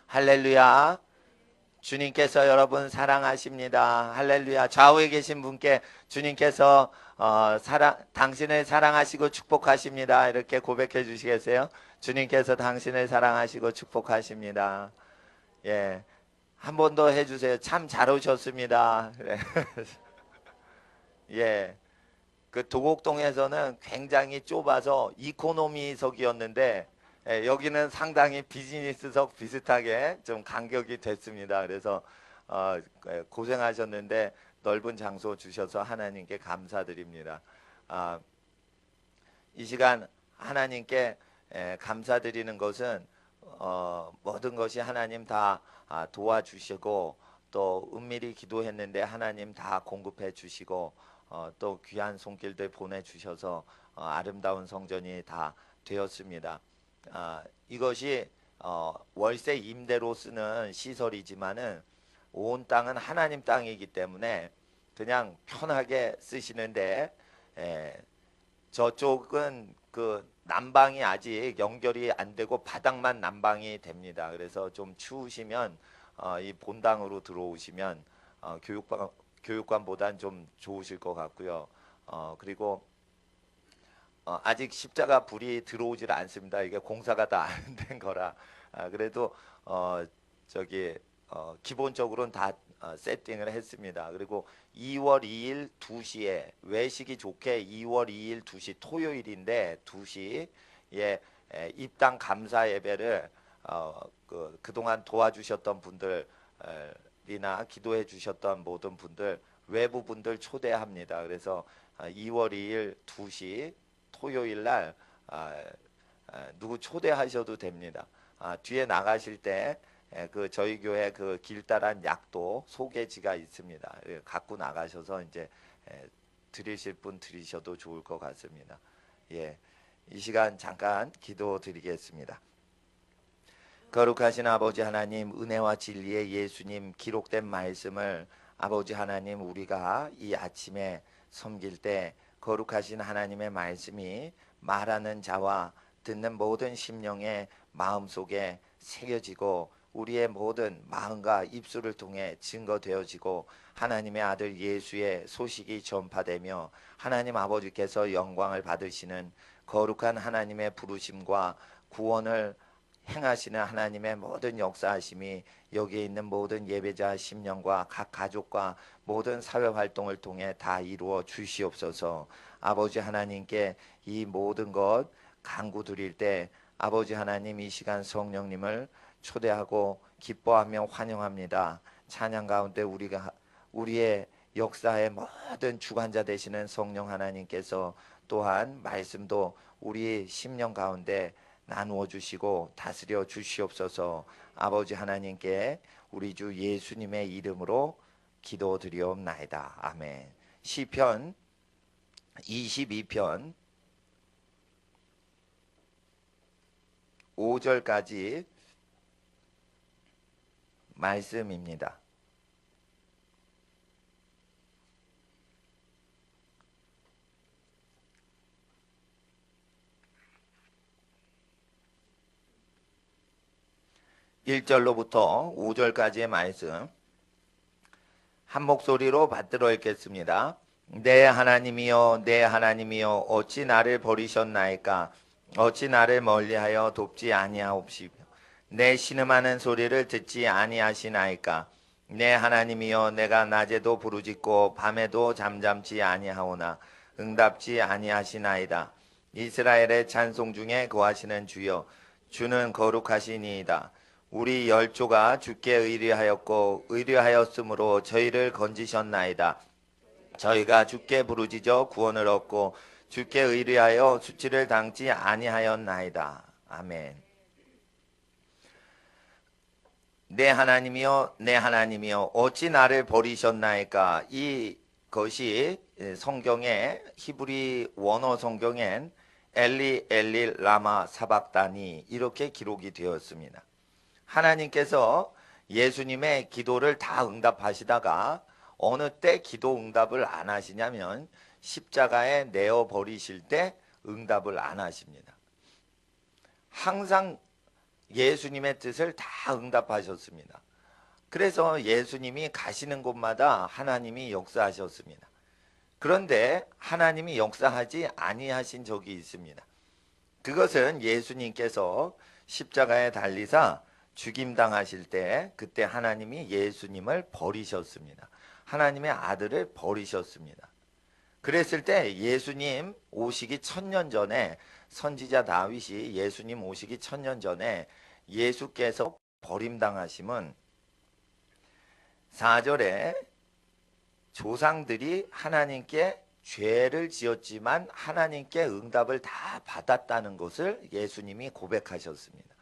할렐루야. 주님께서 여러분 사랑하십니다. 할렐루야. 좌우에 계신 분께 주님께서 당신을 사랑하시고 축복하십니다. 이렇게 고백해 주시겠어요? 주님께서 당신을 사랑하시고 축복하십니다. 예, 한 번 더 해주세요. 참 잘 오셨습니다. 그래. 예, 그 도곡동에서는 굉장히 좁아서 이코노미석이었는데 여기는 상당히 비즈니스석 비슷하게 좀 간격이 됐습니다. 그래서 고생하셨는데 넓은 장소 주셔서 하나님께 감사드립니다. 아, 이 시간 하나님께 감사드리는 것은 모든 것이 하나님 다 도와주시고 또 은밀히 기도했는데 하나님 다 공급해 주시고 또 귀한 손길들 보내주셔서 아름다운 성전이 다 되었습니다. 이것이 월세 임대로 쓰는 시설이지만은 온 땅은 하나님 땅이기 때문에 그냥 편하게 쓰시는데 저쪽은 그 난방이 아직 연결이 안 되고 바닥만 난방이 됩니다. 그래서 좀 추우시면 이 본당으로 들어오시면 교육관보단 좀 좋으실 것 같고요. 그리고 아직 십자가 불이 들어오질 않습니다. 이게 공사가 다 안 된 거라. 그래도 저기 기본적으로는 다 세팅을 했습니다. 그리고 2월 2일 2시에 외식이 좋게 2월 2일 2시 토요일인데 2시에 입당 감사 예배를 그동안 도와주셨던 분들이나 기도해 주셨던 모든 분들 외부 분들 초대합니다. 그래서 2월 2일 2시 토요일 날 누구 초대하셔도 됩니다. 뒤에 나가실 때 그 저희 교회 그 길다란 약도 소개지가 있습니다. 갖고 나가셔서 이제 드리실 분 드리셔도 좋을 것 같습니다. 예, 이 시간 잠깐 기도 드리겠습니다. 거룩하신 아버지 하나님, 은혜와 진리의 예수님 기록된 말씀을 아버지 하나님 우리가 이 아침에 섬길 때 거룩하신 하나님의 말씀이 말하는 자와 듣는 모든 심령의 마음속에 새겨지고 우리의 모든 마음과 입술을 통해 증거되어지고 하나님의 아들 예수의 소식이 전파되며 하나님 아버지께서 영광을 받으시는 거룩한 하나님의 부르심과 구원을 행하시는 하나님의 모든 역사하심이 여기에 있는 모든 예배자 심령과 각 가족과 모든 사회활동을 통해 다 이루어 주시옵소서. 아버지 하나님께 이 모든 것 간구 드릴 때 아버지 하나님 이 시간 성령님을 초대하고 기뻐하며 환영합니다. 찬양 가운데 우리의 역사의 모든 주관자 되시는 성령 하나님께서 또한 말씀도 우리 심령 가운데 나누어 주시고 다스려 주시옵소서. 아버지 하나님께 우리 주 예수님의 이름으로 기도드리옵나이다. 아멘. 시편 22편 5절까지 말씀입니다. (1절로부터) (5절까지의) 말씀 한 목소리로 받들어 읽겠습니다. 내 하나님이여 내 하나님이여 어찌 나를 버리셨나이까 어찌 나를 멀리하여 돕지 아니하옵시며 내 신음하는 소리를 듣지 아니하시나이까 내 하나님이여 내가 낮에도 부르짖고 밤에도 잠잠치 아니하오나 응답지 아니하시나이다. 이스라엘의 찬송 중에 거하시는 주여 주는 거룩하시니이다. 우리 열조가 주께 의뢰하였고 의뢰하였으므로 저희를 건지셨나이다. 저희가 주께 부르짖어 구원을 얻고 주께 의뢰하여 수치를 당치 아니하였나이다. 아멘. 내 하나님이여 내 하나님이여 어찌 나를 버리셨나이까. 이것이 성경의 히브리 원어 성경엔 엘리 엘리 라마 사박다니 이렇게 기록이 되었습니다. 하나님께서 예수님의 기도를 다 응답하시다가 어느 때 기도 응답을 안 하시냐면 십자가에 내어 버리실 때 응답을 안 하십니다. 항상 예수님의 뜻을 다 응답하셨습니다. 그래서 예수님이 가시는 곳마다 하나님이 역사하셨습니다. 그런데 하나님이 역사하지 아니하신 적이 있습니다. 그것은 예수님께서 십자가에 달리사 죽임당하실 때 그때 하나님이 예수님을 버리셨습니다. 하나님의 아들을 버리셨습니다. 그랬을 때 예수님 오시기 1000년 전에 선지자 다윗이 예수님 오시기 1000년 전에 예수께서 버림당하심은 4절에 조상들이 하나님께 죄를 지었지만 하나님께 응답을 다 받았다는 것을 예수님이 고백하셨습니다.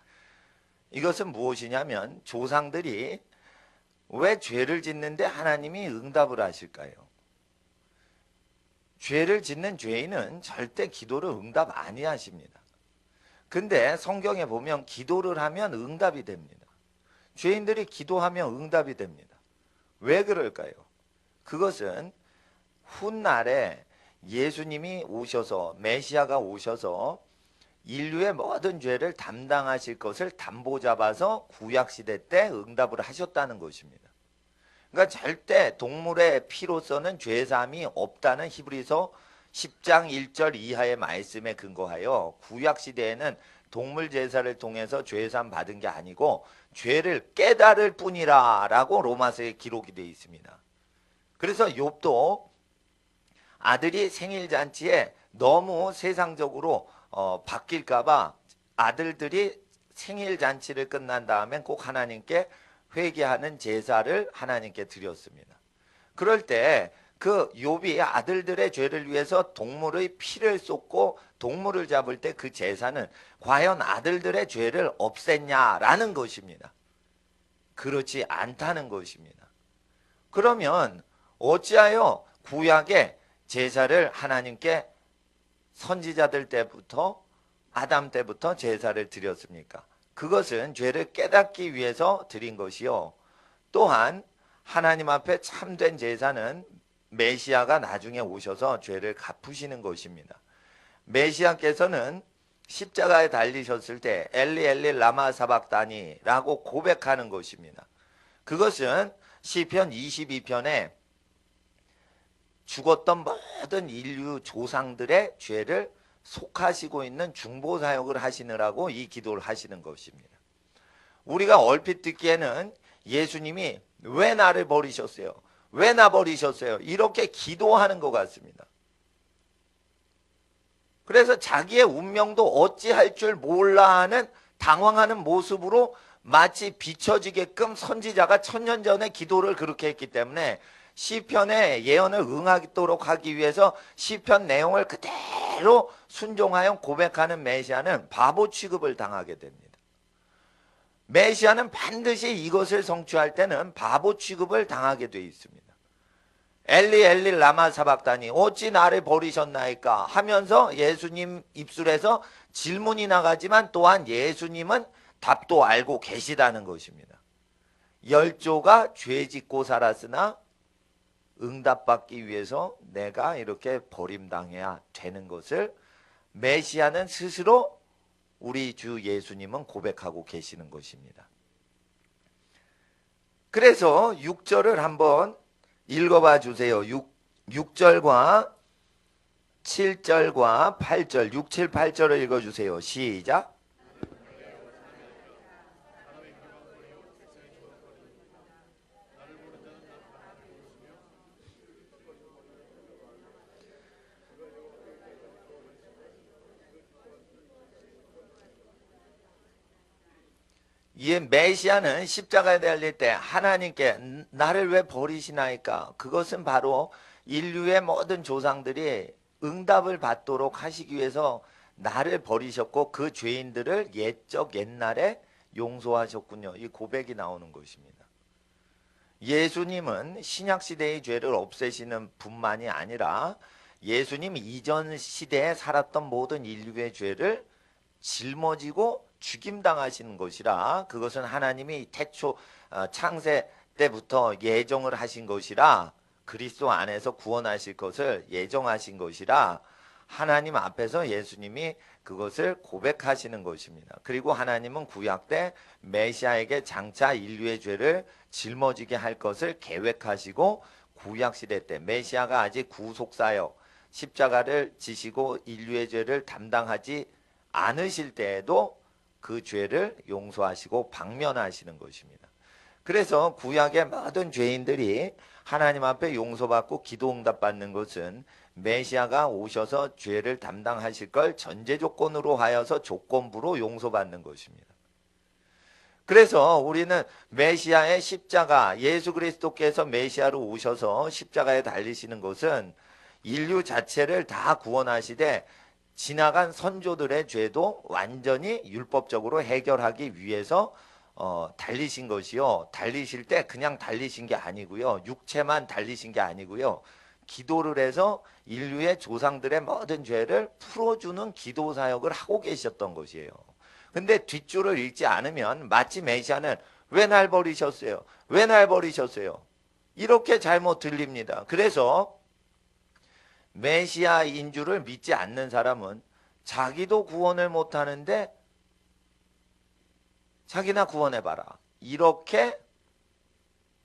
이것은 무엇이냐면 조상들이 왜 죄를 짓는데 하나님이 응답을 하실까요? 죄를 짓는 죄인은 절대 기도를 응답 아니하십니다. 근데 성경에 보면 기도를 하면 응답이 됩니다. 죄인들이 기도하면 응답이 됩니다. 왜 그럴까요? 그것은 훗날에 예수님이 오셔서 메시아가 오셔서 인류의 모든 죄를 담당하실 것을 담보 잡아서 구약시대 때 응답을 하셨다는 것입니다. 그러니까 절대 동물의 피로서는 죄사함이 없다는 히브리서 10장 1절 이하의 말씀에 근거하여 구약시대에는 동물 제사를 통해서 죄사함 받은 게 아니고 죄를 깨달을 뿐이라 라고 로마서에 기록이 되어 있습니다. 그래서 욥도 아들이 생일잔치에 너무 세상적으로 바뀔까봐 아들들이 생일잔치를 끝난 다음에 꼭 하나님께 회개하는 제사를 하나님께 드렸습니다. 그럴 때 그 욥이 아들들의 죄를 위해서 동물의 피를 쏟고 동물을 잡을 때 그 제사는 과연 아들들의 죄를 없앴냐라는 것입니다. 그렇지 않다는 것입니다. 그러면 어찌하여 구약의 제사를 하나님께 선지자들 때부터 아담 때부터 제사를 드렸습니까? 그것은 죄를 깨닫기 위해서 드린 것이요. 또한 하나님 앞에 참된 제사는 메시아가 나중에 오셔서 죄를 갚으시는 것입니다. 메시아께서는 십자가에 달리셨을 때 엘리 엘리 라마 사박다니 라고 고백하는 것입니다. 그것은 시편 22편에 죽었던 모든 인류 조상들의 죄를 속하시고 있는 중보사역을 하시느라고 이 기도를 하시는 것입니다. 우리가 얼핏 듣기에는 예수님이 왜 나를 버리셨어요? 왜 나 버리셨어요? 이렇게 기도하는 것 같습니다. 그래서 자기의 운명도 어찌할 줄 몰라 하는 당황하는 모습으로 마치 비춰지게끔 선지자가 1000년 전에 기도를 그렇게 했기 때문에 시편의 예언을 응하도록 하기 위해서 시편 내용을 그대로 순종하여 고백하는 메시아는 바보 취급을 당하게 됩니다. 메시아는 반드시 이것을 성취할 때는 바보 취급을 당하게 되어 있습니다. 엘리 엘리 라마 사박다니 어찌 나를 버리셨나이까 하면서 예수님 입술에서 질문이 나가지만 또한 예수님은 답도 알고 계시다는 것입니다. 열조가 죄 짓고 살았으나 응답받기 위해서 내가 이렇게 버림당해야 되는 것을 메시아는 스스로 우리 주 예수님은 고백하고 계시는 것입니다. 그래서 6절을 한번 읽어봐 주세요. 6절과 7절과 8절 6, 7, 8절을 읽어주세요. 시작. 이 메시아는 십자가에 달릴 때 하나님께 나를 왜 버리시나이까? 그것은 바로 인류의 모든 조상들이 응답을 받도록 하시기 위해서 나를 버리셨고 그 죄인들을 옛날에 용서하셨군요. 이 고백이 나오는 것입니다. 예수님은 신약시대의 죄를 없애시는 분만이 아니라 예수님 이전 시대에 살았던 모든 인류의 죄를 짊어지고 죽임당하시는 것이라 그것은 하나님이 태초 창세 때부터 예정을 하신 것이라 그리스도 안에서 구원하실 것을 예정하신 것이라 하나님 앞에서 예수님이 그것을 고백하시는 것입니다. 그리고 하나님은 구약 때 메시아에게 장차 인류의 죄를 짊어지게 할 것을 계획하시고 구약 시대 때 메시아가 아직 구속사역 십자가를 지시고 인류의 죄를 담당하지 않으실 때에도 그 죄를 용서하시고 방면하시는 것입니다. 그래서 구약의 모든 죄인들이 하나님 앞에 용서받고 기도 응답받는 것은 메시아가 오셔서 죄를 담당하실 걸 전제 조건으로 하여서 조건부로 용서받는 것입니다. 그래서 우리는 메시아의 십자가, 예수 그리스도께서 메시아로 오셔서 십자가에 달리시는 것은 인류 자체를 다 구원하시되 지나간 선조들의 죄도 완전히 율법적으로 해결하기 위해서 달리신 것이요. 달리실 때 그냥 달리신 게 아니고요. 육체만 달리신 게 아니고요. 기도를 해서 인류의 조상들의 모든 죄를 풀어주는 기도 사역을 하고 계셨던 것이에요. 근데 뒷줄을 읽지 않으면 마치 메시아는 왜 날 버리셨어요? 왜 날 버리셨어요? 이렇게 잘못 들립니다. 그래서 메시아인 줄을 믿지 않는 사람은 자기도 구원을 못하는데 자기나 구원해봐라. 이렇게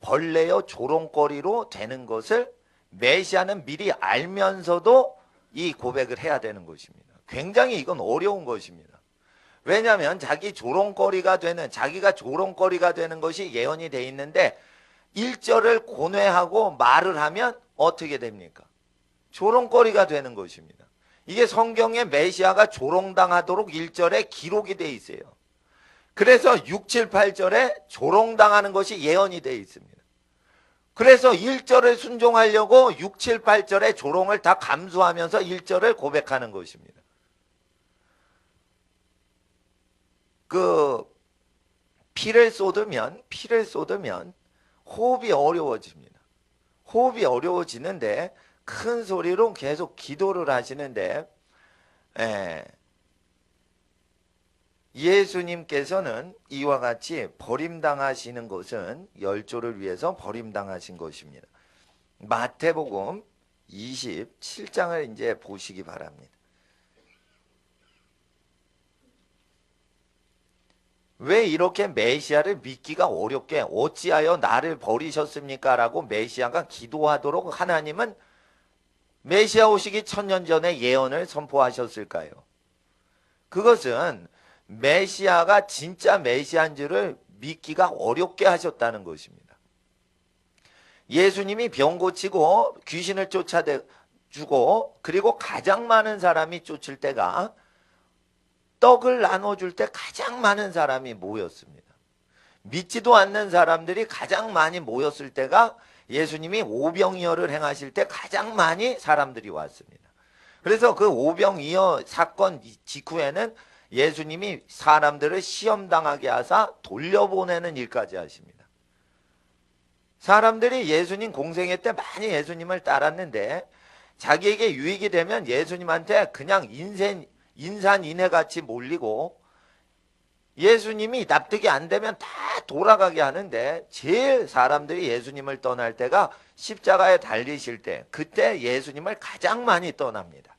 벌레요 조롱거리로 되는 것을 메시아는 미리 알면서도 이 고백을 해야 되는 것입니다. 굉장히 이건 어려운 것입니다. 왜냐하면 자기가 조롱거리가 되는 것이 예언이 돼 있는데 1절을 고뇌하고 말을 하면 어떻게 됩니까? 조롱거리가 되는 것입니다. 이게 성경에 메시아가 조롱당하도록 1절에 기록이 돼 있어요. 그래서 6, 7, 8절에 조롱당하는 것이 예언이 돼 있습니다. 그래서 1절을 순종하려고 6, 7, 8절의 조롱을 다 감수하면서 1절을 고백하는 것입니다. 피를 쏟으면 호흡이 어려워집니다. 호흡이 어려워지는데 큰 소리로 계속 기도를 하시는데 예수님께서는 이와 같이 버림당하시는 것은 열조를 위해서 버림당하신 것입니다. 마태복음 27장을 이제 보시기 바랍니다. 왜 이렇게 메시아를 믿기가 어렵게 어찌하여 나를 버리셨습니까? 라고 메시아가 기도하도록 하나님은 메시아 오시기 1000년 전에 예언을 선포하셨을까요? 그것은 메시아가 진짜 메시아인 줄을 믿기가 어렵게 하셨다는 것입니다. 예수님이 병 고치고 귀신을 쫓아주고 그리고 가장 많은 사람이 쫓을 때가 떡을 나눠줄 때 가장 많은 사람이 모였습니다. 믿지도 않는 사람들이 가장 많이 모였을 때가 예수님이 오병이어를 행하실 때 가장 많이 사람들이 왔습니다. 그래서 그 오병이어 사건 직후에는 예수님이 사람들을 시험당하게 하사 돌려보내는 일까지 하십니다. 사람들이 예수님 공생애 때 많이 예수님을 따랐는데 자기에게 유익이 되면 예수님한테 그냥 인산인해같이 몰리고 예수님이 납득이 안 되면 다 돌아가게 하는데 제일 사람들이 예수님을 떠날 때가 십자가에 달리실 때 그때 예수님을 가장 많이 떠납니다.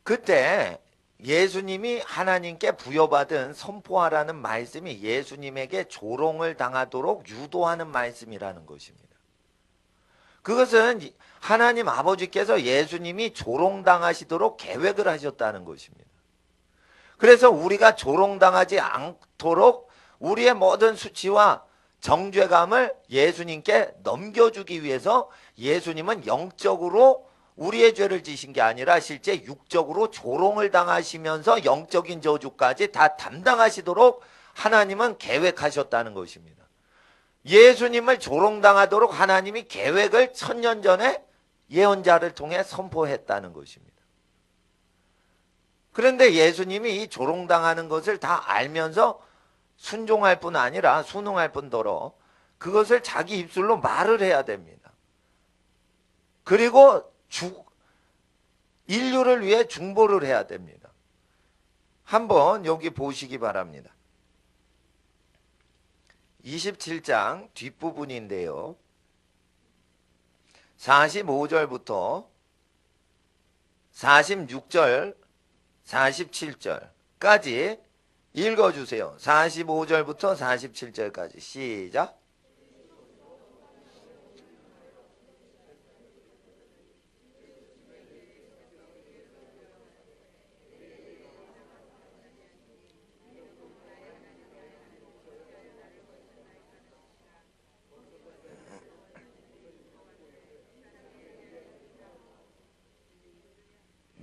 그때 예수님이 하나님께 부여받은 선포하라는 말씀이 예수님에게 조롱을 당하도록 유도하는 말씀이라는 것입니다. 그것은 하나님 아버지께서 예수님이 조롱당하시도록 계획을 하셨다는 것입니다. 그래서 우리가 조롱당하지 않도록 우리의 모든 수치와 정죄감을 예수님께 넘겨주기 위해서 예수님은 영적으로 우리의 죄를 지신 게 아니라 실제 육적으로 조롱을 당하시면서 영적인 저주까지 다 담당하시도록 하나님은 계획하셨다는 것입니다. 예수님을 조롱당하도록 하나님이 계획을 1000년 전에 예언자를 통해 선포했다는 것입니다. 그런데 예수님이 이 조롱당하는 것을 다 알면서 순종할 뿐 아니라 순응할 뿐더러 그것을 자기 입술로 말을 해야 됩니다. 그리고 인류를 위해 중보를 해야 됩니다. 한번 여기 보시기 바랍니다. 27장 뒷부분인데요. 45절부터 46절, 47절까지 읽어주세요. 45절부터 47절까지 시작.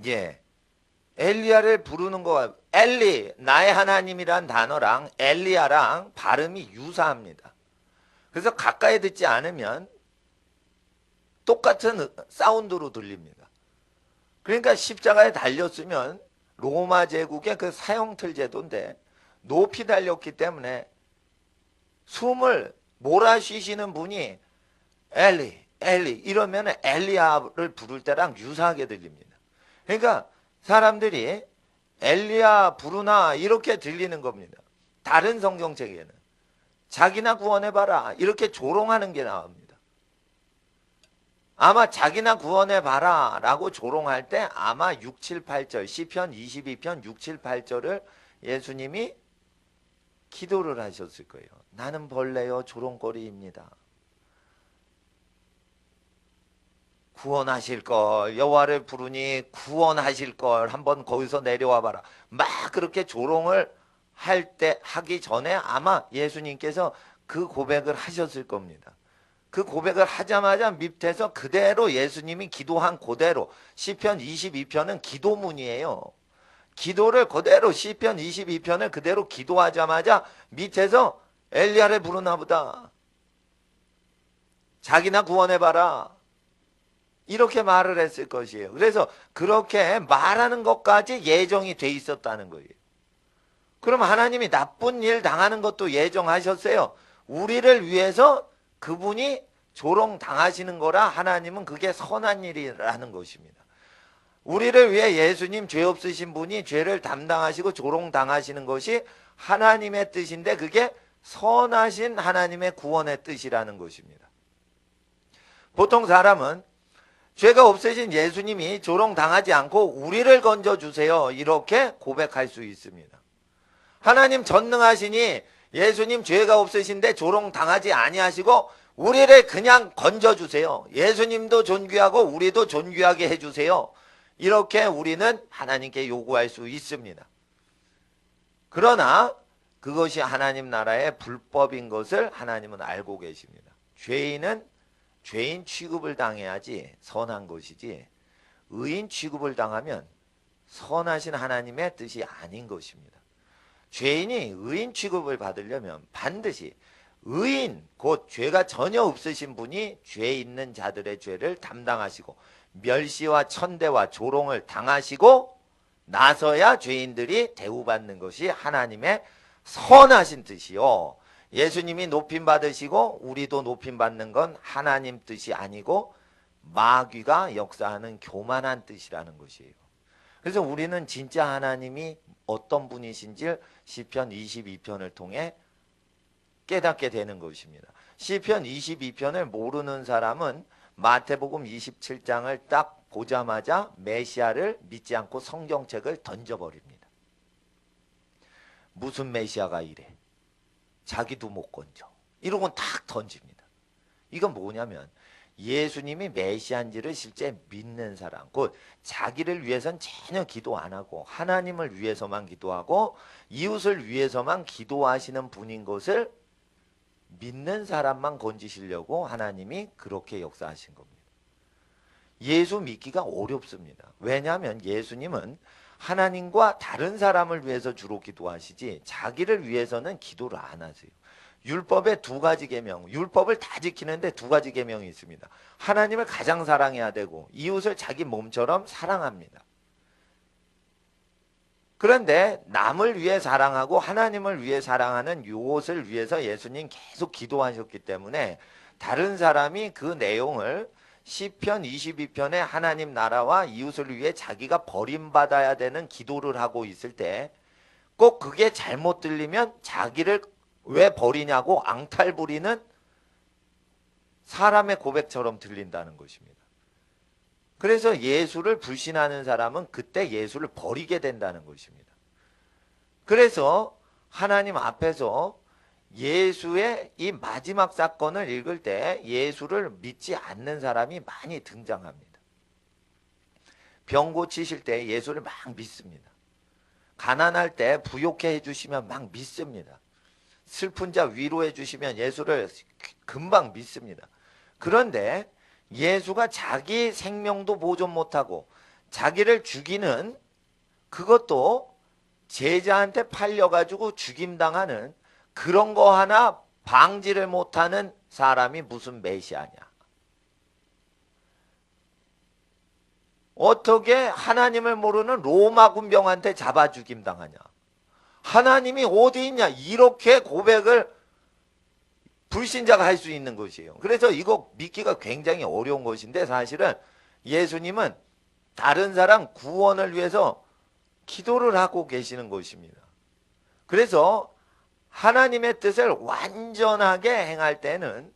예. 엘리야를 부르는 거가 엘리, 나의 하나님이란 단어랑 엘리야랑 발음이 유사합니다. 그래서 가까이 듣지 않으면 똑같은 사운드로 들립니다. 그러니까 십자가에 달렸으면 로마 제국의 그 사형틀 제도인데 높이 달렸기 때문에 숨을 몰아쉬시는 분이 엘리, 엘리 이러면 엘리야를 부를 때랑 유사하게 들립니다. 그러니까 사람들이 엘리야 부르나 이렇게 들리는 겁니다. 다른 성경책에는 자기나 구원해봐라 이렇게 조롱하는 게 나옵니다. 아마 자기나 구원해봐라 라고 조롱할 때 아마 6, 7, 8절 시편 22편 6, 7, 8절을 예수님이 기도를 하셨을 거예요. 나는 벌레요 조롱거리입니다. 구원하실 걸, 여호와를 부르니 구원하실 걸 한번 거기서 내려와 봐라. 막 그렇게 조롱을 하기 전에 아마 예수님께서 그 고백을 하셨을 겁니다. 그 고백을 하자마자 밑에서 그대로 예수님이 기도한 그대로 시편 22편은 기도문이에요. 기도를 그대로 시편 22편을 그대로 기도하자마자 밑에서 엘리야를 부르나 보다. 자기나 구원해봐라. 이렇게 말을 했을 것이에요. 그래서 그렇게 말하는 것까지 예정이 돼 있었다는 거예요. 그럼 하나님이 나쁜 일 당하는 것도 예정하셨어요. 우리를 위해서 그분이 조롱당하시는 거라 하나님은 그게 선한 일이라는 것입니다. 우리를 위해 예수님 죄 없으신 분이 죄를 담당하시고 조롱당하시는 것이 하나님의 뜻인데 그게 선하신 하나님의 구원의 뜻이라는 것입니다. 보통 사람은 죄가 없으신 예수님이 조롱당하지 않고 우리를 건져주세요. 이렇게 고백할 수 있습니다. 하나님 전능하시니 예수님 죄가 없으신데 조롱당하지 아니하시고 우리를 그냥 건져주세요. 예수님도 존귀하고 우리도 존귀하게 해주세요. 이렇게 우리는 하나님께 요구할 수 있습니다. 그러나 그것이 하나님 나라의 불법인 것을 하나님은 알고 계십니다. 죄인은 죄인 취급을 당해야지 선한 것이지 의인 취급을 당하면 선하신 하나님의 뜻이 아닌 것입니다. 죄인이 의인 취급을 받으려면 반드시 의인 곧 죄가 전혀 없으신 분이 죄 있는 자들의 죄를 담당하시고 멸시와 천대와 조롱을 당하시고 나서야 죄인들이 대우받는 것이 하나님의 선하신 뜻이요. 예수님이 높임 받으시고 우리도 높임 받는 건 하나님 뜻이 아니고 마귀가 역사하는 교만한 뜻이라는 것이에요. 그래서 우리는 진짜 하나님이 어떤 분이신지 시편 22편을 통해 깨닫게 되는 것입니다. 시편 22편을 모르는 사람은 마태복음 27장을 딱 보자마자 메시아를 믿지 않고 성경책을 던져버립니다. 무슨 메시아가 이래? 자기도 못 건져. 이러고 탁 던집니다. 이건 뭐냐면 예수님이 메시아인지를 실제 믿는 사람, 곧 자기를 위해선 전혀 기도 안 하고 하나님을 위해서만 기도하고 이웃을 위해서만 기도하시는 분인 것을 믿는 사람만 건지시려고 하나님이 그렇게 역사하신 겁니다. 예수 믿기가 어렵습니다. 왜냐하면 예수님은 하나님과 다른 사람을 위해서 주로 기도하시지 자기를 위해서는 기도를 안 하세요. 율법의 두 가지 계명, 율법을 다 지키는데 두 가지 계명이 있습니다. 하나님을 가장 사랑해야 되고 이웃을 자기 몸처럼 사랑합니다. 그런데 남을 위해 사랑하고 하나님을 위해 사랑하는 이것을 위해서 예수님 계속 기도하셨기 때문에 다른 사람이 그 내용을 시편 22편에 하나님 나라와 이웃을 위해 자기가 버림받아야 되는 기도를 하고 있을 때 꼭 그게 잘못 들리면 자기를 왜 버리냐고 앙탈 부리는 사람의 고백처럼 들린다는 것입니다. 그래서 예수를 불신하는 사람은 그때 예수를 버리게 된다는 것입니다. 그래서 하나님 앞에서 예수의 이 마지막 사건을 읽을 때 예수를 믿지 않는 사람이 많이 등장합니다. 병 고치실 때 예수를 막 믿습니다. 가난할 때 부욕해 해주시면 막 믿습니다. 슬픈 자 위로해 주시면 예수를 금방 믿습니다. 그런데 예수가 자기 생명도 보존 못하고 자기를 죽이는, 그것도 제자한테 팔려가지고 죽임당하는 그런 거 하나 방지를 못하는 사람이 무슨 메시아냐. 어떻게 하나님을 모르는 로마 군병한테 잡아 죽임당하냐. 하나님이 어디 있냐, 이렇게 고백을 불신자가 할 수 있는 것이에요. 그래서 이거 믿기가 굉장히 어려운 것인데, 사실은 예수님은 다른 사람 구원을 위해서 기도를 하고 계시는 것입니다. 그래서 하나님의 뜻을 완전하게 행할 때는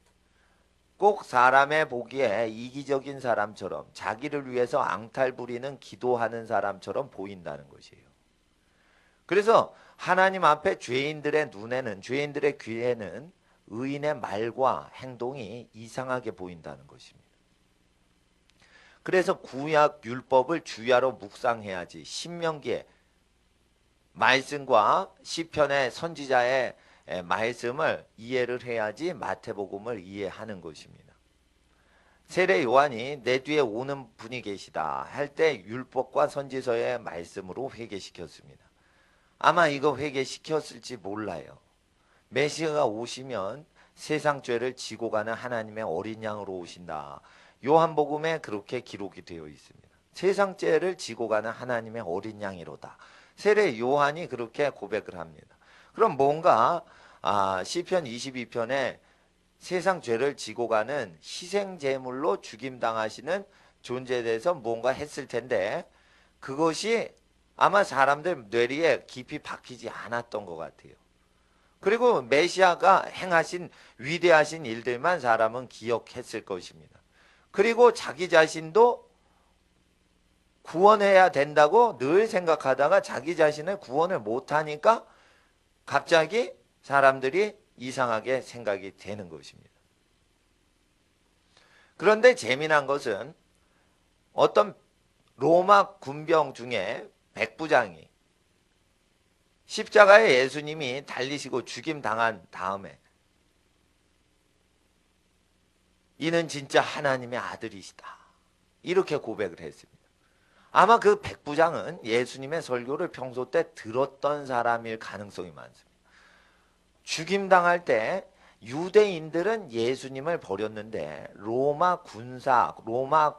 꼭 사람의 보기에 이기적인 사람처럼, 자기를 위해서 앙탈 부리는 기도하는 사람처럼 보인다는 것이에요. 그래서 하나님 앞에 죄인들의 눈에는, 죄인들의 귀에는 의인의 말과 행동이 이상하게 보인다는 것입니다. 그래서 구약 율법을 주야로 묵상해야지, 신명기의 말씀과 시편의 선지자의 말씀을 이해를 해야지 마태복음을 이해하는 것입니다. 세례 요한이 내 뒤에 오는 분이 계시다 할 때 율법과 선지서의 말씀으로 회개시켰습니다. 아마 이거 회개시켰을지 몰라요. 메시아가 오시면 세상 죄를 지고 가는 하나님의 어린 양으로 오신다. 요한복음에 그렇게 기록이 되어 있습니다. 세상 죄를 지고 가는 하나님의 어린 양이로다. 세례 요한이 그렇게 고백을 합니다. 그럼 뭔가 시편 22편에 세상 죄를 지고 가는 희생 제물로 죽임당하시는 존재에 대해서 뭔가 했을 텐데, 그것이 아마 사람들 뇌리에 깊이 박히지 않았던 것 같아요. 그리고 메시아가 행하신 위대하신 일들만 사람은 기억했을 것입니다. 그리고 자기 자신도 구원해야 된다고 늘 생각하다가 자기 자신을 구원을 못하니까 갑자기 사람들이 이상하게 생각이 되는 것입니다. 그런데 재미난 것은 어떤 로마 군병 중에 백부장이 십자가에 예수님이 달리시고 죽임당한 다음에 이는 진짜 하나님의 아들이시다, 이렇게 고백을 했습니다. 아마 그 백부장은 예수님의 설교를 평소 때 들었던 사람일 가능성이 많습니다. 죽임당할 때 유대인들은 예수님을 버렸는데 로마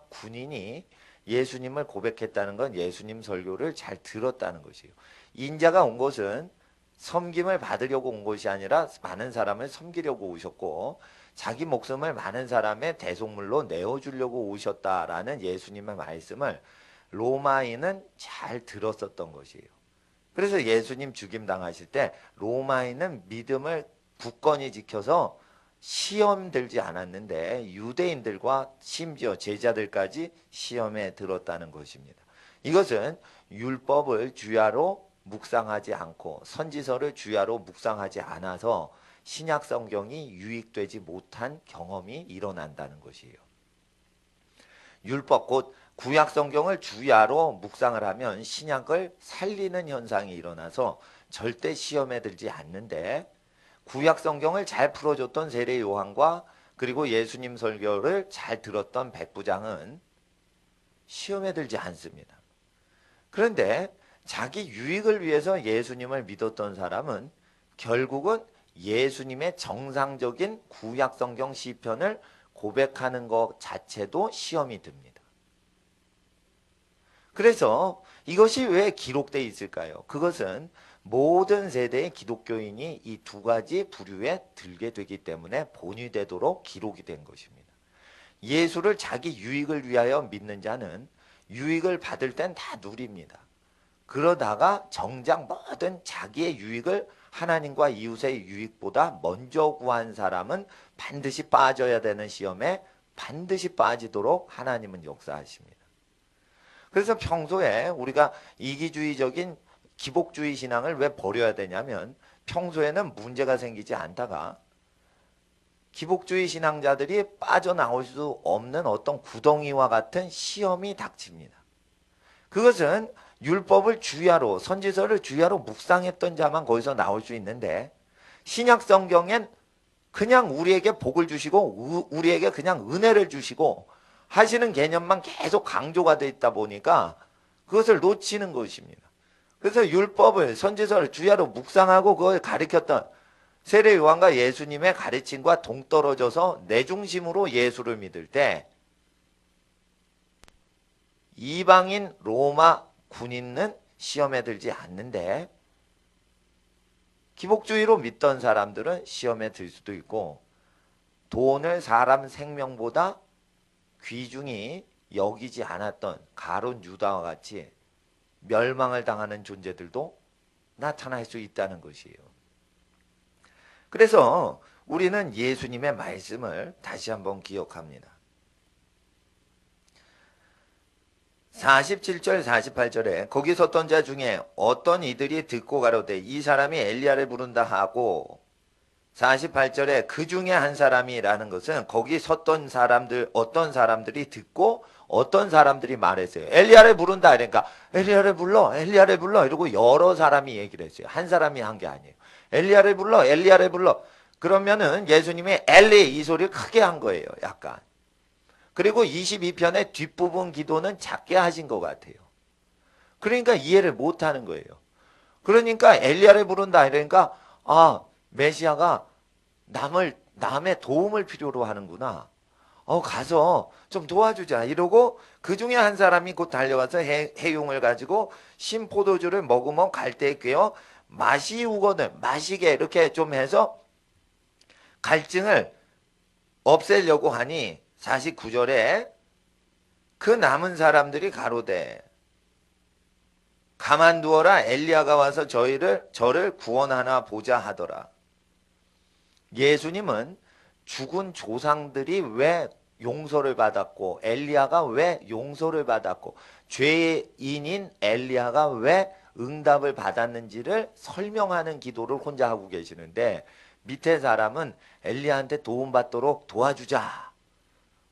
군인이 예수님을 고백했다는 건 예수님 설교를 잘 들었다는 것이에요. 인자가 온 것은 섬김을 받으려고 온 것이 아니라 많은 사람을 섬기려고 오셨고 자기 목숨을 많은 사람의 대속물로 내어주려고 오셨다라는 예수님의 말씀을 로마인은 잘 들었었던 것이에요. 그래서 예수님 죽임당하실 때 로마인은 믿음을 굳건히 지켜서 시험 들지 않았는데 유대인들과 심지어 제자들까지 시험에 들었다는 것입니다. 이것은 율법을 주야로 묵상하지 않고 선지서를 주야로 묵상하지 않아서 신약 성경이 유익되지 못한 경험이 일어난다는 것이에요. 율법 곧 구약 성경을 주야로 묵상을 하면 신약을 살리는 현상이 일어나서 절대 시험에 들지 않는데, 구약 성경을 잘 풀어줬던 세례 요한과 그리고 예수님 설교를 잘 들었던 백부장은 시험에 들지 않습니다. 그런데 자기 유익을 위해서 예수님을 믿었던 사람은 결국은 예수님의 정상적인 구약 성경 시편을 고백하는 것 자체도 시험이 듭니다. 그래서 이것이 왜 기록되어 있을까요? 그것은 모든 세대의 기독교인이 이 두 가지 부류에 들게 되기 때문에 본위되도록 기록이 된 것입니다. 예수를 자기 유익을 위하여 믿는 자는 유익을 받을 땐 다 누립니다. 그러다가 정작 모든 자기의 유익을 하나님과 이웃의 유익보다 먼저 구한 사람은 반드시 빠져야 되는 시험에 반드시 빠지도록 하나님은 역사하십니다. 그래서 평소에 우리가 이기주의적인 기복주의 신앙을 왜 버려야 되냐면 평소에는 문제가 생기지 않다가 기복주의 신앙자들이 빠져나올 수 없는 어떤 구덩이와 같은 시험이 닥칩니다. 그것은 율법을 주야로, 선지서를 주야로 묵상했던 자만 거기서 나올 수 있는데 신약 성경엔 그냥 우리에게 복을 주시고 우리에게 그냥 은혜를 주시고 하시는 개념만 계속 강조가 되어 있다 보니까 그것을 놓치는 것입니다. 그래서 율법을, 선지서를 주야로 묵상하고 그걸 가르쳤던 세례 요한과 예수님의 가르침과 동떨어져서 내 중심으로 예수를 믿을 때 이방인 로마 군인은 시험에 들지 않는데 기복주의로 믿던 사람들은 시험에 들 수도 있고 돈을 사람 생명보다 귀중히 여기지 않았던 가룟 유다와 같이 멸망을 당하는 존재들도 나타날 수 있다는 것이에요. 그래서 우리는 예수님의 말씀을 다시 한번 기억합니다. 47절 48절에 거기 섰던 자 중에 어떤 이들이 듣고 가로되 이 사람이 엘리야를 부른다 하고 48절에 그 중에 한 사람이라는 것은 거기 섰던 사람들 어떤 사람들이 듣고 어떤 사람들이 말했어요. 엘리야를 부른다 그러니까 엘리야를 불러 엘리야를 불러 이러고 여러 사람이 얘기를 했어요. 한 사람이 한 게 아니에요. 엘리야를 불러 엘리야를 불러 그러면은 예수님이 엘리 이 소리를 크게 한 거예요. 약간. 그리고 22편의 뒷부분 기도는 작게 하신 것 같아요. 그러니까 이해를 못하는 거예요. 그러니까 엘리야를 부른다 이러니까 메시아가 남의 도움을 필요로 하는구나. 가서 좀 도와주자 이러고 그 중에 한 사람이 곧 달려가서 해용을 가지고 신포도주를 머금어 갈대에 꿰어 마시우거든 마시게 이렇게 좀 해서 갈증을 없애려고 하니 49절에 그 남은 사람들이 가로되 가만두어라 엘리야가 와서 저를 구원하나 보자 하더라. 예수님은 죽은 조상들이 왜 용서를 받았고 엘리야가 왜 용서를 받았고 죄인인 엘리야가 왜 응답을 받았는지를 설명하는 기도를 혼자 하고 계시는데 밑에 사람은 엘리야한테 도움받도록 도와주자.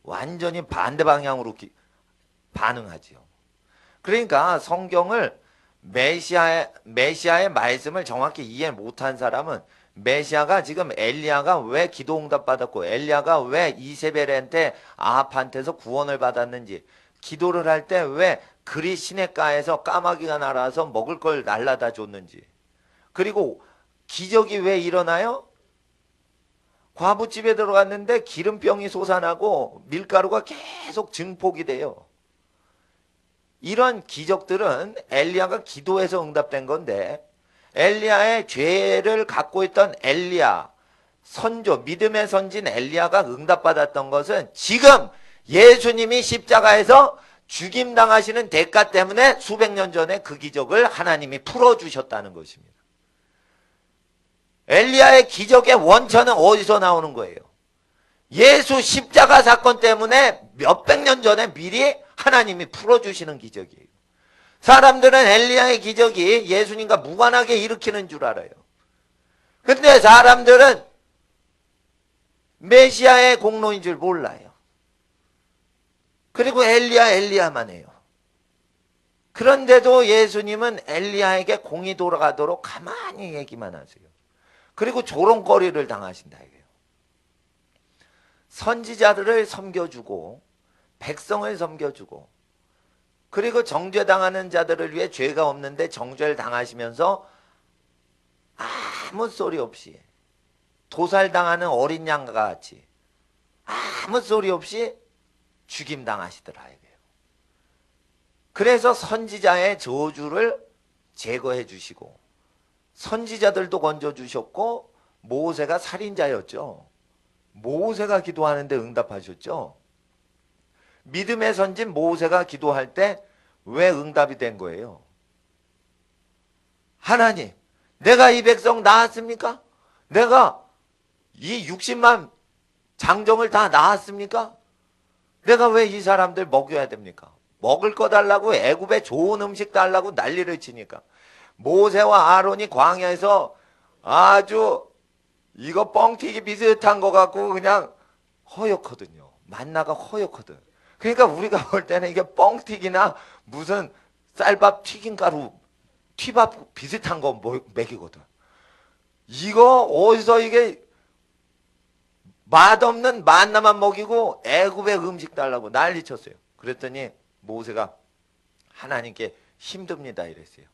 완전히 반대 방향으로 반응하지요. 그러니까 성경을 메시아의 말씀을 정확히 이해 못한 사람은 메시아가 지금 엘리야가 왜 기도 응답 받았고 엘리야가 왜 이세벨한테 아합한테서 구원을 받았는지 기도를 할 때 왜 그리 시냇가에서 까마귀가 날아서 먹을 걸 날라다 줬는지 그리고 기적이 왜 일어나요? 과부집에 들어갔는데 기름병이 솟아나고 밀가루가 계속 증폭이 돼요. 이런 기적들은 엘리야가 기도해서 응답된 건데 엘리야의 죄를 갖고 있던 엘리야, 선조, 믿음의 선진 엘리야가 응답받았던 것은 지금 예수님이 십자가에서 죽임당하시는 대가 때문에 수백 년 전에 그 기적을 하나님이 풀어주셨다는 것입니다. 엘리야의 기적의 원천은 어디서 나오는 거예요? 예수 십자가 사건 때문에 몇백 년 전에 미리 하나님이 풀어주시는 기적이에요. 사람들은 엘리야의 기적이 예수님과 무관하게 일으키는 줄 알아요. 근데 사람들은 메시아의 공로인 줄 몰라요. 그리고 엘리야만 해요. 그런데도 예수님은 엘리야에게 공이 돌아가도록 가만히 얘기만 하세요. 그리고 조롱거리를 당하신다 이거예요. 선지자들을 섬겨주고 백성을 섬겨주고 그리고 정죄당하는 자들을 위해 죄가 없는데 정죄를 당하시면서 아무 소리 없이 도살당하는 어린 양과 같이 아무 소리 없이 죽임당하시더라 이거예요. 그래서 선지자의 저주를 제거해 주시고 선지자들도 건져주셨고 모세가 살인자였죠. 모세가 기도하는데 응답하셨죠. 믿음의 선진 모세가 기도할 때 왜 응답이 된 거예요? 하나님, 내가 이 백성 낳았습니까? 내가 이 60만 장정을 다 낳았습니까? 내가 왜 이 사람들 먹여야 됩니까? 먹을 거 달라고 애굽에 좋은 음식 달라고 난리를 치니까 모세와 아론이 광야에서 아주 이거 뻥튀기 비슷한 거 갖고 그냥 허옇거든요. 만나가 허옇거든. 그러니까 우리가 볼 때는 이게 뻥튀기나 무슨 쌀밥 튀김가루 튀밥 비슷한 거 먹이거든. 이거 어디서 이게 맛없는 만나만 먹이고 애굽의 음식 달라고 난리 쳤어요. 그랬더니 모세가 하나님께 힘듭니다 이랬어요.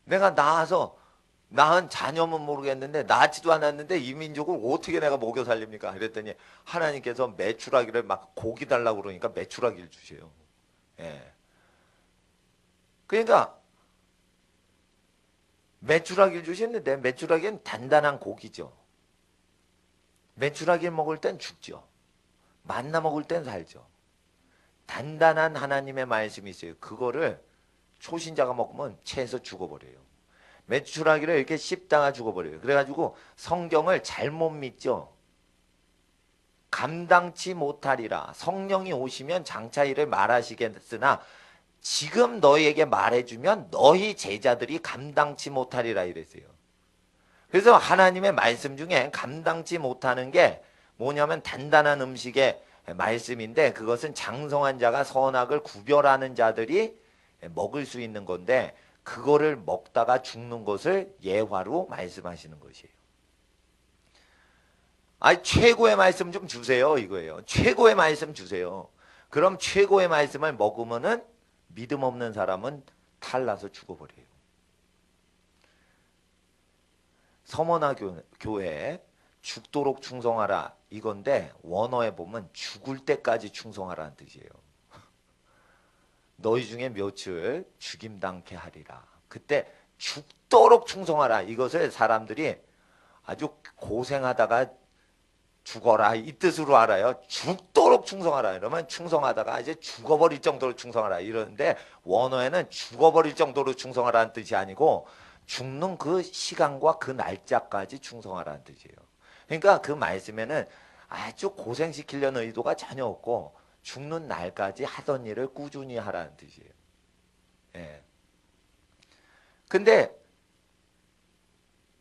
내가 낳은 자녀면 모르겠는데 낳지도 않았는데 이 민족을 어떻게 내가 먹여 살립니까? 그랬더니 하나님께서 메추라기를 막 고기 달라고 그러니까 메추라기를 주세요. 예. 그러니까 메추라기를 주셨는데 메추라기는 단단한 고기죠. 메추라기를 먹을 땐 죽죠. 만나 먹을 땐 살죠. 단단한 하나님의 말씀이 있어요. 그거를 초신자가 먹으면 채에서 죽어버려요. 메추라기를 이렇게 씹다가 죽어버려요. 그래가지고 성경을 잘못 믿죠. 감당치 못하리라. 성령이 오시면 장차 이를 말하시겠으나 지금 너희에게 말해주면 너희 제자들이 감당치 못하리라 이랬어요. 그래서 하나님의 말씀 중에 감당치 못하는 게 뭐냐면 단단한 음식의 말씀인데 그것은 장성한 자가 선악을 구별하는 자들이 먹을 수 있는 건데 그거를 먹다가 죽는 것을 예화로 말씀하시는 것이에요. 아니 최고의 말씀 좀 주세요 이거예요. 최고의 말씀 주세요. 그럼 최고의 말씀을 먹으면은 믿음 없는 사람은 탈나서 죽어버려요. 서머나 교회 죽도록 충성하라 이건데 원어에 보면 죽을 때까지 충성하라는 뜻이에요. 너희 중에 몇을 죽임당케 하리라. 그때 죽도록 충성하라. 이것을 사람들이 아주 고생하다가 죽어라 이 뜻으로 알아요. 죽도록 충성하라. 이러면 충성하다가 이제 죽어버릴 정도로 충성하라. 이러는데 원어에는 죽어버릴 정도로 충성하라는 뜻이 아니고 죽는 그 시간과 그 날짜까지 충성하라는 뜻이에요. 그러니까 그 말씀에는 아주 고생시키려는 의도가 전혀 없고 죽는 날까지 하던 일을 꾸준히 하라는 뜻이에요. 예. 근데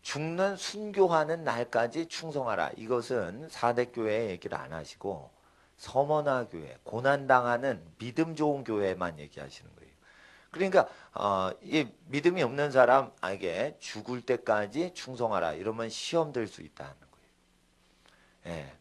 죽는 순교하는 날까지 충성하라. 이것은 사대교회 얘기를 안 하시고 서머나 교회, 고난당하는 믿음 좋은 교회만 얘기하시는 거예요. 그러니까 이 믿음이 없는 사람에게 죽을 때까지 충성하라. 이러면 시험 들 수 있다는 거예요. 예.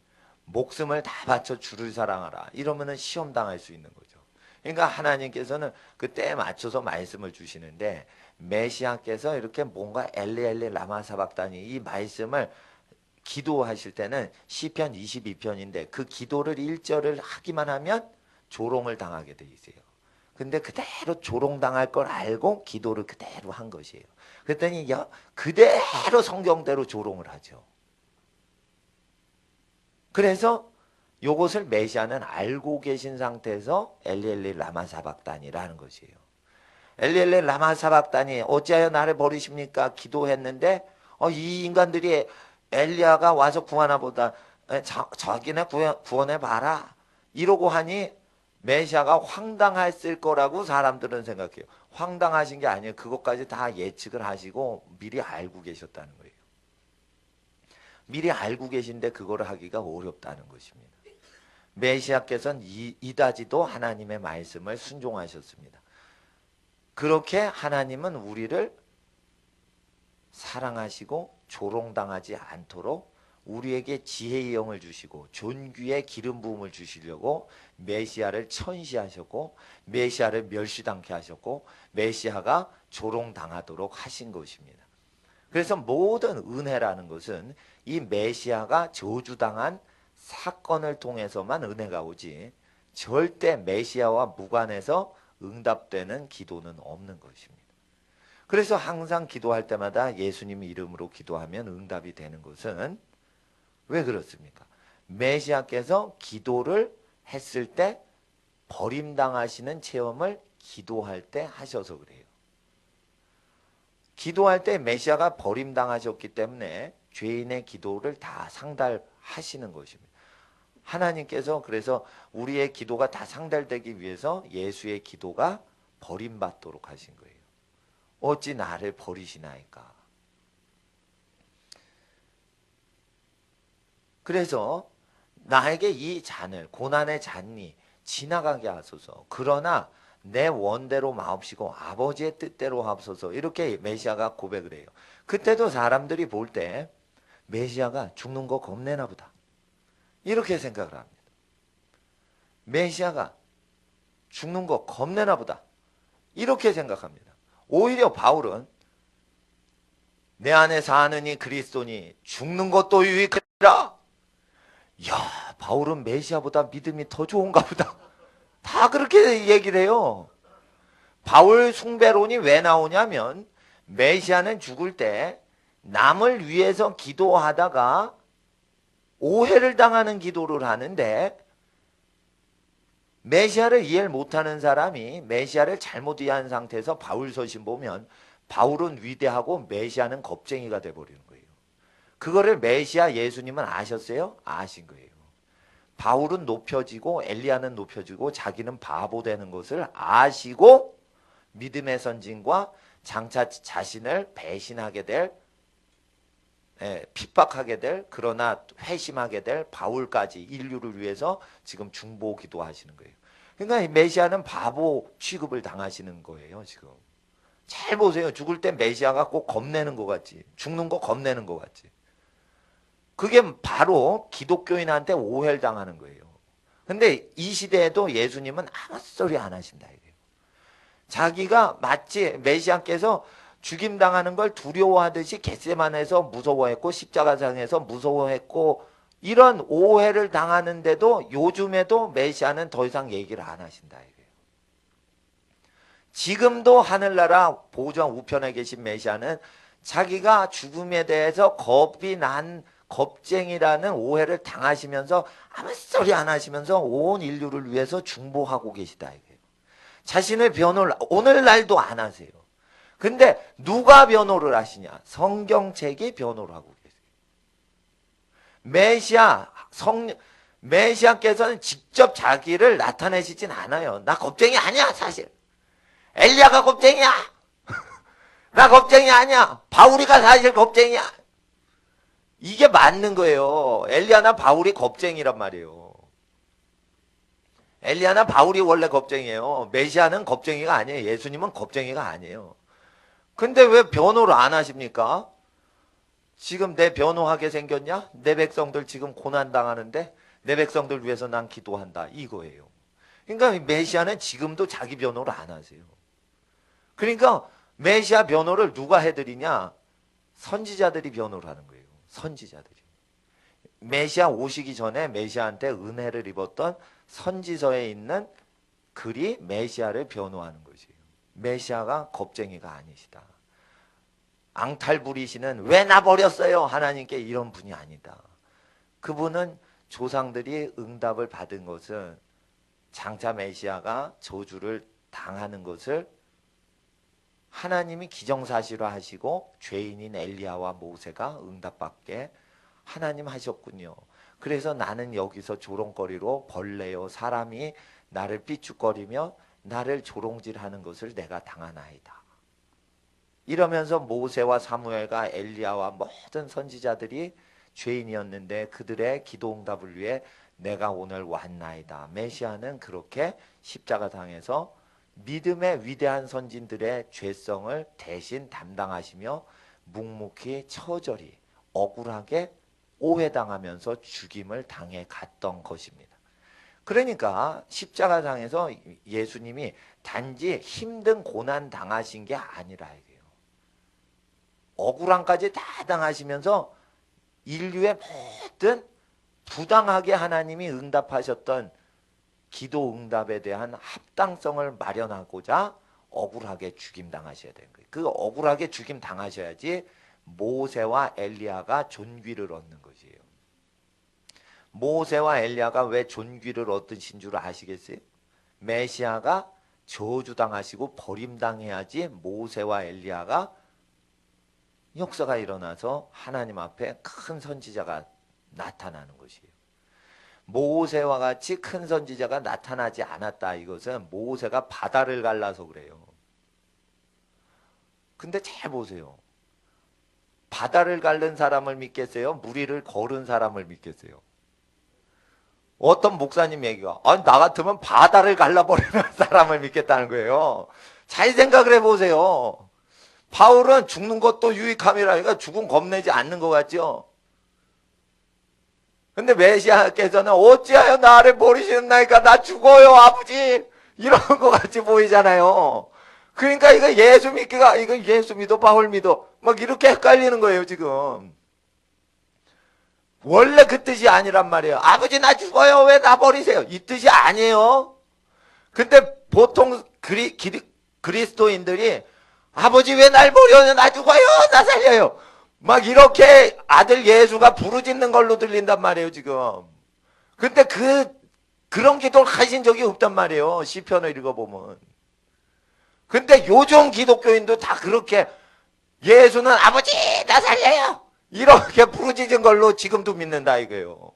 목숨을 다 바쳐 주를 사랑하라. 이러면은 시험 당할 수 있는 거죠. 그러니까 하나님께서는 그 때에 맞춰서 말씀을 주시는데 메시아께서 이렇게 뭔가 엘리 라마 사박다니 이 말씀을 기도하실 때는 시편 22편인데 그 기도를 1절을 하기만 하면 조롱을 당하게 돼 있어요. 근데 그대로 조롱당할 걸 알고 기도를 그대로 한 것이에요. 그랬더니 그대로 성경대로 조롱을 하죠. 그래서 요것을 메시아는 알고 계신 상태에서 엘리 라마 사박다니라는 것이에요. 엘리 라마 사박다니 어찌하여 나를 버리십니까? 기도했는데 이 인간들이 엘리야가 와서 구하나 보다 자기네 구원해 봐라 이러고 하니 메시아가 황당했을 거라고 사람들은 생각해요. 황당하신 게 아니에요. 그것까지 다 예측을 하시고 미리 알고 계셨다는 거예요. 미리 알고 계신데 그거를 하기가 어렵다는 것입니다. 메시아께서는 이다지도 하나님의 말씀을 순종하셨습니다. 그렇게 하나님은 우리를 사랑하시고 조롱당하지 않도록 우리에게 지혜의 영을 주시고 존귀의 기름 부음을 주시려고 메시아를 천시하셨고 메시아를 멸시당케 하셨고 메시아가 조롱당하도록 하신 것입니다. 그래서 모든 은혜라는 것은 이 메시아가 저주당한 사건을 통해서만 은혜가 오지 절대 메시아와 무관해서 응답되는 기도는 없는 것입니다. 그래서 항상 기도할 때마다 예수님 이름으로 기도하면 응답이 되는 것은 왜 그렇습니까? 메시아께서 기도를 했을 때 버림당하시는 체험을 기도할 때 하셔서 그래요. 기도할 때 메시아가 버림당하셨기 때문에 죄인의 기도를 다 상달하시는 것입니다. 하나님께서 그래서 우리의 기도가 다 상달되기 위해서 예수의 기도가 버림받도록 하신 거예요. 어찌 나를 버리시나이까. 그래서 나에게 이 잔을, 고난의 잔이 지나가게 하소서. 그러나 내 원대로 마옵시고 아버지의 뜻대로 하옵소서. 이렇게 메시아가 고백을 해요. 그때도 사람들이 볼 때 메시아가 죽는 거 겁내나 보다, 이렇게 생각을 합니다. 메시아가 죽는 거 겁내나 보다, 이렇게 생각합니다. 오히려 바울은 내 안에 사느니 그리스도니 죽는 것도 유익하라. 야, 바울은 메시아보다 믿음이 더 좋은가 보다. 다 그렇게 얘기를 해요. 바울 숭배론이 왜 나오냐면 메시아는 죽을 때 남을 위해서 기도하다가 오해를 당하는 기도를 하는데, 메시아를 이해를 못하는 사람이 메시아를 잘못 이해한 상태에서 바울 서신 보면 바울은 위대하고 메시아는 겁쟁이가 돼버리는 거예요. 그거를 메시아 예수님은 아셨어요? 아신 거예요. 바울은 높여지고 엘리야는 높여지고 자기는 바보 되는 것을 아시고 믿음의 선진과 장차 자신을 배신하게 될, 핍박하게 될, 그러나 회심하게 될 바울까지 인류를 위해서 지금 중보 기도하시는 거예요. 그러니까 이 메시아는 바보 취급을 당하시는 거예요. 지금 잘 보세요. 죽을 때 메시아가 꼭 겁내는 것 같지, 죽는 거 겁내는 것 같지. 그게 바로 기독교인한테 오해를 당하는 거예요. 근데 이 시대에도 예수님은 아무 소리 안 하신다 이거예요. 자기가 마치 메시아께서 죽임당하는 걸 두려워하듯이 겟세마네에서 무서워했고 십자가상에서 무서워했고 이런 오해를 당하는데도 요즘에도 메시아는 더 이상 얘기를 안 하신다 이거예요. 지금도 하늘나라 보좌 우편에 계신 메시아는 자기가 죽음에 대해서 겁이 난 겁쟁이라는 오해를 당하시면서 아무 소리 안 하시면서 온 인류를 위해서 중보하고 계시다 이거예요. 자신의 변호를 오늘날도 안 하세요. 근데 누가 변호를 하시냐? 성경책이 변호를 하고 계세요. 메시아께서는 직접 자기를 나타내시진 않아요. 나 겁쟁이 아니야 사실. 엘리야가 겁쟁이야. 나 겁쟁이 아니야. 바울이가 사실 겁쟁이야. 이게 맞는 거예요. 엘리야나 바울이 겁쟁이란 말이에요. 엘리야나 바울이 원래 겁쟁이에요. 메시아는 겁쟁이가 아니에요. 예수님은 겁쟁이가 아니에요. 근데 왜 변호를 안 하십니까? 지금 내 변호하게 생겼냐? 내 백성들 지금 고난당하는데 내 백성들 위해서 난 기도한다 이거예요. 그러니까 메시아는 지금도 자기 변호를 안 하세요. 그러니까 메시아 변호를 누가 해드리냐? 선지자들이 변호를 하는 거예요. 선지자들이. 메시아 오시기 전에 메시아한테 은혜를 입었던 선지서에 있는 글이 메시아를 변호하는 것이에요. 메시아가 겁쟁이가 아니시다. 앙탈 부리시는 왜 나 버렸어요? 하나님께 이런 분이 아니다. 그분은 조상들이 응답을 받은 것은 장차 메시아가 저주를 당하는 것을 하나님이 기정사실화하시고 죄인인 엘리야와 모세가 응답받게 하나님 하셨군요. 그래서 나는 여기서 조롱거리로 벌레요 사람이 나를 삐죽거리며 나를 조롱질하는 것을 내가 당하나이다. 이러면서 모세와 사무엘과 엘리야와 모든 선지자들이 죄인이었는데 그들의 기도 응답을 위해 내가 오늘 왔나이다. 메시아는 그렇게 십자가상에서 믿음의 위대한 선진들의 죄성을 대신 담당하시며 묵묵히 처절히 억울하게 오해당하면서 죽임을 당해 갔던 것입니다. 그러니까 십자가상에서 예수님이 단지 힘든 고난 당하신 게 아니라 이게요. 억울함까지 다 당하시면서 인류의 모든 부당하게 하나님이 응답하셨던 기도 응답에 대한 합당성을 마련하고자 억울하게 죽임 당하셔야 되는 거예요. 그 억울하게 죽임 당하셔야지 모세와 엘리야가 존귀를 얻는 것이에요. 모세와 엘리야가 왜 존귀를 얻으신 줄 아시겠어요? 메시아가 저주당하시고 버림당해야지 모세와 엘리야가 역사가 일어나서 하나님 앞에 큰 선지자가 나타나는 것이에요. 모세와 같이 큰 선지자가 나타나지 않았다. 이것은 모세가 바다를 갈라서 그래요. 근데 잘 보세요. 바다를 갈른 사람을 믿겠어요? 물 위를 걸은 사람을 믿겠어요? 어떤 목사님 얘기가 아니 나 같으면 바다를 갈라버리는 사람을 믿겠다는 거예요. 잘 생각을 해보세요. 바울은 죽는 것도 유익함이라니까 죽음 겁내지 않는 것 같죠? 근데 메시아께서는 어찌하여 나를 버리시나이까 나 죽어요 아버지 이런 것 같이 보이잖아요. 그러니까 이거 예수 믿기가 이거 예수 믿어 바울 믿어 막 이렇게 헷갈리는 거예요 지금. 원래 그 뜻이 아니란 말이에요. 아버지 나 죽어요 왜 나 버리세요 이 뜻이 아니에요. 근데 보통 그리스도인들이 아버지 왜 날 버려요 나 죽어요 나 살려요 막 이렇게 아들 예수가 부르짖는 걸로 들린단 말이에요 지금. 근데 그런 기도를 하신 적이 없단 말이에요 시편을 읽어보면. 근데 요즘 기독교인도 다 그렇게 예수는 아버지 나 살려요 이렇게 부르짖은 걸로 지금도 믿는다 이거예요.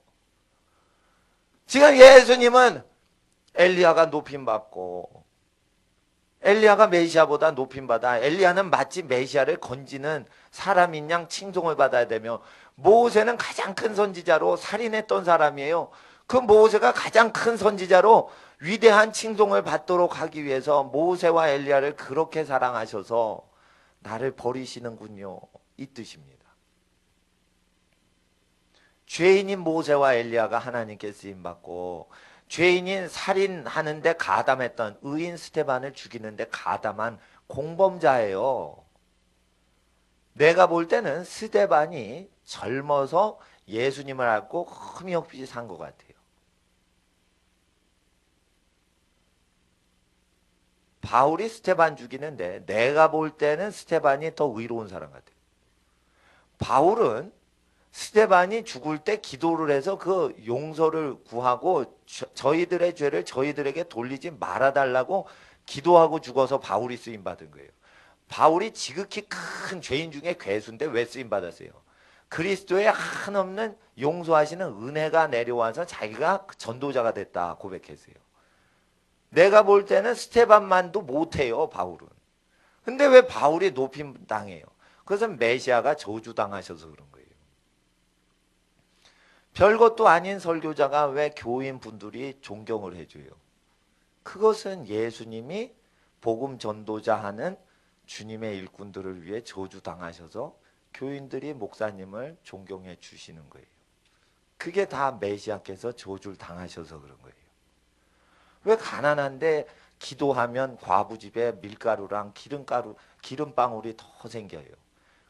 지금 예수님은 엘리야가 높임받고 엘리야가 메시아보다 높임받아 엘리야는 마치 메시아를 건지는 사람인 양 칭송을 받아야 되며 모세는 가장 큰 선지자로 살인했던 사람이에요. 그 모세가 가장 큰 선지자로 위대한 칭송을 받도록 하기 위해서 모세와 엘리야를 그렇게 사랑하셔서 나를 버리시는군요 이 뜻입니다. 죄인인 모세와 엘리야가 하나님께 쓰임받고 죄인인 살인하는데 가담했던 의인 스테반을 죽이는데 가담한 공범자예요. 내가 볼 때는 스테반이 젊어서 예수님을 알고 흠이 없이 산 것 같아요. 바울이 스테반 죽이는데 내가 볼 때는 스테반이 더 의로운 사람 같아요. 바울은 스테반이 죽을 때 기도를 해서 그 용서를 구하고 저희들의 죄를 저희들에게 돌리지 말아달라고 기도하고 죽어서 바울이 쓰임받은 거예요. 바울이 지극히 큰 죄인 중에 괴수인데 왜 쓰임받았어요? 그리스도의 한없는 용서하시는 은혜가 내려와서 자기가 전도자가 됐다 고백했어요. 내가 볼 때는 스테반만도 못해요 바울은. 근데 왜 바울이 높임 당해요? 그것은 메시아가 저주당하셔서 그런 거예요. 별것도 아닌 설교자가 왜 교인분들이 존경을 해줘요? 그것은 예수님이 복음 전도자 하는 주님의 일꾼들을 위해 저주당하셔서 교인들이 목사님을 존경해 주시는 거예요. 그게 다 메시아께서 저주를 당하셔서 그런 거예요. 왜 가난한데 기도하면 과부 집에 밀가루랑 기름방울이 더 생겨요?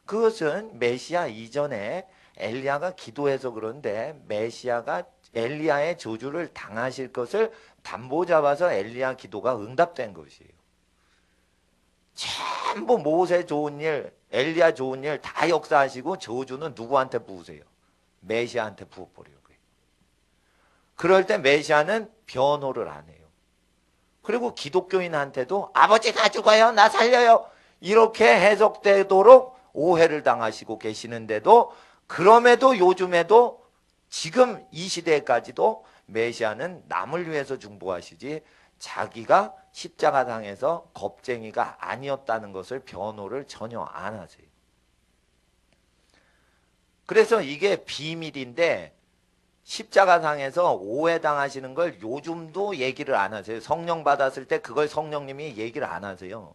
그것은 메시아 이전에 엘리야가 기도해서 그런데 메시아가 엘리야의 저주를 당하실 것을 담보 잡아서 엘리야 기도가 응답된 것이에요. 전부 모세 좋은 일, 엘리야 좋은 일 다 역사하시고 저주는 누구한테 부으세요? 메시아한테 부어버리는 거예요. 그럴 때 메시아는 변호를 안 해요. 그리고 기독교인한테도 아버지 나 죽어요 나 살려요 이렇게 해석되도록 오해를 당하시고 계시는데도 그럼에도 요즘에도 지금 이 시대까지도 메시아는 남을 위해서 중보하시지 자기가 십자가상에서 겁쟁이가 아니었다는 것을 변호를 전혀 안 하세요. 그래서 이게 비밀인데 십자가상에서 오해당하시는 걸 요즘도 얘기를 안 하세요. 성령 받았을 때 그걸 성령님이 얘기를 안 하세요.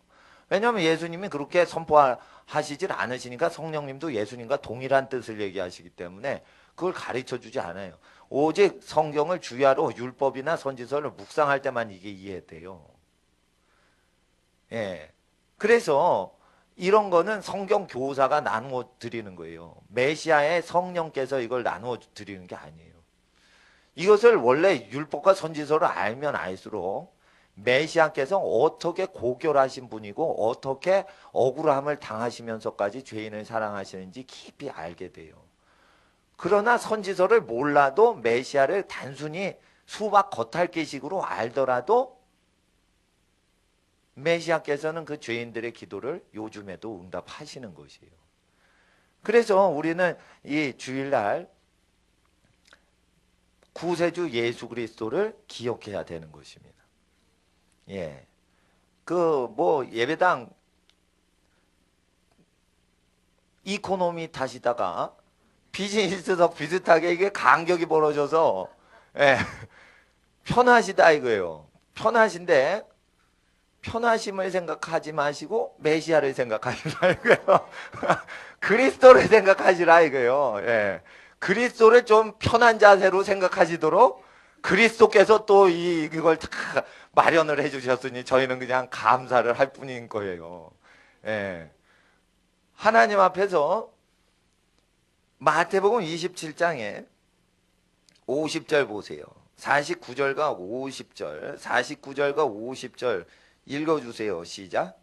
왜냐하면 예수님이 그렇게 선포하시질 않으시니까 성령님도 예수님과 동일한 뜻을 얘기하시기 때문에 그걸 가르쳐 주지 않아요. 오직 성경을 주야로 율법이나 선지서를 묵상할 때만 이게 이해돼요. 예. 그래서 이런 거는 성경 교사가 나누어 드리는 거예요. 메시아의 성령께서 이걸 나누어 드리는 게 아니에요. 이것을 원래 율법과 선지서를 알면 알수록 메시아께서 어떻게 고결하신 분이고 어떻게 억울함을 당하시면서까지 죄인을 사랑하시는지 깊이 알게 돼요. 그러나 선지서를 몰라도 메시아를 단순히 수박 겉핥기식으로 알더라도 메시아께서는 그 죄인들의 기도를 요즘에도 응답하시는 것이에요. 그래서 우리는 이 주일날 구세주 예수 그리스도를 기억해야 되는 것입니다. 예. 그 뭐 예배당 이코노미 타시다가 비즈니스석 비슷하게 이게 간격이 벌어져서 예. 편하시다 이거예요. 편하신데 편하심을 생각하지 마시고 메시아를 생각하시라 이거예요. 그리스도를 생각하시라 이거예요. 예. 그리스도를 좀 편한 자세로 생각하시도록 그리스도께서 또 이걸 다 마련을 해주셨으니 저희는 그냥 감사를 할 뿐인 거예요. 예. 하나님 앞에서 마태복음 27장에 50절 보세요. 49절과 50절, 49절과 50절 읽어주세요. 시작.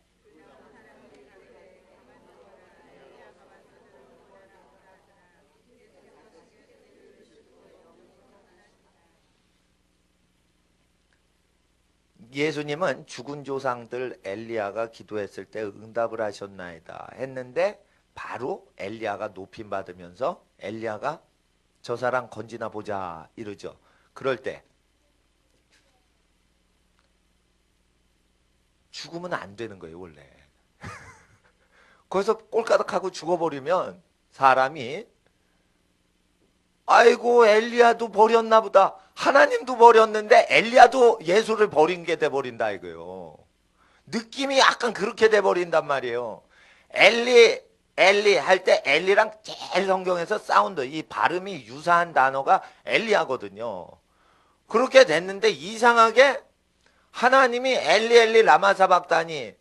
예수님은 죽은 조상들 엘리야가 기도했을 때 응답을 하셨나이다 했는데 바로 엘리야가 높임 받으면서 엘리야가 저 사람 건지나 보자 이러죠. 그럴 때 죽으면 안 되는 거예요 원래. 거기서 꼴까닥하고 죽어버리면 사람이 아이고 엘리야도 버렸나 보다. 하나님도 버렸는데 엘리야도 예수를 버린 게 돼버린다 이거요. 느낌이 약간 그렇게 돼버린단 말이에요. 엘리 할 때 엘리랑 제일 성경에서 사운드 이 발음이 유사한 단어가 엘리야거든요. 그렇게 됐는데 이상하게 하나님이 엘리 라마 사박다니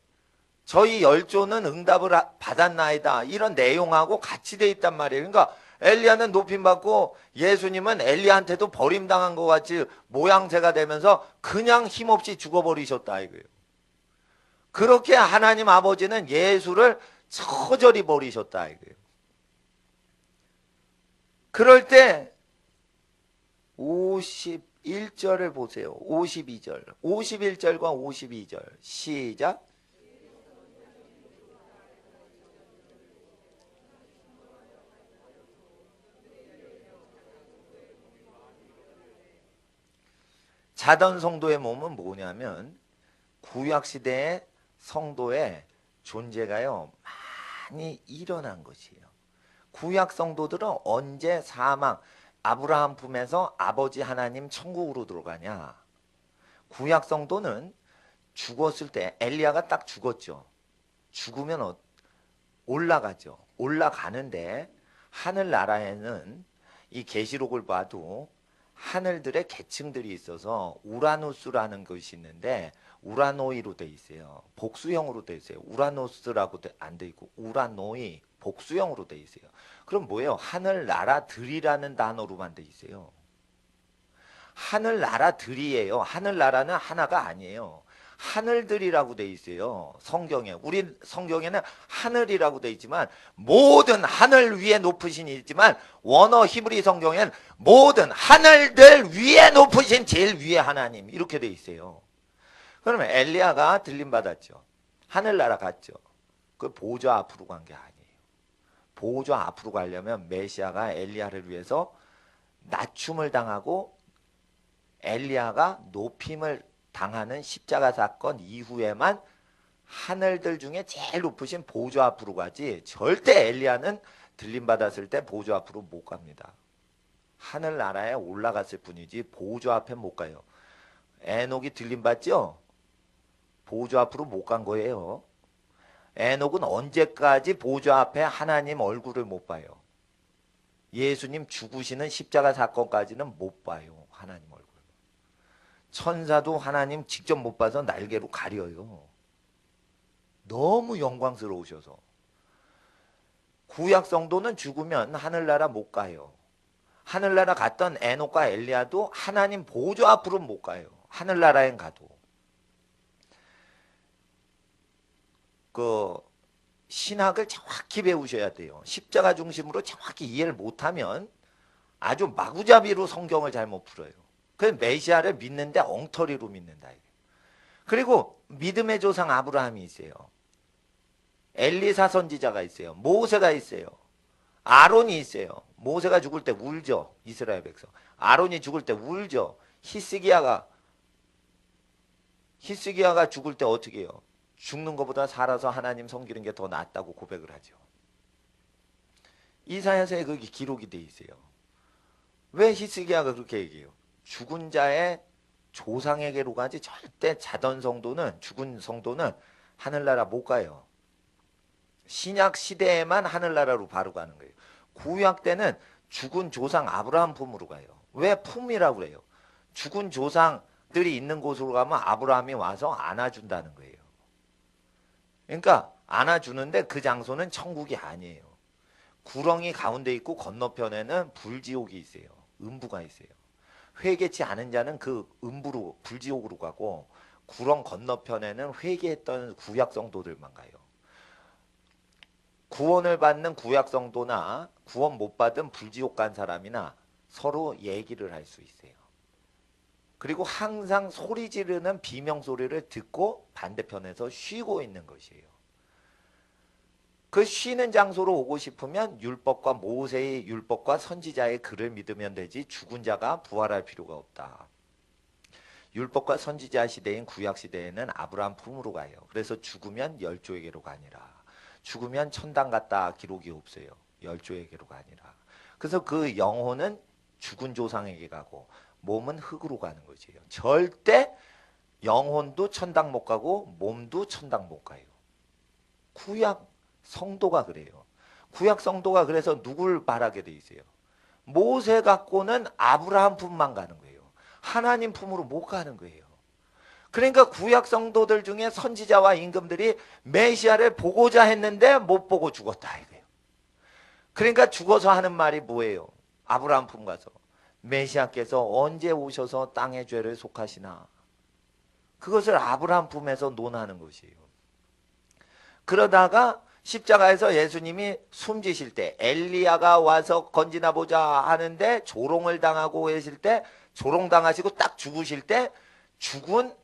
저희 열조는 응답을 받았나이다 이런 내용하고 같이 돼 있단 말이에요. 그러니까 엘리야는 높임받고 예수님은 엘리야한테도 버림당한 것 같이 모양새가 되면서 그냥 힘없이 죽어버리셨다 이거예요. 그렇게 하나님 아버지는 예수를 처절히 버리셨다 이거예요. 그럴 때 51절을 보세요. 52절 51절과 52절 시작. 자던 성도의 몸은 뭐냐면 구약시대의 성도의 존재가요 많이 일어난 것이에요. 구약 성도들은 언제 사망 아브라함 품에서 아버지 하나님 천국으로 들어가냐. 구약 성도는 죽었을 때 엘리야가 딱 죽었죠. 죽으면 올라가죠. 올라가는데 하늘나라에는 이 계시록을 봐도 하늘들의 계층들이 있어서 우라노스라는 것이 있는데 우라노이로 돼 있어요. 복수형으로 돼 있어요. 우라노스라고 안 돼 있고 우라노이 복수형으로 돼 있어요. 그럼 뭐예요? 하늘나라들이라는 단어로만 돼 있어요. 하늘나라들이에요. 하늘나라는 하나가 아니에요. 하늘들이라고 돼 있어요. 성경에. 우리 성경에는 하늘이라고 돼 있지만 모든 하늘 위에 높으신 있지만 원어 히브리 성경에는 모든 하늘들 위에 높으신 제일 위에 하나님 이렇게 돼 있어요. 그러면 엘리야가 들림받았죠. 하늘나라 갔죠. 그 보좌 앞으로 간 게 아니에요. 보좌 앞으로 가려면 메시아가 엘리야를 위해서 낮춤을 당하고 엘리야가 높임을 당하는 십자가 사건 이후에만 하늘들 중에 제일 높으신 보좌 앞으로 가지 절대 엘리야는 들림받았을 때 보좌 앞으로 못 갑니다. 하늘나라에 올라갔을 뿐이지 보좌 앞에 못 가요. 에녹이 들림받죠? 보좌 앞으로 못 간 거예요. 에녹은 언제까지 보좌 앞에 하나님 얼굴을 못 봐요. 예수님 죽으시는 십자가 사건까지는 못 봐요. 하나님 얼굴. 천사도 하나님 직접 못 봐서 날개로 가려요. 너무 영광스러우셔서. 구약 성도는 죽으면 하늘나라 못 가요. 하늘나라 갔던 에녹과 엘리야도 하나님 보좌 앞으로 못 가요. 하늘나라엔 가도. 그 신학을 정확히 배우셔야 돼요. 십자가 중심으로 정확히 이해를 못하면 아주 마구잡이로 성경을 잘못 풀어요. 그래서 메시아를 믿는데 엉터리로 믿는다. 그리고 믿음의 조상 아브라함이 있어요. 엘리사 선지자가 있어요. 모세가 있어요. 아론이 있어요. 모세가 죽을 때 울죠. 이스라엘 백성. 아론이 죽을 때 울죠. 히스기야가 죽을 때 어떻게 해요? 죽는 것보다 살아서 하나님 섬기는 게 더 낫다고 고백을 하죠. 이사야서에 그게 기록이 돼 있어요. 왜 히스기야가 그렇게 얘기해요? 죽은 자의 조상에게로 가지 절대 자던 성도는, 죽은 성도는 하늘나라 못 가요. 신약 시대에만 하늘나라로 바로 가는 거예요. 구약 때는 죽은 조상 아브라함 품으로 가요. 왜 품이라고 그래요? 죽은 조상들이 있는 곳으로 가면 아브라함이 와서 안아준다는 거예요. 그러니까 안아주는데 그 장소는 천국이 아니에요. 구렁이 가운데 있고 건너편에는 불지옥이 있어요. 음부가 있어요. 회개치 않은 자는 그 음부로, 불지옥으로 가고, 구렁 건너편에는 회개했던 구약 성도들만 가요. 구원을 받는 구약 성도나 구원 못 받은 불지옥 간 사람이나 서로 얘기를 할 수 있어요. 그리고 항상 소리 지르는 비명 소리를 듣고 반대편에서 쉬고 있는 것이에요. 그 쉬는 장소로 오고 싶으면 율법과 모세의 율법과 선지자의 글을 믿으면 되지 죽은 자가 부활할 필요가 없다. 율법과 선지자 시대인 구약 시대에는 아브라함 품으로 가요. 그래서 죽으면 열조에게로 가니라. 죽으면 천당 갔다 기록이 없어요. 열조에게로가 아니라. 그래서 그 영혼은 죽은 조상에게 가고 몸은 흙으로 가는 거지요. 절대 영혼도 천당 못 가고 몸도 천당 못 가요. 구약 성도가 그래요. 구약 성도가 그래서 누굴 바라게 돼 있어요? 모세 갖고는 아브라함 품만 가는 거예요. 하나님 품으로 못 가는 거예요. 그러니까 구약 성도들 중에 선지자와 임금들이 메시아를 보고자 했는데 못 보고 죽었다 이거예요. 그러니까 죽어서 하는 말이 뭐예요? 아브라함 품 가서 메시아께서 언제 오셔서 땅의 죄를 속하시나? 그것을 아브라함 품에서 논하는 것이에요. 그러다가 십자가에서 예수님이 숨지실 때 엘리야가 와서 건지나 보자 하는데 조롱을 당하고 계실 때, 조롱당하시고 딱 죽으실 때 죽은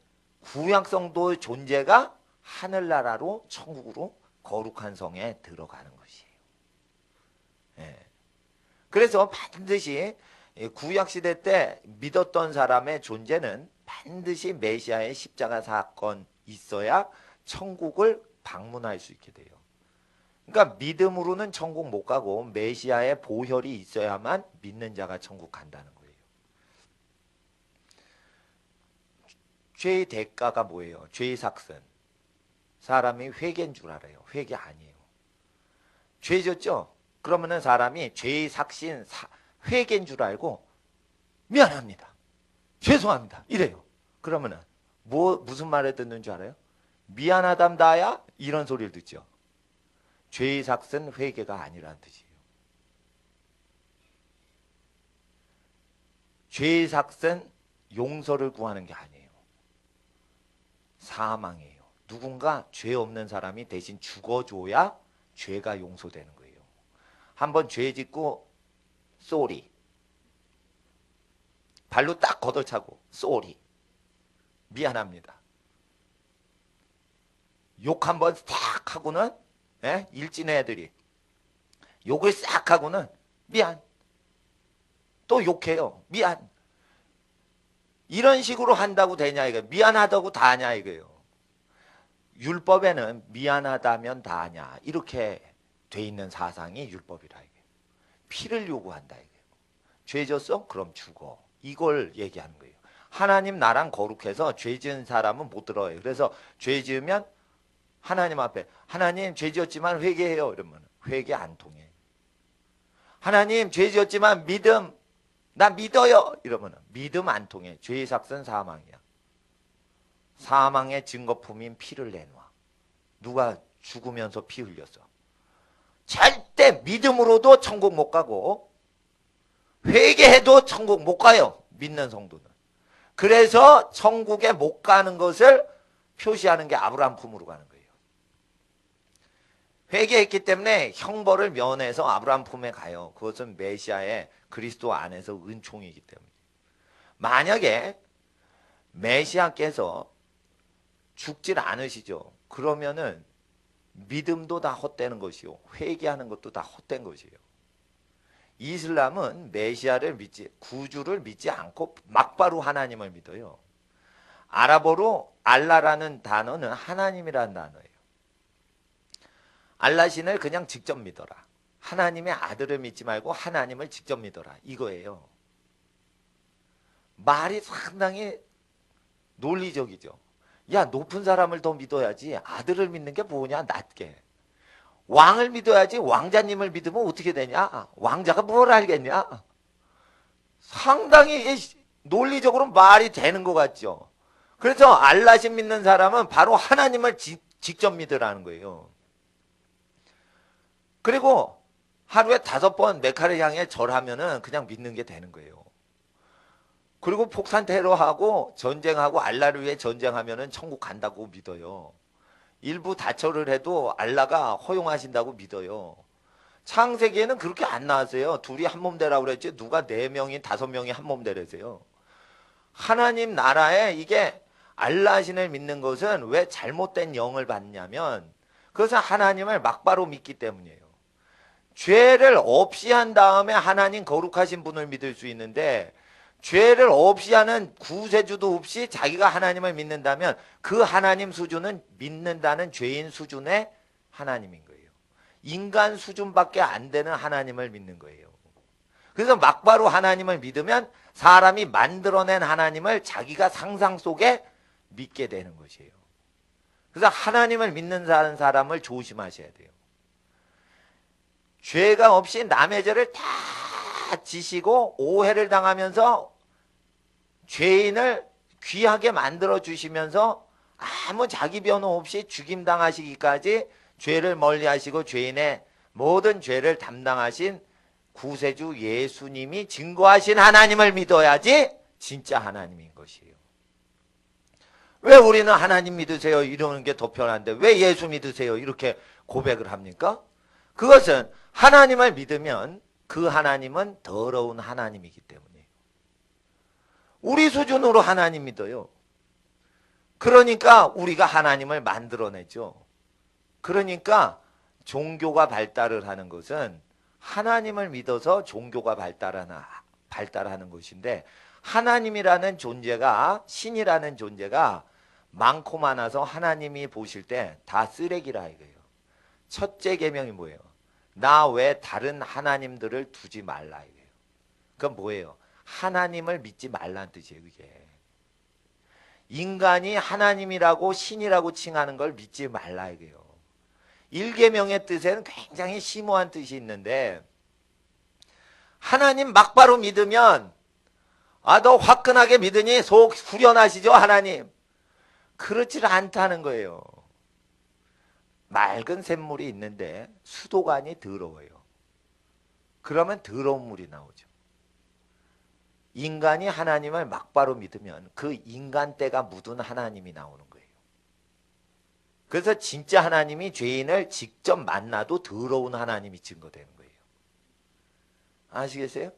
구약성도의 존재가 하늘나라로, 천국으로, 거룩한 성에 들어가는 것이에요. 예. 그래서 반드시 구약시대 때 믿었던 사람의 존재는 반드시 메시아의 십자가 사건 있어야 천국을 방문할 수 있게 돼요. 그러니까 믿음으로는 천국 못 가고 메시아의 보혈이 있어야만 믿는 자가 천국 간다는 거예요. 죄의 대가가 뭐예요? 죄의 삭슨. 사람이 회개인 줄 알아요. 회개 아니에요. 죄 졌죠? 그러면은 사람이 죄의 삭신, 회개인 줄 알고 미안합니다. 죄송합니다. 이래요. 그러면은 무슨 말을 듣는 줄 알아요? 미안하담다야? 이런 소리를 듣죠. 죄의 삭은 회개가 아니라는 뜻이에요. 죄의 삭은 용서를 구하는 게 아니에요. 사망이에요. 누군가 죄 없는 사람이 대신 죽어줘야 죄가 용서되는 거예요. 한번 죄 짓고 쏘리, 발로 딱 걷어차고 쏘리, 미안합니다. 욕 한번 싹 하고는, 일진 애들이 욕을 싹 하고는 미안, 또 욕해요. 미안. 이런 식으로 한다고 되냐 이거예요. 미안하다고 다 하냐 이거예요. 율법에는 미안하다면 다 하냐 이렇게 돼 있는 사상이 율법이라 이거예요. 피를 요구한다 이거예요. 죄 졌어? 그럼 죽어. 이걸 얘기하는 거예요. 하나님 나랑 거룩해서 죄 지은 사람은 못 들어요. 그래서 죄 지으면 하나님 앞에 하나님 죄 지었지만 회개해요 이러면 회개 안 통해. 하나님 죄 지었지만 믿음, 나 믿어요 이러면 믿음 안 통해. 죄의 삭은 사망이야. 사망의 증거품인 피를 내놔. 누가 죽으면서 피 흘렸어? 절대 믿음으로도 천국 못 가고 회개해도 천국 못 가요. 믿는 성도는. 그래서 천국에 못 가는 것을 표시하는 게 아브라함 품으로 가는 거예요. 회개했기 때문에 형벌을 면해서 아브라함 품에 가요. 그것은 메시아의 그리스도 안에서 은총이기 때문에. 만약에 메시아께서 죽질 않으시죠. 그러면은 믿음도 다 헛되는 것이요. 회개하는 것도 다 헛된 것이에요. 이슬람은 메시아를 믿지, 구주를 믿지 않고 막바로 하나님을 믿어요. 아랍어로 알라라는 단어는 하나님이라는 단어예요. 알라 신을 그냥 직접 믿어라. 하나님의 아들을 믿지 말고 하나님을 직접 믿어라. 이거예요. 말이 상당히 논리적이죠. 야, 높은 사람을 더 믿어야지. 아들을 믿는 게 뭐냐, 낮게. 왕을 믿어야지. 왕자님을 믿으면 어떻게 되냐? 왕자가 뭘 알겠냐? 상당히 논리적으로 말이 되는 것 같죠. 그래서 알라신 믿는 사람은 바로 하나님을 직접 믿으라는 거예요. 그리고 하루에 5번 메카를 향해 절하면은 그냥 믿는 게 되는 거예요. 그리고 폭탄 테러하고 전쟁하고 알라를 위해 전쟁하면은 천국 간다고 믿어요. 일부 다처를 해도 알라가 허용하신다고 믿어요. 창세기에는 그렇게 안 나왔어요. 둘이 한 몸 되라고 그랬지 누가 4명이 5명이 한 몸 되래서요. 하나님 나라에 이게 알라신을 믿는 것은 왜 잘못된 영을 받냐면 그것은 하나님을 막바로 믿기 때문이에요. 죄를 없이 한 다음에 하나님 거룩하신 분을 믿을 수 있는데 죄를 없이 하는 구세주도 없이 자기가 하나님을 믿는다면 그 하나님 수준은 믿는다는 죄인 수준의 하나님인 거예요. 인간 수준밖에 안 되는 하나님을 믿는 거예요. 그래서 막바로 하나님을 믿으면 사람이 만들어낸 하나님을 자기가 상상 속에 믿게 되는 것이에요. 그래서 하나님을 믿는 사람을 조심하셔야 돼요. 죄가 없이 남의 죄를 다 지시고 오해를 당하면서 죄인을 귀하게 만들어 주시면서 아무 자기 변호 없이 죽임 당하시기까지 죄를 멀리하시고 죄인의 모든 죄를 담당하신 구세주 예수님이 증거하신 하나님을 믿어야지 진짜 하나님인 것이에요. 왜 우리는 하나님 믿으세요 이러는 게 더 편한데 왜 예수 믿으세요 이렇게 고백을 합니까? 그것은 하나님을 믿으면 그 하나님은 더러운 하나님이기 때문이에요. 우리 수준으로 하나님 믿어요. 그러니까 우리가 하나님을 만들어내죠. 그러니까 종교가 발달을 하는 것은 하나님을 믿어서 종교가 발달하는 것인데 하나님이라는 존재가 신이라는 존재가 많고 많아서 하나님이 보실 때 다 쓰레기라 이거예요. 첫째 계명이 뭐예요? 나 외 다른 하나님들을 두지 말라 이거예요. 그건 뭐예요? 하나님을 믿지 말라는 뜻이에요. 그게 인간이 하나님이라고 신이라고 칭하는 걸 믿지 말라 이거예요. 1계명의 뜻에는 굉장히 심오한 뜻이 있는데 하나님 막바로 믿으면 너 화끈하게 믿으니 속 후련하시죠 하나님? 그렇지 않다는 거예요. 맑은 샘물이 있는데 수도관이 더러워요. 그러면 더러운 물이 나오죠. 인간이 하나님을 막바로 믿으면 그 인간때가 묻은 하나님이 나오는 거예요. 그래서 진짜 하나님이 죄인을 직접 만나도 더러운 하나님이 증거되는 거예요. 아시겠어요?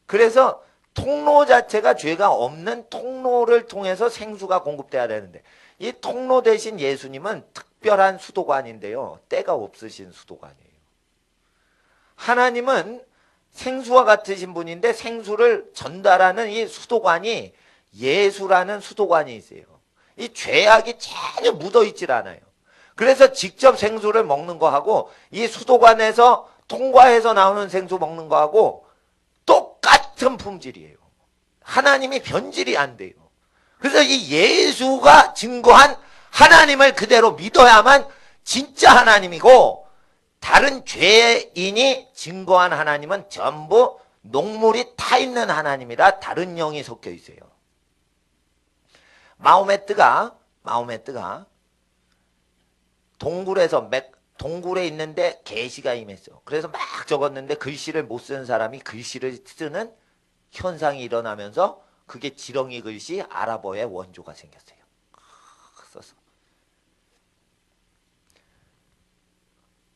그래서 통로 자체가 죄가 없는 통로를 통해서 생수가 공급돼야 되는데 이 통로 대신 예수님은 특별한 수도관인데요. 때가 없으신 수도관이에요. 하나님은 생수와 같으신 분인데 생수를 전달하는 이 수도관이 예수라는 수도관이 있어요. 이 죄악이 전혀 묻어있질 않아요. 그래서 직접 생수를 먹는 거하고 이 수도관에서 통과해서 나오는 생수 먹는 거하고 똑같은 품질이에요. 하나님이 변질이 안 돼요. 그래서 이 예수가 증거한 하나님을 그대로 믿어야만 진짜 하나님이고 다른 죄인이 증거한 하나님은 전부 녹물이 타 있는 하나님이라 다른 영이 섞여 있어요. 마호메트가 동굴에 있는데 계시가 임했어. 그래서 막 적었는데 글씨를 못 쓰는 사람이 글씨를 쓰는 현상이 일어나면서 그게 지렁이 글씨 아랍어의 원조가 생겼어요. 써서.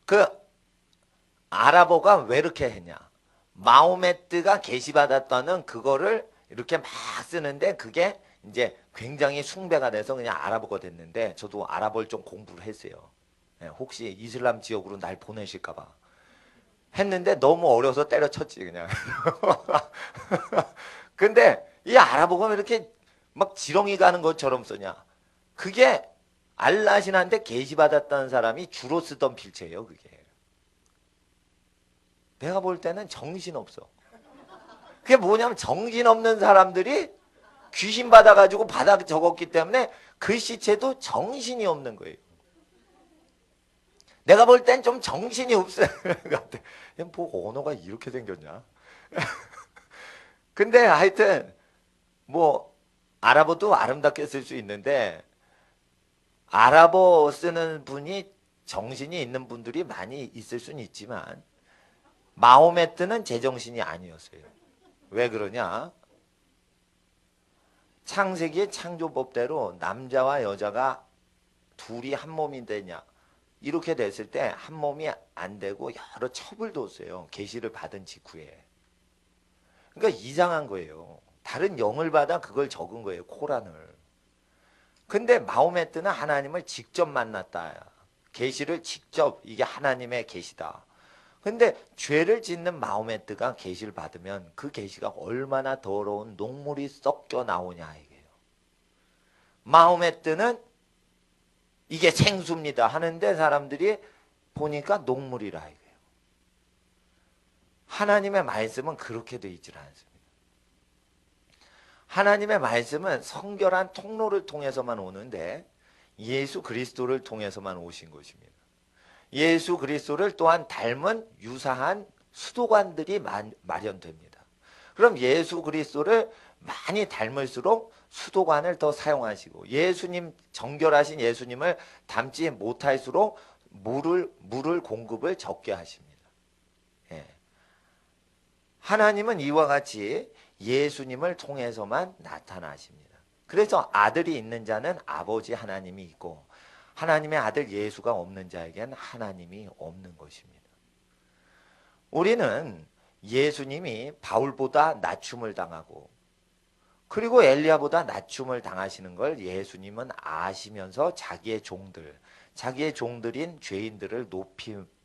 그 아랍어가 왜 이렇게 했냐? 마호메트가 계시받았다는 그거를 이렇게 막 쓰는데 그게 이제 굉장히 숭배가 돼서 그냥 아랍어가 됐는데 저도 아랍어를 좀 공부를 했어요. 혹시 이슬람 지역으로 날 보내실까 봐. 했는데 너무 어려서 때려쳤지 그냥. 근데 이 알아보면 이렇게 막 지렁이 가는 것처럼 쓰냐. 그게 알라신한테 계시받았다는 사람이 주로 쓰던 필체예요. 그게. 내가 볼 때는 정신없어. 그게 뭐냐면 정신없는 사람들이 귀신 받아가지고 받아 적었기 때문에 글씨체도 정신이 없는 거예요. 내가 볼 땐 좀 정신이 없어요. 같아. 뭐 언어가 이렇게 생겼냐. 근데 하여튼 뭐 아랍어도 아름답게 쓸 수 있는데 아랍어 쓰는 분이 정신이 있는 분들이 많이 있을 수는 있지만 마호메트는 제정신이 아니었어요. 왜 그러냐? 창세기의 창조법대로 남자와 여자가 둘이 한 몸이 되냐? 이렇게 됐을 때 한 몸이 안 되고 여러 첩을 뒀어요. 계시를 받은 직후에. 그러니까 이상한 거예요. 다른 영을 받아 그걸 적은 거예요. 코란을. 근데 마호메트는 하나님을 직접 만났다. 계시를 직접 이게 하나님의 계시다. 근데 죄를 짓는 마호메트가 계시를 받으면 그 계시가 얼마나 더러운 녹물이 섞여 나오냐 이게요. 마호메트는 이게 생수입니다 하는데 사람들이 보니까 녹물이라 이거예요. 하나님의 말씀은 그렇게 되어 있질 않습니다. 하나님의 말씀은 성결한 통로를 통해서만 오는데 예수 그리스도를 통해서만 오신 것입니다. 예수 그리스도를 또한 닮은 유사한 수도관들이 마련됩니다. 그럼 예수 그리스도를 많이 닮을수록 수도관을 더 사용하시고 예수님 정결하신 예수님을 닮지 못할수록 물을 공급을 적게 하십니다. 예. 하나님은 이와 같이 예수님을 통해서만 나타나십니다. 그래서 아들이 있는 자는 아버지 하나님이 있고 하나님의 아들 예수가 없는 자에겐 하나님이 없는 것입니다. 우리는 예수님이 바울보다 낮춤을 당하고 그리고 엘리야보다 낮춤을 당하시는 걸 예수님은 아시면서 자기의 종들인 죄인들을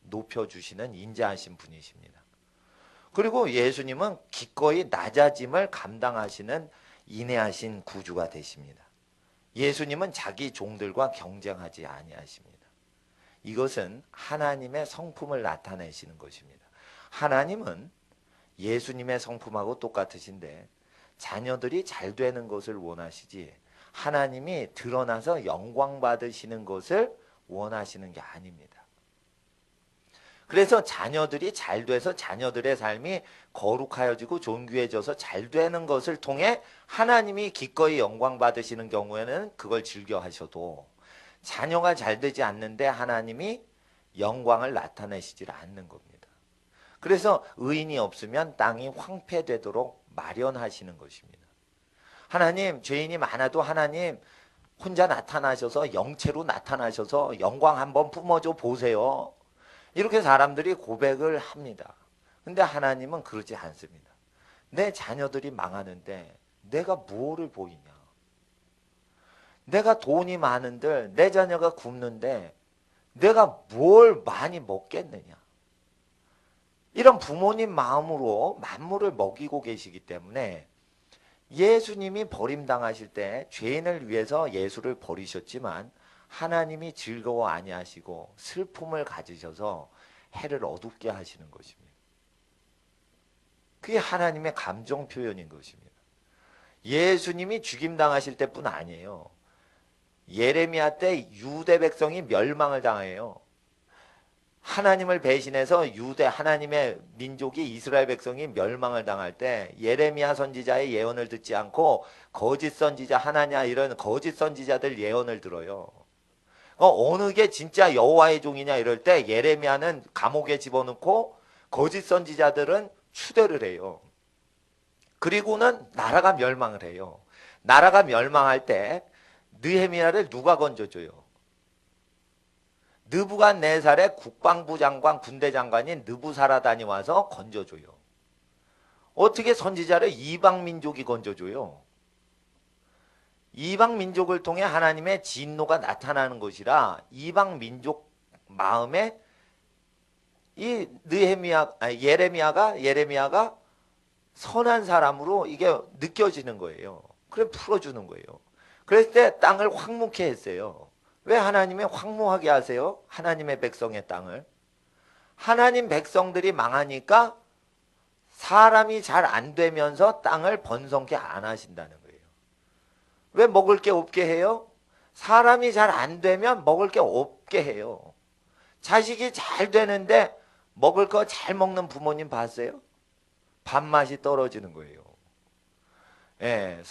높여주시는 인자하신 분이십니다. 그리고 예수님은 기꺼이 낮아짐을 감당하시는 인내하신 구주가 되십니다. 예수님은 자기 종들과 경쟁하지 아니하십니다. 이것은 하나님의 성품을 나타내시는 것입니다. 하나님은 예수님의 성품하고 똑같으신데 자녀들이 잘 되는 것을 원하시지 하나님이 드러나서 영광 받으시는 것을 원하시는 게 아닙니다. 그래서 자녀들이 잘 돼서 자녀들의 삶이 거룩하여지고 존귀해져서 잘 되는 것을 통해 하나님이 기꺼이 영광 받으시는 경우에는 그걸 즐겨 하셔도 자녀가 잘 되지 않는데 하나님이 영광을 나타내시질 않는 겁니다. 그래서 의인이 없으면 땅이 황폐되도록 마련하시는 것입니다. 하나님, 죄인이 많아도 하나님 혼자 나타나셔서 영체로 나타나셔서 영광 한번 뿜어줘 보세요. 이렇게 사람들이 고백을 합니다. 근데 하나님은 그러지 않습니다. 내 자녀들이 망하는데 내가 뭐를 보이냐? 내가 돈이 많은데 내 자녀가 굶는데 내가 뭘 많이 먹겠느냐? 이런 부모님 마음으로 만물을 먹이고 계시기 때문에 예수님이 버림당하실 때 죄인을 위해서 예수를 버리셨지만 하나님이 즐거워 아니하시고 슬픔을 가지셔서 해를 어둡게 하시는 것입니다. 그게 하나님의 감정 표현인 것입니다. 예수님이 죽임당하실 때뿐 아니에요. 예레미야 때 유대 백성이 멸망을 당해요. 하나님을 배신해서 하나님의 민족이 이스라엘 백성이 멸망을 당할 때 예레미야 선지자의 예언을 듣지 않고 거짓 선지자 하나냐 이런 거짓 선지자들 예언을 들어요. 어느 게 진짜 여호와의 종이냐 이럴 때 예레미야는 감옥에 집어넣고 거짓 선지자들은 추대를 해요. 그리고는 나라가 멸망을 해요. 나라가 멸망할 때 느헤미야를 누가 건져줘요? 느부갓네살의 국방부 장관 군대 장관인 느부사라단이 와서 건져줘요. 어떻게 선지자를 이방 민족이 건져줘요? 이방 민족을 통해 하나님의 진노가 나타나는 것이라 이방 민족 마음에 이 예레미야가 선한 사람으로 이게 느껴지는 거예요. 그래 풀어주는 거예요. 그랬을 때 땅을 황무케 했어요. 왜 하나님이 황무하게 하세요? 하나님의 백성의 땅을. 하나님 백성들이 망하니까 사람이 잘 안 되면서 땅을 번성케 안 하신다는 거예요. 왜 먹을 게 없게 해요? 사람이 잘 안 되면 먹을 게 없게 해요. 자식이 잘 되는데 먹을 거 잘 먹는 부모님 봤어요? 밥맛이 떨어지는 거예요. 예,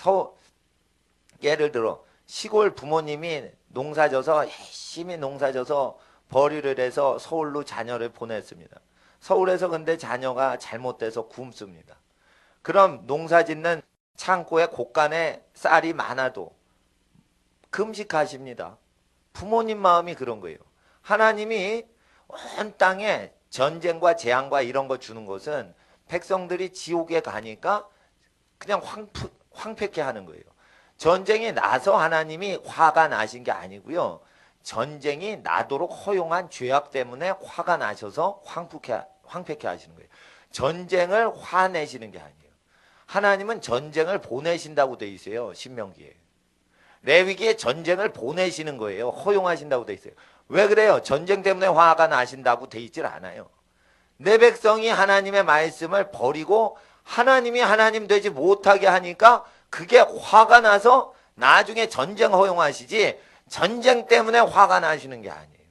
예를 들어 시골 부모님이 농사져서 열심히 농사져서 벌이를 해서 서울로 자녀를 보냈습니다. 서울에서 근데 자녀가 잘못돼서 굶습니다. 그럼 농사짓는 창고에 곳간에 쌀이 많아도 금식하십니다. 부모님 마음이 그런 거예요. 하나님이 온 땅에 전쟁과 재앙과 이런 거 주는 것은 백성들이 지옥에 가니까 그냥 황폐케 하는 거예요. 전쟁이 나서 하나님이 화가 나신 게 아니고요. 전쟁이 나도록 허용한 죄악 때문에 화가 나셔서 황폐케 하시는 거예요. 전쟁을 화내시는 게 아니에요. 하나님은 전쟁을 보내신다고 돼 있어요. 신명기에. 레위기에 전쟁을 보내시는 거예요. 허용하신다고 돼 있어요. 왜 그래요? 전쟁 때문에 화가 나신다고 돼 있질 않아요. 내 백성이 하나님의 말씀을 버리고 하나님이 하나님 되지 못하게 하니까 그게 화가 나서 나중에 전쟁 허용하시지 전쟁 때문에 화가 나시는 게 아니에요.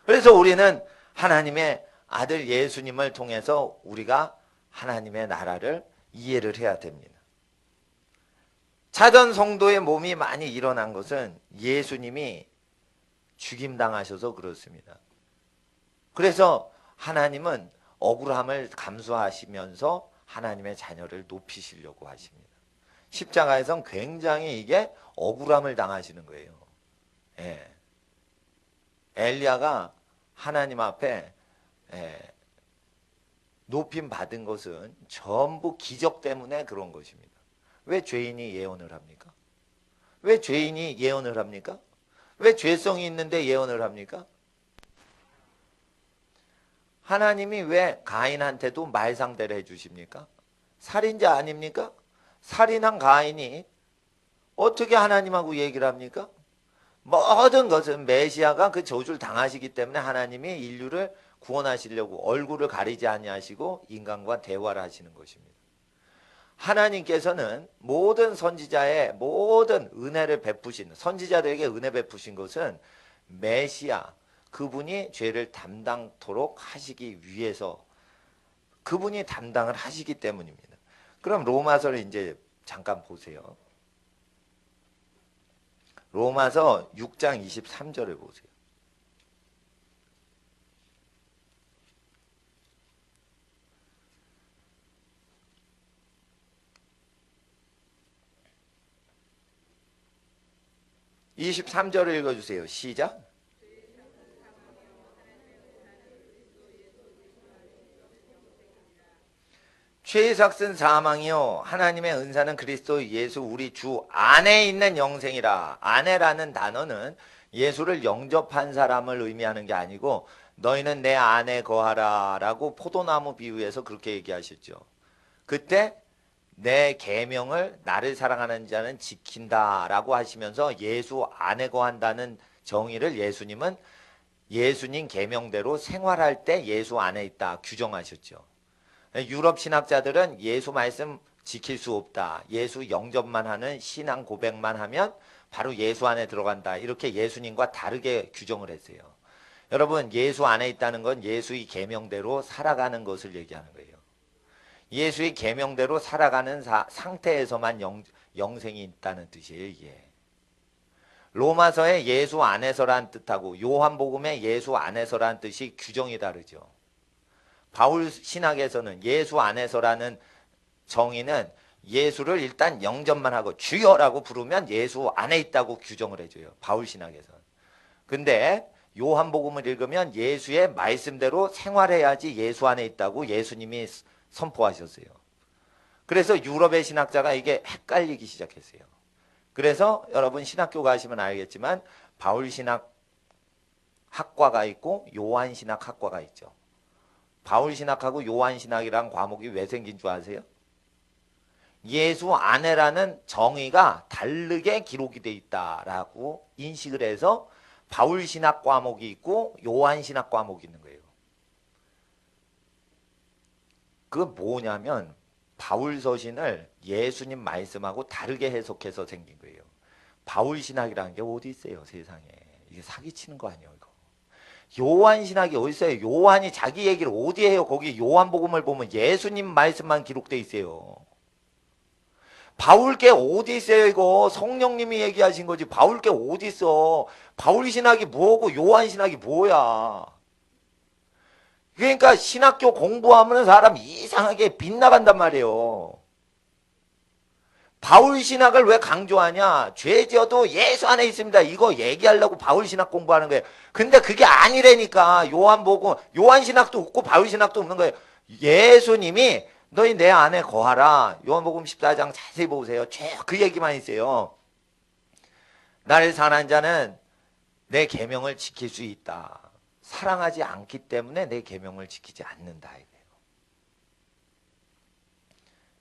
그래서 우리는 하나님의 아들 예수님을 통해서 우리가 하나님의 나라를 이해를 해야 됩니다. 자전 성도의 몸이 많이 일어난 것은 예수님이 죽임당하셔서 그렇습니다. 그래서 하나님은 억울함을 감수하시면서 하나님의 자녀를 높이시려고 하십니다. 십자가에선 굉장히 이게 억울함을 당하시는 거예요. 예. 엘리야가 하나님 앞에 높임 받은 것은 전부 기적 때문에 그런 것입니다. 왜 죄인이 예언을 합니까? 왜 죄인이 예언을 합니까? 왜 죄성이 있는데 예언을 합니까? 하나님이 왜 가인한테도 말상대를 해주십니까? 살인자 아닙니까? 살인한 가인이 어떻게 하나님하고 얘기를 합니까? 모든 것은 메시아가 그 저주를 당하시기 때문에 하나님이 인류를 구원하시려고 얼굴을 가리지 아니하시고 인간과 대화를 하시는 것입니다. 하나님께서는 모든 선지자의 모든 은혜를 베푸신, 선지자들에게 은혜 베푸신 것은 메시아, 그분이 죄를 담당토록 하시기 위해서 그분이 담당을 하시기 때문입니다. 그럼 로마서를 이제 잠깐 보세요. 로마서 6장 23절을 보세요. (23절을) 읽어주세요. 시작. 죄의 삭은 사망이요 하나님의 은사는 그리스도 예수 우리 주 안에 있는 영생이라. 안에라는 단어는 예수를 영접한 사람을 의미하는 게 아니고 너희는 내 안에 거하라 라고 포도나무 비유에서 그렇게 얘기하셨죠. 그때 내 계명을 나를 사랑하는 자는 지킨다 라고 하시면서 예수 안에 거한다는 정의를 예수님은 예수님 계명대로 생활할 때 예수 안에 있다 규정하셨죠. 유럽 신학자들은 예수 말씀 지킬 수 없다. 예수 영접만 하는 신앙 고백만 하면 바로 예수 안에 들어간다. 이렇게 예수님과 다르게 규정을 했어요. 여러분, 예수 안에 있다는 건 예수의 계명대로 살아가는 것을 얘기하는 거예요. 예수의 계명대로 살아가는 상태에서만 영생이 있다는 뜻이에요. 이게. 로마서에 예수 안에서란 뜻하고 요한복음에 예수 안에서란 뜻이 규정이 다르죠. 바울 신학에서는 예수 안에서라는 정의는 예수를 일단 영접만 하고 주여라고 부르면 예수 안에 있다고 규정을 해줘요. 바울 신학에서는. 근데 요한복음을 읽으면 예수의 말씀대로 생활해야지 예수 안에 있다고 예수님이 선포하셨어요. 그래서 유럽의 신학자가 이게 헷갈리기 시작했어요. 그래서 여러분 신학교 가시면 알겠지만 바울 신학 학과가 있고 요한신학 학과가 있죠. 바울신학하고 요한신학이라는 과목이 왜 생긴 줄 아세요? 예수 아내라는 정의가 다르게 기록이 돼 있다라고 인식을 해서 바울신학 과목이 있고 요한신학 과목이 있는 거예요. 그건 뭐냐면 바울서신을 예수님 말씀하고 다르게 해석해서 생긴 거예요. 바울신학이라는 게 어디 있어요, 세상에. 이게 사기치는 거 아니에요, 이거. 요한신학이 어디 있어요? 요한이 자기 얘기를 어디 해요? 거기 요한복음을 보면 예수님 말씀만 기록돼 있어요. 바울 게 어디 있어요, 이거? 성령님이 얘기하신 거지. 바울 게 어디 있어? 바울신학이 뭐고 요한신학이 뭐야? 그러니까 신학교 공부하면 사람 이상하게 빗나간단 말이에요. 바울신학을 왜 강조하냐? 죄 지어도 예수 안에 있습니다. 이거 얘기하려고 바울신학 공부하는 거예요. 근데 그게 아니라니까. 요한복음, 요한신학도 없고 바울신학도 없는 거예요. 예수님이 너희 내 안에 거하라. 요한복음 14장 자세히 보세요. 그 얘기만 있어요. 나를 사랑하는 자는 내 계명을 지킬 수 있다. 사랑하지 않기 때문에 내 계명을 지키지 않는다. 이거예요.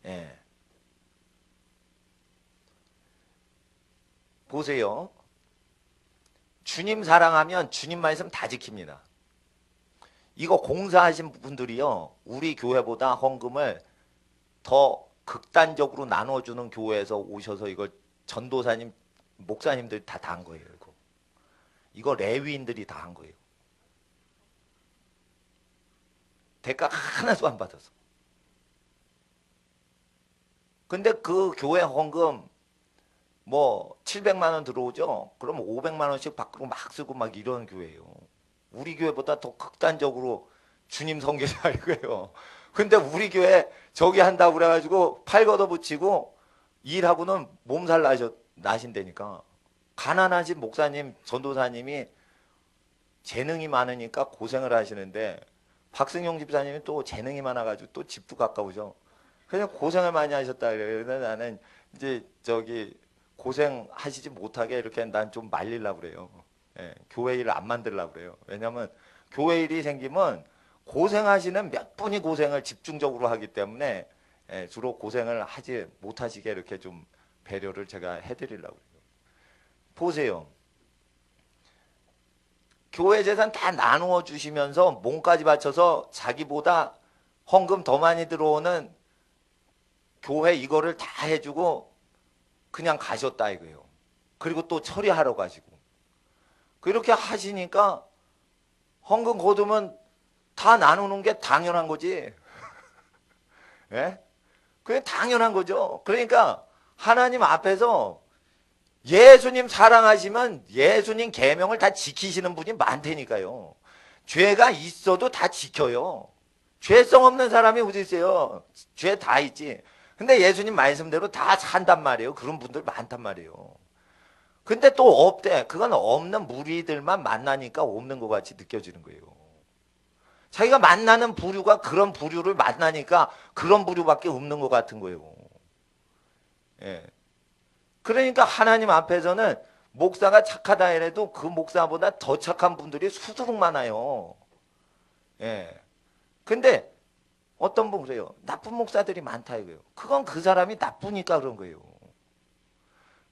예. 보세요. 주님 사랑하면 주님 말씀 다 지킵니다. 이거 공사하신 분들이요, 우리 교회보다 헌금을 더 극단적으로 나눠주는 교회에서 오셔서 이걸 전도사님, 목사님들이 다 한 거예요. 이거 레위인들이 다 한 거예요. 대가 하나도 안 받아서. 근데 그 교회 헌금 뭐 700만 원 들어오죠? 그럼 500만 원씩 밖으로 막 쓰고 막 이런 교회예요. 우리 교회보다 더 극단적으로 주님 섬기자 이거예요. 근데 우리 교회 저기 한다고 그래가지고 팔 걷어붙이고 일하고는 몸살 나신다니까. 가난하신 목사님, 전도사님이 재능이 많으니까 고생을 하시는데 박승용 집사님이 또 재능이 많아가지고 또 집도 가까우죠. 그냥 고생을 많이 하셨다 그래요. 그래서 나는 이제 저기 고생하시지 못하게 이렇게 난 좀 말리려고 그래요. 예, 교회 일을 안 만들려고 그래요. 왜냐면 교회 일이 생기면 고생하시는 몇 분이 고생을 집중적으로 하기 때문에 예, 주로 고생을 하지 못하시게 이렇게 좀 배려를 제가 해드리려고 그래요. 보세요. 교회 재산 다 나누어 주시면서 몸까지 바쳐서 자기보다 헌금 더 많이 들어오는 교회 이거를 다 해주고 그냥 가셨다 이거예요. 그리고 또 처리하러 가시고. 그렇게 하시니까 헌금 거두면 다 나누는 게 당연한 거지. 예? 그게 당연한 거죠. 그러니까 하나님 앞에서 예수님 사랑하시면 예수님 계명을 다 지키시는 분이 많다니까요. 죄가 있어도 다 지켜요. 죄성 없는 사람이 어디 있어요? 죄 다 있지. 근데 예수님 말씀대로 다 산단 말이에요. 그런 분들 많단 말이에요. 근데 또 없대. 그건 없는 무리들만 만나니까 없는 것 같이 느껴지는 거예요. 자기가 만나는 부류가 그런 부류를 만나니까 그런 부류밖에 없는 것 같은 거예요. 예. 그러니까 하나님 앞에서는 목사가 착하다 해도 그 목사보다 더 착한 분들이 수두룩 많아요. 예. 근데 어떤 분 그래요. 나쁜 목사들이 많다 이거예요. 그건 그 사람이 나쁘니까 그런 거예요.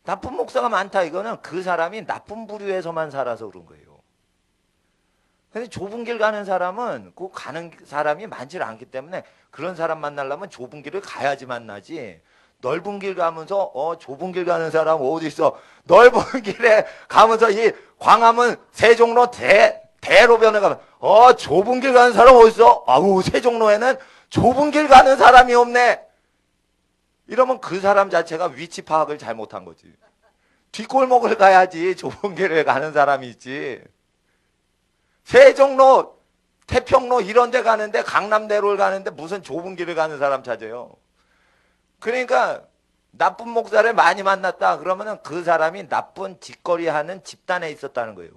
나쁜 목사가 많다 이거는 그 사람이 나쁜 부류에서만 살아서 그런 거예요. 근데 좁은 길 가는 사람은 그 가는 사람이 많지 않기 때문에 그런 사람 만나려면 좁은 길을 가야지 만나지. 넓은 길 가면서 좁은 길 가는 사람 어디 있어? 넓은 길에 가면서 이 광화문 세종로 대로변에 가면 좁은 길 가는 사람 어디 있어? 아우 세종로에는 좁은 길 가는 사람이 없네. 이러면 그 사람 자체가 위치 파악을 잘못한 거지. 뒷골목을 가야지 좁은 길을 가는 사람이 있지. 세종로, 태평로 이런 데 가는데 강남대로를 가는데 무슨 좁은 길을 가는 사람 찾아요. 그러니까 나쁜 목사를 많이 만났다 그러면은 그 사람이 나쁜 짓거리 하는 집단에 있었다는 거예요.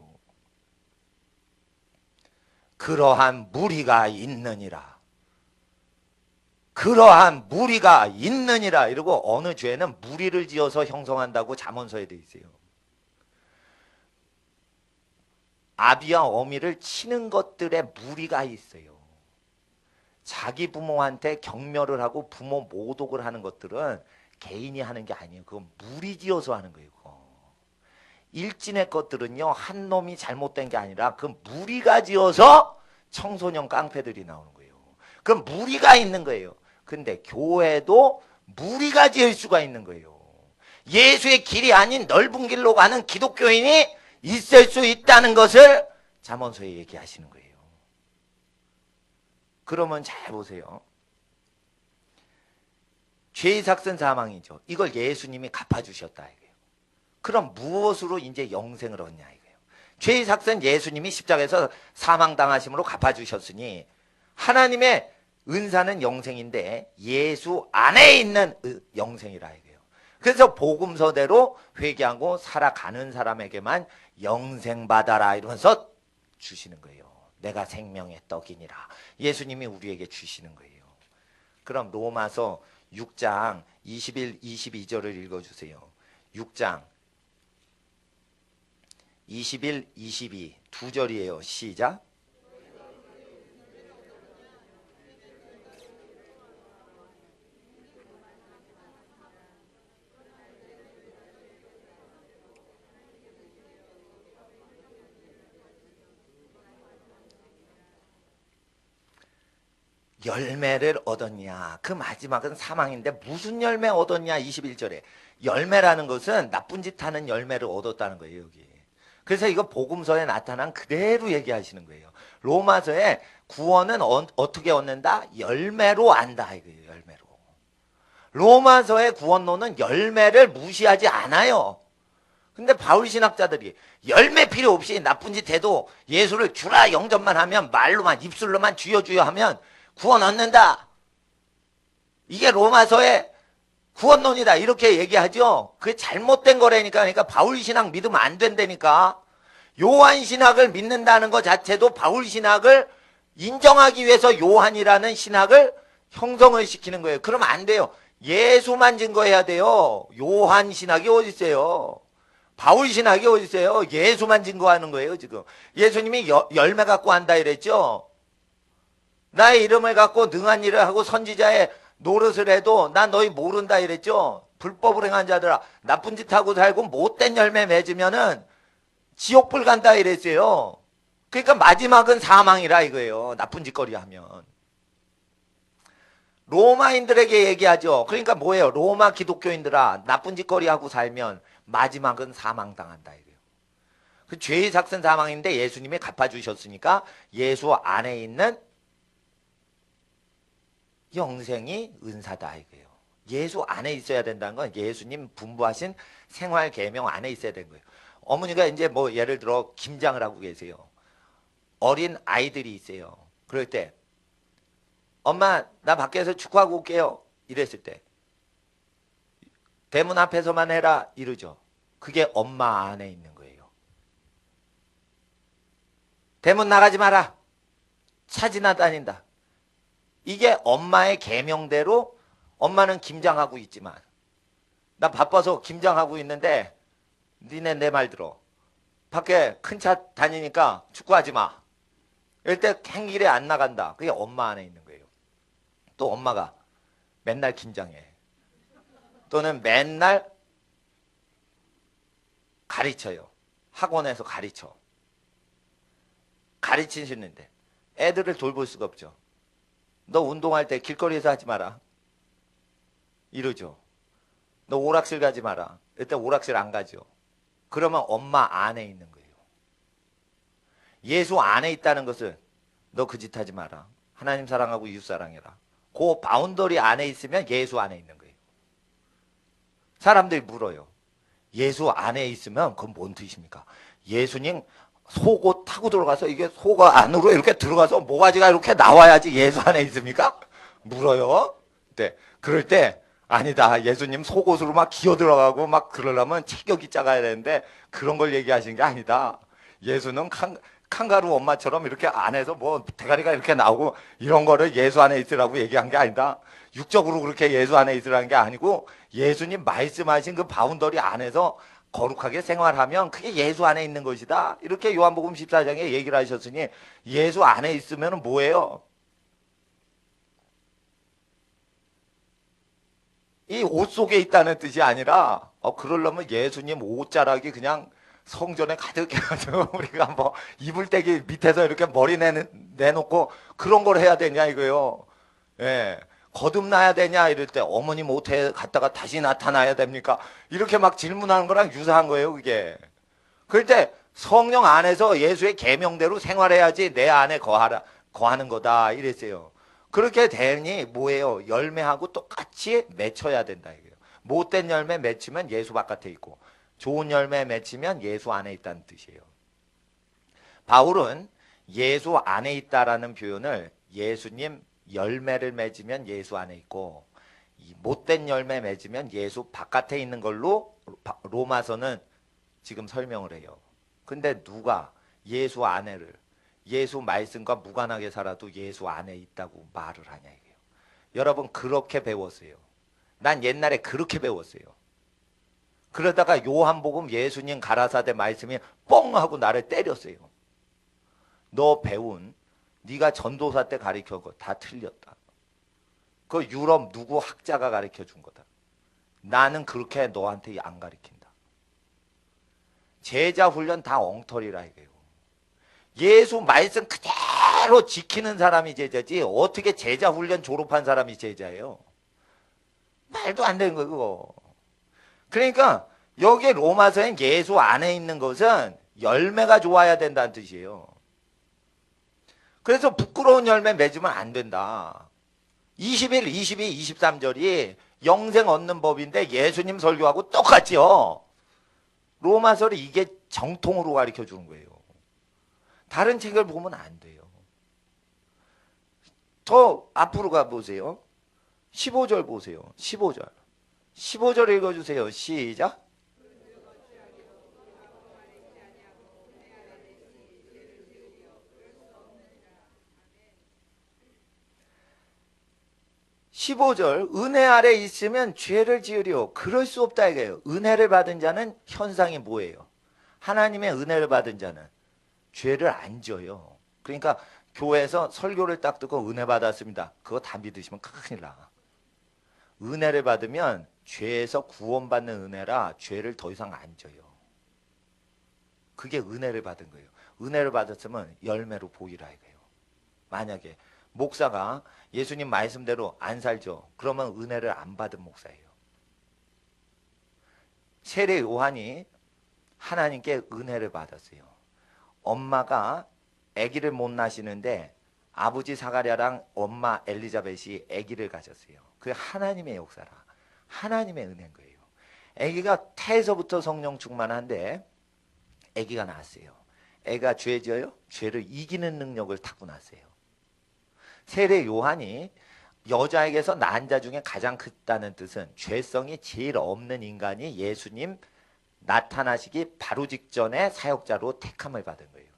그러한 무리가 있느니라. 그러한 무리가 있느니라. 이러고 어느 죄는 무리를 지어서 형성한다고 잠언서에 돼 있어요. 아비와 어미를 치는 것들의 무리가 있어요. 자기 부모한테 경멸을 하고 부모 모독을 하는 것들은 개인이 하는 게 아니에요. 그건 무리지어서 하는 거예요. 그거. 일진의 것들은요, 한 놈이 잘못된 게 아니라 그 무리가 지어서 청소년 깡패들이 나오는 거예요. 그 무리가 있는 거예요. 근데 교회도 무리가 지을 수가 있는 거예요. 예수의 길이 아닌 넓은 길로 가는 기독교인이 있을 수 있다는 것을 잠언서에 얘기하시는 거예요. 그러면 잘 보세요. 죄의 삭은 사망이죠. 이걸 예수님이 갚아주셨다 이거예요. 그럼 무엇으로 이제 영생을 얻냐 이거예요. 죄의 삭은 예수님이 십자가에서 사망당하심으로 갚아주셨으니 하나님의 은사는 영생인데 예수 안에 있는 영생이라 이거예요. 그래서 복음서대로 회개하고 살아가는 사람에게만 영생 받아라 이러면서 주시는 거예요. 내가 생명의 떡이니라. 예수님이 우리에게 주시는 거예요. 그럼 로마서 6장 21, 22절을 읽어주세요. 6장 21, 22 두 절이에요. 시작. 열매를 얻었냐. 그 마지막은 사망인데 무슨 열매 얻었냐. 21절에 열매라는 것은 나쁜 짓 하는 열매를 얻었다는 거예요. 여기. 그래서 이거 복음서에 나타난 그대로 얘기하시는 거예요. 로마서에 구원은 어떻게 얻는다? 열매로 안다 이거예요. 열매로. 로마서의 구원론은 열매를 무시하지 않아요. 근데 바울 신학자들이 열매 필요 없이 나쁜 짓 해도 예수를 주라 영접만 하면 말로만 입술로만 주여 주여 하면 구원 얻는다. 이게 로마서의 구원론이다. 이렇게 얘기하죠. 그게 잘못된 거라니까. 그러니까 바울 신학 믿으면 안 된다니까. 요한 신학을 믿는다는 것 자체도 바울 신학을 인정하기 위해서 요한이라는 신학을 형성을 시키는 거예요. 그러면 안 돼요. 예수만 증거해야 돼요. 요한 신학이 어디 있어요? 바울 신학이 어디 있어요? 예수만 증거하는 거예요. 지금 예수님이 열매 갖고 한다 이랬죠. 나의 이름을 갖고 능한 일을 하고 선지자의 노릇을 해도 나 너희 모른다 이랬죠. 불법을 행한 자들아 나쁜 짓 하고 살고 못된 열매 맺으면은 지옥불 간다 이랬어요. 그러니까 마지막은 사망이라 이거예요. 나쁜 짓거리 하면. 로마인들에게 얘기하죠. 그러니까 뭐예요? 로마 기독교인들아 나쁜 짓거리 하고 살면 마지막은 사망당한다 이거예요. 그 죄의 삭은 사망인데 예수님이 갚아주셨으니까 예수 안에 있는 영생이 은사다 이거예요. 예수 안에 있어야 된다는 건 예수님 분부하신 생활 계명 안에 있어야 되는 거예요. 어머니가 이제 뭐 예를 들어 김장을 하고 계세요. 어린 아이들이 있어요. 그럴 때 엄마 나 밖에서 축구하고 올게요. 이랬을 때 대문 앞에서만 해라 이러죠. 그게 엄마 안에 있는 거예요. 대문 나가지 마라. 차 지나다닌다. 이게 엄마의 계명대로 엄마는 김장하고 있지만 나 바빠서 김장하고 있는데 니네 내 말 들어. 밖에 큰 차 다니니까 축구하지 마. 이럴 때 행길에 안 나간다. 그게 엄마 안에 있는 거예요. 또 엄마가 맨날 김장해. 또는 맨날 가르쳐요. 학원에서 가르쳐. 가르치시는데 애들을 돌볼 수가 없죠. 너 운동할 때 길거리에서 하지 마라. 이러죠. 너 오락실 가지 마라. 이때 오락실 안 가죠. 그러면 엄마 안에 있는 거예요. 예수 안에 있다는 것은 너 그 짓 하지 마라. 하나님 사랑하고 이웃 사랑해라. 그 바운더리 안에 있으면 예수 안에 있는 거예요. 사람들이 물어요. 예수 안에 있으면 그건 뭔 뜻입니까? 예수님 속옷 타고 들어가서 이게 속 안으로 이렇게 들어가서 모가지가 이렇게 나와야지 예수 안에 있습니까? 물어요. 네. 그럴 때 아니다. 예수님 속옷으로 막 기어 들어가고 막 그러려면 체격이 작아야 되는데 그런 걸 얘기하시는 게 아니다. 예수는 칸가루 엄마처럼 이렇게 안에서 뭐 대가리가 이렇게 나오고 이런 거를 예수 안에 있으라고 얘기한 게 아니다. 육적으로 그렇게 예수 안에 있으라는 게 아니고 예수님 말씀하신 그 바운더리 안에서 거룩하게 생활하면 그게 예수 안에 있는 것이다. 이렇게 요한복음 14장에 얘기를 하셨으니 예수 안에 있으면 뭐예요? 이 옷 속에 있다는 뜻이 아니라 그러려면 예수님 옷자락이 그냥 성전에 가득해가지고 우리가 뭐 이불대기 밑에서 이렇게 머리 내놓고 그런 걸 해야 되냐 이거요. 예. 거듭나야 되냐 이럴 때 어머님 옷에 갔다가 다시 나타나야 됩니까? 이렇게 막 질문하는 거랑 유사한 거예요 그게. 그럴 때 성령 안에서 예수의 계명대로 생활해야지 내 안에 거하는 거다 이랬어요. 그렇게 되니 뭐예요? 열매하고 똑같이 맺혀야 된다 이거예요. 못된 열매 맺히면 예수 바깥에 있고 좋은 열매 맺히면 예수 안에 있다는 뜻이에요. 바울은 예수 안에 있다라는 표현을 예수님 열매를 맺으면 예수 안에 있고 못된 열매 맺으면 예수 바깥에 있는 걸로 로마서는 지금 설명을 해요. 근데 누가 예수 안에를 예수 말씀과 무관하게 살아도 예수 안에 있다고 말을 하냐 이게요. 여러분 그렇게 배웠어요. 난 옛날에 그렇게 배웠어요. 그러다가 요한복음 예수님 가라사대 말씀이 뻥 하고 나를 때렸어요. 너 배운 네가 전도사 때 가르친 거 다 틀렸다. 그 유럽 누구 학자가 가르쳐 준 거다. 나는 그렇게 너한테 안 가르친다. 제자 훈련 다 엉터리라 이거예요. 예수 말씀 그대로 지키는 사람이 제자지 어떻게 제자 훈련 졸업한 사람이 제자예요. 말도 안 되는 거예요 그거. 그러니까 여기 로마서엔 예수 안에 있는 것은 열매가 좋아야 된다는 뜻이에요. 그래서 부끄러운 열매 맺으면 안 된다. 21, 22, 23절이 영생 얻는 법인데 예수님 설교하고 똑같죠. 로마서를 이게 정통으로 가르쳐 주는 거예요. 다른 책을 보면 안 돼요. 더 앞으로 가보세요. 15절 보세요. 15절. 15절 읽어주세요. 시작. 15절 은혜 아래 있으면 죄를 지으려 그럴 수 없다 이거예요. 은혜를 받은 자는 현상이 뭐예요? 하나님의 은혜를 받은 자는 죄를 안 져요. 그러니까 교회에서 설교를 딱 듣고 은혜 받았습니다. 그거 다 믿으시면 큰일 나. 은혜를 받으면 죄에서 구원받는 은혜라 죄를 더 이상 안 져요. 그게 은혜를 받은 거예요. 은혜를 받았으면 열매로 보이라 이거예요. 만약에 목사가 예수님 말씀대로 안 살죠. 그러면 은혜를 안 받은 목사예요. 세례 요한이 하나님께 은혜를 받았어요. 엄마가 아기를 못 낳으시는데 아버지 사가랴랑 엄마 엘리자벳이 아기를 가졌어요. 그게 하나님의 역사라. 하나님의 은혜인 거예요. 아기가 태에서부터 성령 충만한데 아기가 낳았어요. 애가 죄 지어요? 죄를 이기는 능력을 타고났어요. 세례 요한이 여자에게서 낳은 자 중에 가장 크다는 뜻은 죄성이 제일 없는 인간이 예수님 나타나시기 바로 직전에 사역자로 택함을 받은 거예요.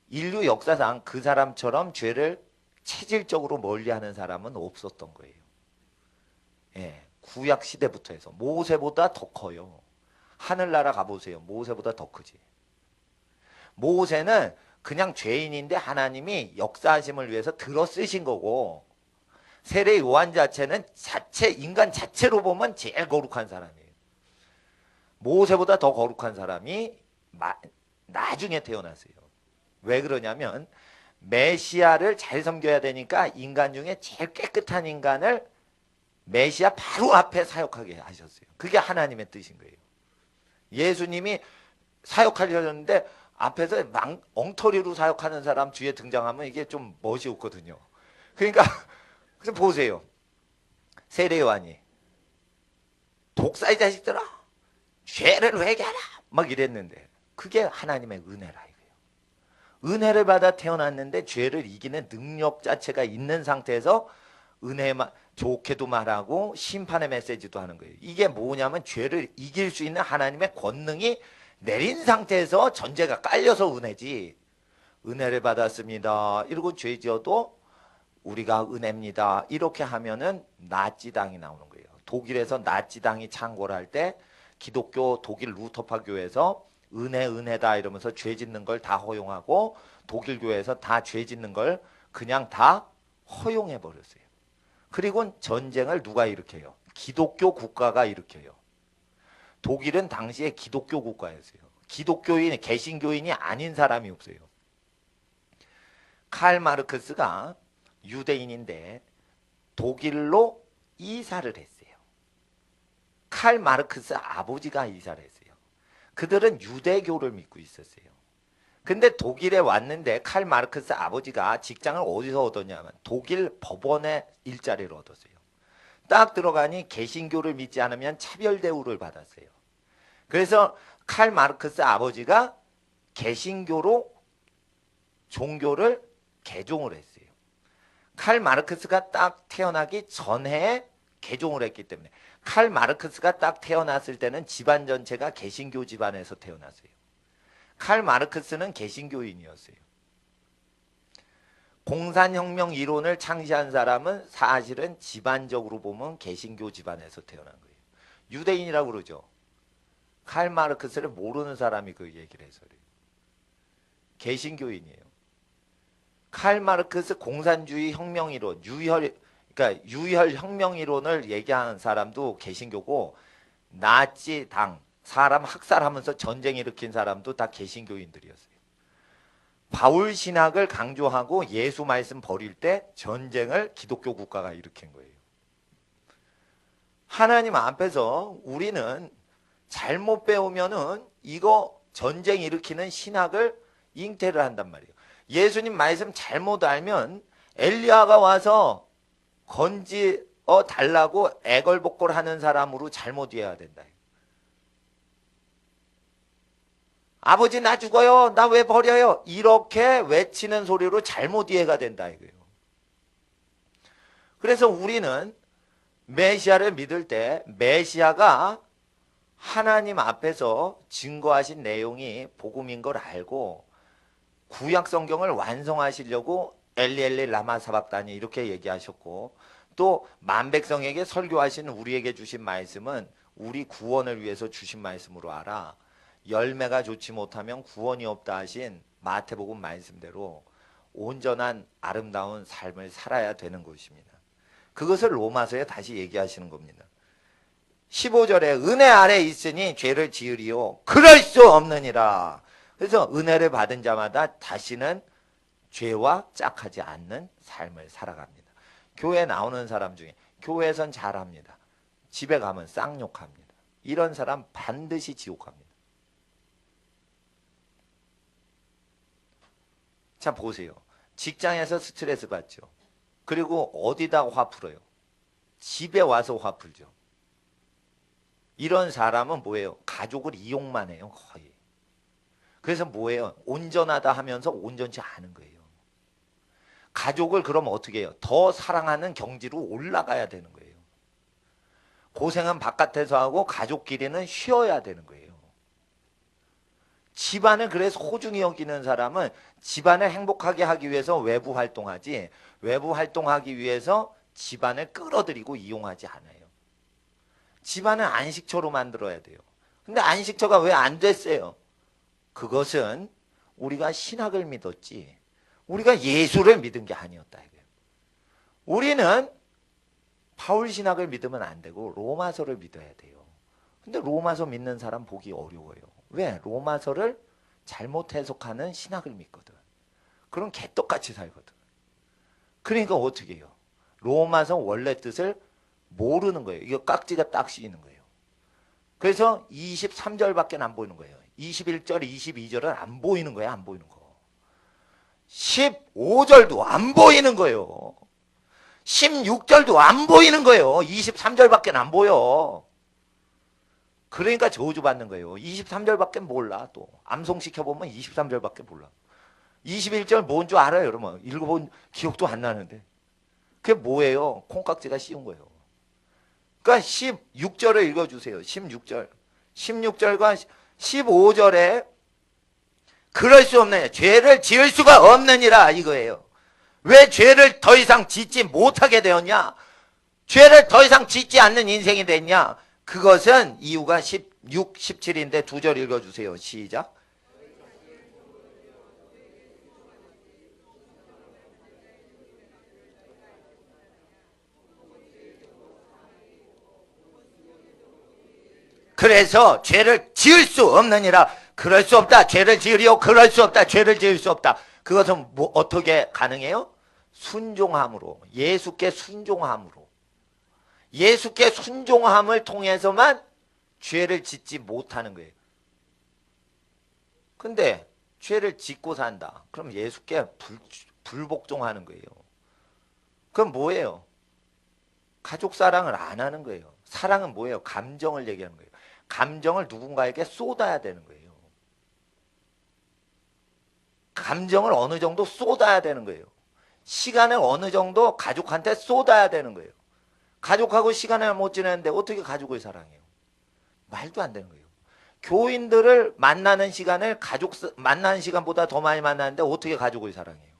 인류 역사상 그 사람처럼 죄를 체질적으로 멀리하는 사람은 없었던 거예요. 예, 구약 시대부터 해서 모세보다 더 커요. 하늘나라 가보세요. 모세보다 더 크지. 모세는 그냥 죄인인데 하나님이 역사하심을 위해서 들어 쓰신 거고 세례 요한 자체는 인간 자체로 보면 제일 거룩한 사람이에요. 모세보다 더 거룩한 사람이 나중에 태어났어요. 왜 그러냐면 메시아를 잘 섬겨야 되니까 인간 중에 제일 깨끗한 인간을 메시아 바로 앞에 사역하게 하셨어요. 그게 하나님의 뜻인 거예요. 예수님이 사역하셨는데 앞에서 엉터리로 사역하는 사람 뒤에 등장하면 이게 좀 멋이 없거든요. 그러니까 그래서 보세요. 세례 요한이 독사의 자식들아 죄를 회개하라 막 이랬는데 그게 하나님의 은혜라 이거예요. 은혜를 받아 태어났는데 죄를 이기는 능력 자체가 있는 상태에서 은혜만 좋게도 말하고 심판의 메시지도 하는 거예요. 이게 뭐냐면 죄를 이길 수 있는 하나님의 권능이 내린 상태에서 전제가 깔려서 은혜지. 은혜를 받았습니다. 이러고 죄 지어도 우리가 은혜입니다. 이렇게 하면은 나치당이 나오는 거예요. 독일에서 나치당이 창궐할 때 기독교 독일 루터파 교회에서 은혜다 이러면서 죄 짓는 걸 다 허용하고 독일 교회에서 다 죄 짓는 걸 그냥 다 허용해 버렸어요. 그리고 전쟁을 누가 일으켜요? 기독교 국가가 일으켜요. 독일은 당시에 기독교 국가였어요. 기독교인, 개신교인이 아닌 사람이 없어요. 칼 마르크스가 유대인인데 독일로 이사를 했어요. 칼 마르크스 아버지가 이사를 했어요. 그들은 유대교를 믿고 있었어요. 근데 독일에 왔는데 칼 마르크스 아버지가 직장을 어디서 얻었냐면 독일 법원에 일자리를 얻었어요. 딱 들어가니 개신교를 믿지 않으면 차별 대우를 받았어요. 그래서 칼 마르크스 아버지가 개신교로 종교를 개종을 했어요. 칼 마르크스가 딱 태어나기 전에 개종을 했기 때문에 칼 마르크스가 딱 태어났을 때는 집안 전체가 개신교 집안에서 태어났어요. 칼 마르크스는 개신교인이었어요. 공산혁명 이론을 창시한 사람은 사실은 집안적으로 보면 개신교 집안에서 태어난 거예요. 유대인이라고 그러죠. 칼 마르크스를 모르는 사람이 그 얘기를 해서 그래요. 개신교인이에요. 칼 마르크스 공산주의 혁명이론, 그러니까 유혈 혁명이론을 얘기하는 사람도 개신교고, 나치 당 사람 학살하면서 전쟁 일으킨 사람도 다 개신교인들이었어요. 바울 신학을 강조하고 예수 말씀 버릴 때 전쟁을 기독교 국가가 일으킨 거예요. 하나님 앞에서 우리는 잘못 배우면은 이거 전쟁 일으키는 신학을 잉태를 한단 말이에요. 예수님 말씀 잘못 알면 엘리야가 와서 건지어 달라고 애걸복걸 하는 사람으로 잘못 이해해야 된다. 아버지 나 죽어요. 나 왜 버려요? 이렇게 외치는 소리로 잘못 이해가 된다 이거예요. 그래서 우리는 메시아를 믿을 때 메시아가 하나님 앞에서 증거하신 내용이 복음인 걸 알고 구약 성경을 완성하시려고 엘리 라마 사박다니 이렇게 얘기하셨고, 또 만백성에게 설교하신 우리에게 주신 말씀은 우리 구원을 위해서 주신 말씀으로 알아. 열매가 좋지 못하면 구원이 없다 하신 마태복음 말씀대로 온전한 아름다운 삶을 살아야 되는 것입니다. 그것을 로마서에 다시 얘기하시는 겁니다. 15절에 은혜 아래 있으니 죄를 지으리요 그럴 수 없느니라. 그래서 은혜를 받은 자마다 다시는 죄와 짝하지 않는 삶을 살아갑니다. 교회 나오는 사람 중에 교회에선 잘합니다. 집에 가면 쌍욕합니다. 이런 사람 반드시 지옥 갑니다. 자 보세요. 직장에서 스트레스 받죠. 그리고 어디다 화 풀어요? 집에 와서 화 풀죠. 이런 사람은 뭐예요? 가족을 이용만 해요 거의. 그래서 뭐예요? 온전하다 하면서 온전치 않은 거예요. 가족을 그럼 어떻게 해요? 더 사랑하는 경지로 올라가야 되는 거예요. 고생은 바깥에서 하고 가족끼리는 쉬어야 되는 거예요. 집안을 그래서 소중히 여기는 사람은 집안을 행복하게 하기 위해서 외부 활동하지, 외부 활동하기 위해서 집안을 끌어들이고 이용하지 않아요. 집안을 안식처로 만들어야 돼요. 근데 안식처가 왜 안 됐어요? 그것은 우리가 신학을 믿었지 우리가 예수를 믿은 게 아니었다 이거예요. 우리는 바울 신학을 믿으면 안 되고 로마서를 믿어야 돼요. 근데 로마서 믿는 사람 보기 어려워요. 왜? 로마서를 잘못 해석하는 신학을 믿거든. 그럼 개떡같이 살거든. 그러니까 어떻게 해요? 로마서 원래 뜻을 모르는 거예요. 이거 깍지가 딱 씌이는 거예요. 그래서 23절밖에 안 보이는 거예요. 21절, 22절은 안 보이는 거예요. 안 보이는 거. 15절도 안 보이는 거예요. 16절도 안 보이는 거예요. 23절밖에 안 보여. 그러니까 저주받는 거예요. 23절밖에 몰라. 또 암송시켜보면 23절밖에 몰라. 21절 뭔 줄 알아요 여러분? 읽어본 기억도 안 나는데 그게 뭐예요? 콩깍지가 씌운 거예요. 그러니까 16절을 읽어주세요. 16절 16절과 15절에 그럴 수 없느냐 죄를 지을 수가 없느니라 이거예요. 왜 죄를 더 이상 짓지 못하게 되었냐? 죄를 더 이상 짓지 않는 인생이 됐냐? 그것은 이유가 6, 17인데 두 절 읽어주세요. 시작. 그래서 죄를 지을 수 없느니라. 그럴 수 없다. 죄를 지으리오. 그럴 수 없다. 죄를 지을 수 없다. 그것은 뭐 어떻게 가능해요? 순종함으로. 예수께 순종함으로. 예수께 순종함을 통해서만 죄를 짓지 못하는 거예요. 근데 죄를 짓고 산다. 그럼 예수께 불복종하는 거예요. 그럼 뭐예요? 가족 사랑을 안 하는 거예요. 사랑은 뭐예요? 감정을 얘기하는 거예요. 감정을 누군가에게 쏟아야 되는 거예요. 감정을 어느 정도 쏟아야 되는 거예요. 시간을 어느 정도 가족한테 쏟아야 되는 거예요. 가족하고 시간을 못 지내는데 어떻게 가족을 사랑해요? 말도 안 되는 거예요. 교인들을 만나는 시간을 가족 만나는 시간보다 더 많이 만나는데 어떻게 가족을 사랑해요?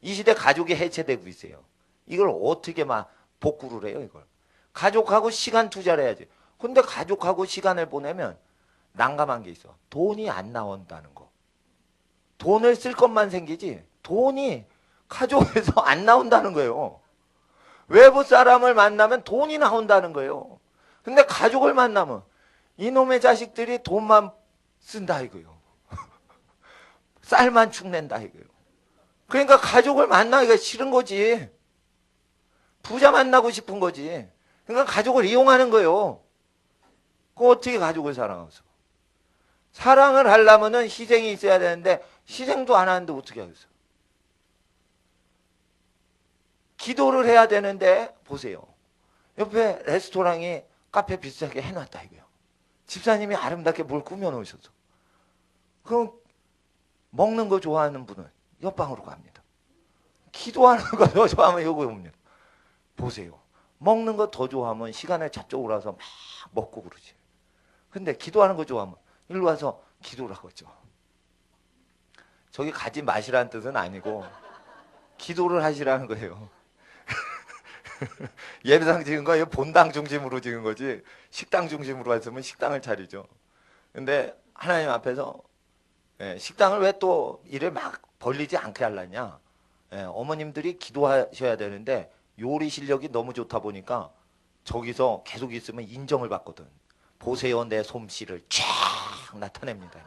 이 시대 가족이 해체되고 있어요. 이걸 어떻게 막 복구를 해요, 이걸? 가족하고 시간 투자를 해야지. 근데 가족하고 시간을 보내면 난감한 게 있어. 돈이 안 나온다는 거. 돈을 쓸 것만 생기지 돈이 가족에서 안 나온다는 거예요. 외부 사람을 만나면 돈이 나온다는 거예요. 근데 가족을 만나면 이놈의 자식들이 돈만 쓴다 이거예요. 쌀만 축낸다 이거예요. 그러니까 가족을 만나기가 싫은 거지. 부자 만나고 싶은 거지. 그러니까 가족을 이용하는 거예요. 그 어떻게 가족을 사랑하겠어? 사랑을 하려면은 희생이 있어야 되는데 희생도 안 하는데 어떻게 하겠어? 기도를 해야 되는데 보세요. 옆에 레스토랑이 카페 비싸게 해놨다 이거예요. 집사님이 아름답게 뭘 꾸며놓으셔서. 그럼 먹는 거 좋아하는 분은 옆방으로 갑니다. 기도하는 거 더 좋아하면 여기 옵니다. 보세요. 먹는 거 더 좋아하면 시간을 잡적으로 와서 막 먹고 그러지. 근데 기도하는 거 좋아하면 일로 와서 기도를 하겠죠. 저기 가지 마시라는 뜻은 아니고 기도를 하시라는 거예요. 예배당 지은 거 본당 중심으로 지은 거지 식당 중심으로 했으면 식당을 차리죠. 근데 하나님 앞에서 식당을 왜 또 일을 막 벌리지 않게 하려냐. 어머님들이 기도하셔야 되는데 요리 실력이 너무 좋다 보니까 저기서 계속 있으면 인정을 받거든. 보세요 내 솜씨를 쫙 나타냅니다.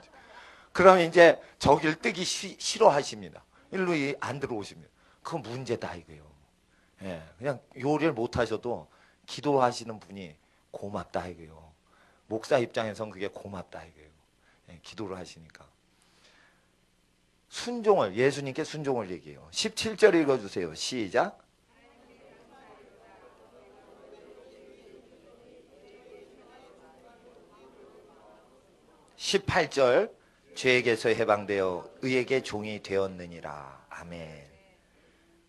그럼 이제 저길 뜨기 싫어하십니다. 일로 안 들어오십니다. 그건 문제다 이거예요. 그냥 요리를 못 하셔도 기도하시는 분이 고맙다 이거예요. 목사 입장에선 그게 고맙다 이거예요. 기도를 하시니까. 순종을, 예수님께 순종을 얘기해요. 17절 읽어주세요. 시작. (18절) 죄에게서 해방되어 의에게 종이 되었느니라. 아멘.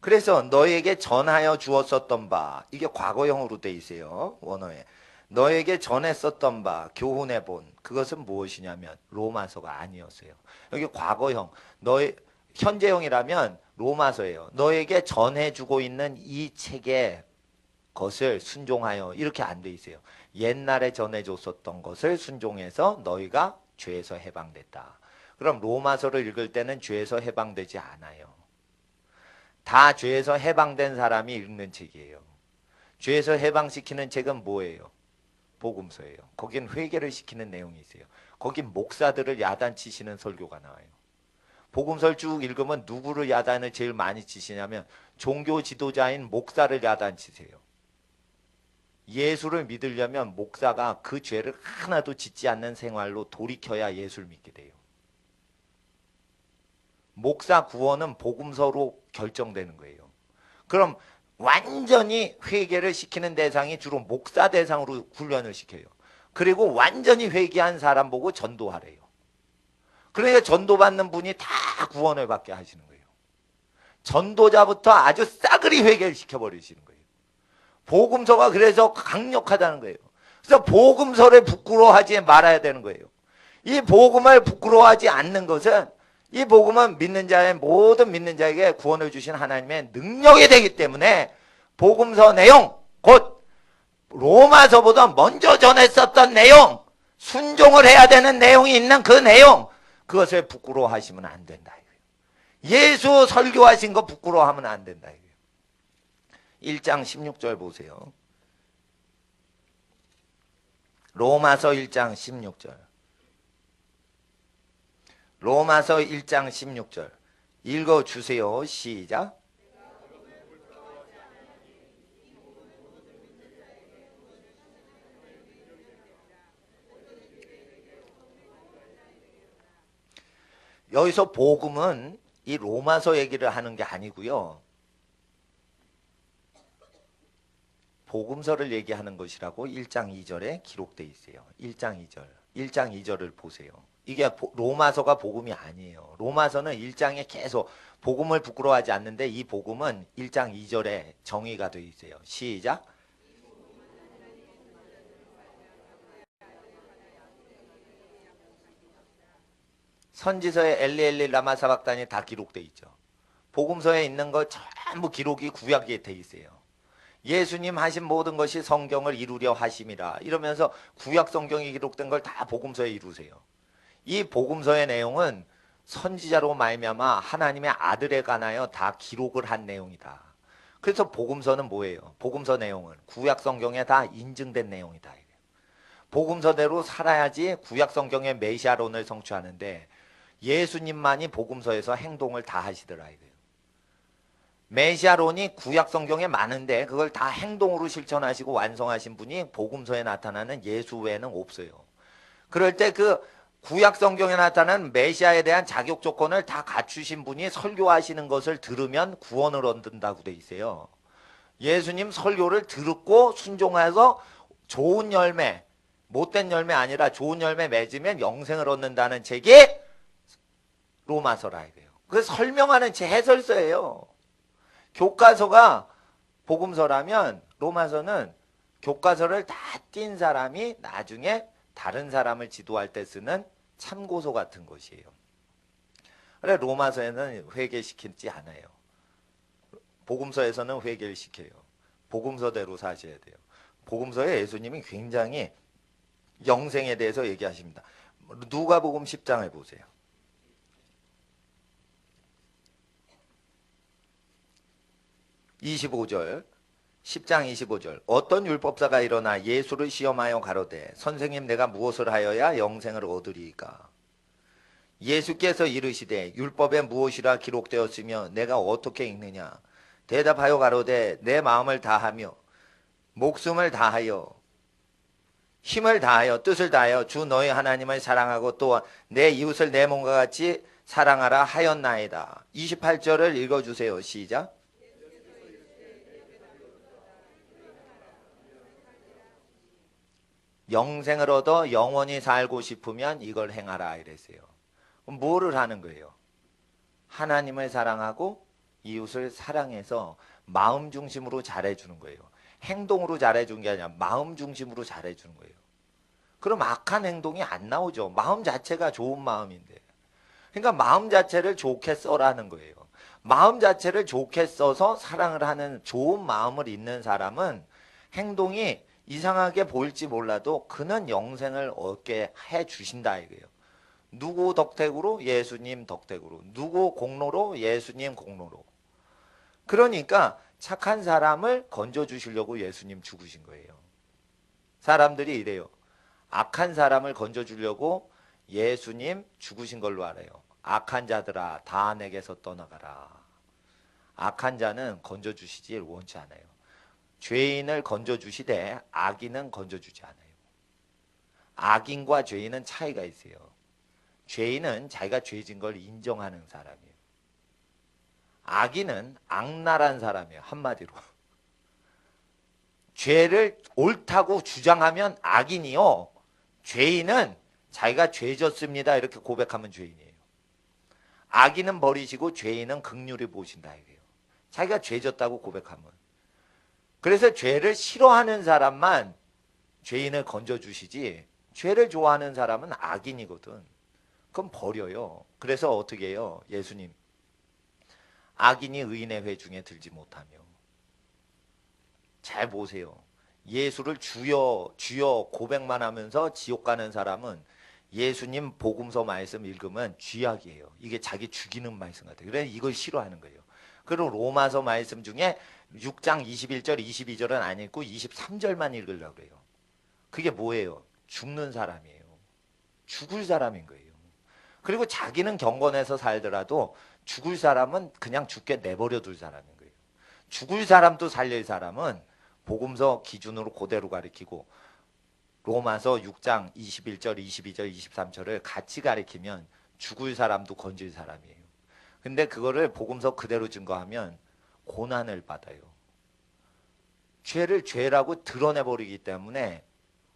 그래서 너에게 전하여 주었었던 바, 이게 과거형으로 돼 있어요. 원어에. 너에게 전했었던 바, 교훈해 본, 그것은 무엇이냐면 로마서가 아니었어요. 여기 과거형, 너의 현재형이라면 로마서예요. 너에게 전해주고 있는 이 책의 것을 순종하여, 이렇게 안 돼 있어요. 옛날에 전해줬었던 것을 순종해서 너희가 죄에서 해방됐다. 그럼 로마서를 읽을 때는 죄에서 해방되지 않아요. 다 죄에서 해방된 사람이 읽는 책이에요. 죄에서 해방시키는 책은 뭐예요? 복음서예요. 거긴 회개를 시키는 내용이 있어요. 거긴 목사들을 야단치시는 설교가 나와요. 복음서를 쭉 읽으면 누구를 야단을 제일 많이 치시냐면 종교 지도자인 목사를 야단치세요. 예수를 믿으려면 목사가 그 죄를 하나도 짓지 않는 생활로 돌이켜야 예수를 믿게 돼요. 목사 구원은 복음서로 결정되는 거예요. 그럼 완전히 회개를 시키는 대상이 주로 목사 대상으로 훈련을 시켜요. 그리고 완전히 회개한 사람 보고 전도하래요. 그러니까 전도받는 분이 다 구원을 받게 하시는 거예요. 전도자부터 아주 싸그리 회개를 시켜버리시는 거예요. 복음서가 그래서 강력하다는 거예요. 그래서 복음서를 부끄러워하지 말아야 되는 거예요. 이 복음을 부끄러워하지 않는 것은, 이 복음은 믿는 자의 모든 믿는 자에게 구원을 주신 하나님의 능력이 되기 때문에 복음서 내용, 곧 로마서보다 먼저 전했었던 내용, 순종을 해야 되는 내용이 있는 그 내용, 그것을 부끄러워하시면 안 된다. 예수 설교하신 거 부끄러워하면 안 된다. 1장 16절 보세요. 로마서 1장 16절. 로마서 1장 16절. 읽어주세요. 시작. 여기서 복음은 이 로마서 얘기를 하는 게 아니고요. 복음서를 얘기하는 것이라고 1장 2절에 기록되어 있어요. 1장 2절. 1장 2절을 보세요. 이게 로마서가 복음이 아니에요. 로마서는 1장에 계속 복음을 부끄러워하지 않는데 이 복음은 1장 2절에 정의가 되어 있어요. 시작. 선지서에 엘리 라마 사박단이 다 기록되어 있죠. 복음서에 있는 거 전부 기록이 구약에 되어 있어요. 예수님 하신 모든 것이 성경을 이루려 하심이라 이러면서 구약 성경이 기록된 걸 다 복음서에 이루세요. 이 복음서의 내용은 선지자로 말미암아 하나님의 아들에 관하여 다 기록을 한 내용이다. 그래서 복음서는 뭐예요? 복음서 내용은 구약 성경에 다 인증된 내용이다. 복음서대로 살아야지 구약 성경의 메시아론을 성취하는데 예수님만이 복음서에서 행동을 다 하시더라 이거예요. 메시아론이 구약 성경에 많은데 그걸 다 행동으로 실천하시고 완성하신 분이 복음서에 나타나는 예수 외에는 없어요. 그럴 때 그 구약 성경에 나타나는 메시아에 대한 자격 조건을 다 갖추신 분이 설교하시는 것을 들으면 구원을 얻는다고 돼 있어요. 예수님 설교를 듣고 순종해서 좋은 열매, 못된 열매 아니라 좋은 열매 맺으면 영생을 얻는다는 책이 로마서라 이거예요. 그 설명하는 책 해설서예요. 교과서가 복음서라면 로마서는 교과서를 다 띈 사람이 나중에 다른 사람을 지도할 때 쓰는 참고서 같은 것이에요. 그래 로마서에는 회개시키지 않아요. 복음서에서는 회개를 시켜요. 복음서대로 사셔야 돼요. 복음서에 예수님이 굉장히 영생에 대해서 얘기하십니다. 누가복음 10장을 보세요. 25절 10장 25절 어떤 율법사가 일어나 예수를 시험하여 가로되 선생님 내가 무엇을 하여야 영생을 얻으리이까 예수께서 이르시되 율법에 무엇이라 기록되었으며 내가 어떻게 읽느냐 대답하여 가로되 내 마음을 다하며 목숨을 다하여 힘을 다하여 뜻을 다하여 주 너희 하나님을 사랑하고 또 내 이웃을 내 몸과 같이 사랑하라 하였나이다. 28절을 읽어주세요. 시작. 영생을 얻어 영원히 살고 싶으면 이걸 행하라 이랬어요. 그럼 뭐를 하는 거예요? 하나님을 사랑하고 이웃을 사랑해서 마음 중심으로 잘해주는 거예요. 행동으로 잘해주는 게 아니라 마음 중심으로 잘해주는 거예요. 그럼 악한 행동이 안 나오죠. 마음 자체가 좋은 마음인데. 그러니까 마음 자체를 좋게 써라는 거예요. 마음 자체를 좋게 써서 사랑을 하는 좋은 마음을 있는 사람은 행동이 이상하게 보일지 몰라도 그는 영생을 얻게 해주신다 이거예요. 누구 덕택으로? 예수님 덕택으로. 누구 공로로? 예수님 공로로. 그러니까 착한 사람을 건져주시려고 예수님 죽으신 거예요. 사람들이 이래요. 악한 사람을 건져주려고 예수님 죽으신 걸로 알아요. 악한 자들아 다 내게서 떠나가라. 악한 자는 건져주시지 원치 않아요. 죄인을 건져주시되 악인은 건져주지 않아요. 악인과 죄인은 차이가 있어요. 죄인은 자기가 죄진 걸 인정하는 사람이에요. 악인은 악랄한 사람이에요. 한마디로. 죄를 옳다고 주장하면 악인이요. 죄인은 자기가 죄졌습니다. 이렇게 고백하면 죄인이에요. 악인은 버리시고 죄인은 긍휼히 보신다 이거예요. 자기가 죄졌다고 고백하면. 그래서 죄를 싫어하는 사람만 죄인을 건져주시지 죄를 좋아하는 사람은 악인이거든. 그럼 버려요. 그래서 어떻게 해요? 예수님. 악인이 의인의 회 중에 들지 못하며. 잘 보세요. 예수를 주여 주여 고백만 하면서 지옥 가는 사람은 예수님 복음서 말씀 읽으면 쥐약이에요. 이게 자기 죽이는 말씀 같아요. 그래서 이걸 싫어하는 거예요. 그리고 로마서 말씀 중에 6장 21절 22절은 안 읽고 23절만 읽으려고 그래요. 그게 뭐예요? 죽는 사람이에요. 죽을 사람인 거예요. 그리고 자기는 경건해서 살더라도 죽을 사람은 그냥 죽게 내버려 둘 사람인 거예요. 죽을 사람도 살릴 사람은 복음서 기준으로 그대로 가리키고 로마서 6장 21절, 22절, 23절을 같이 가리키면 죽을 사람도 건질 사람이에요. 근데 그거를 복음서 그대로 증거하면 고난을 받아요. 죄를 죄라고 드러내버리기 때문에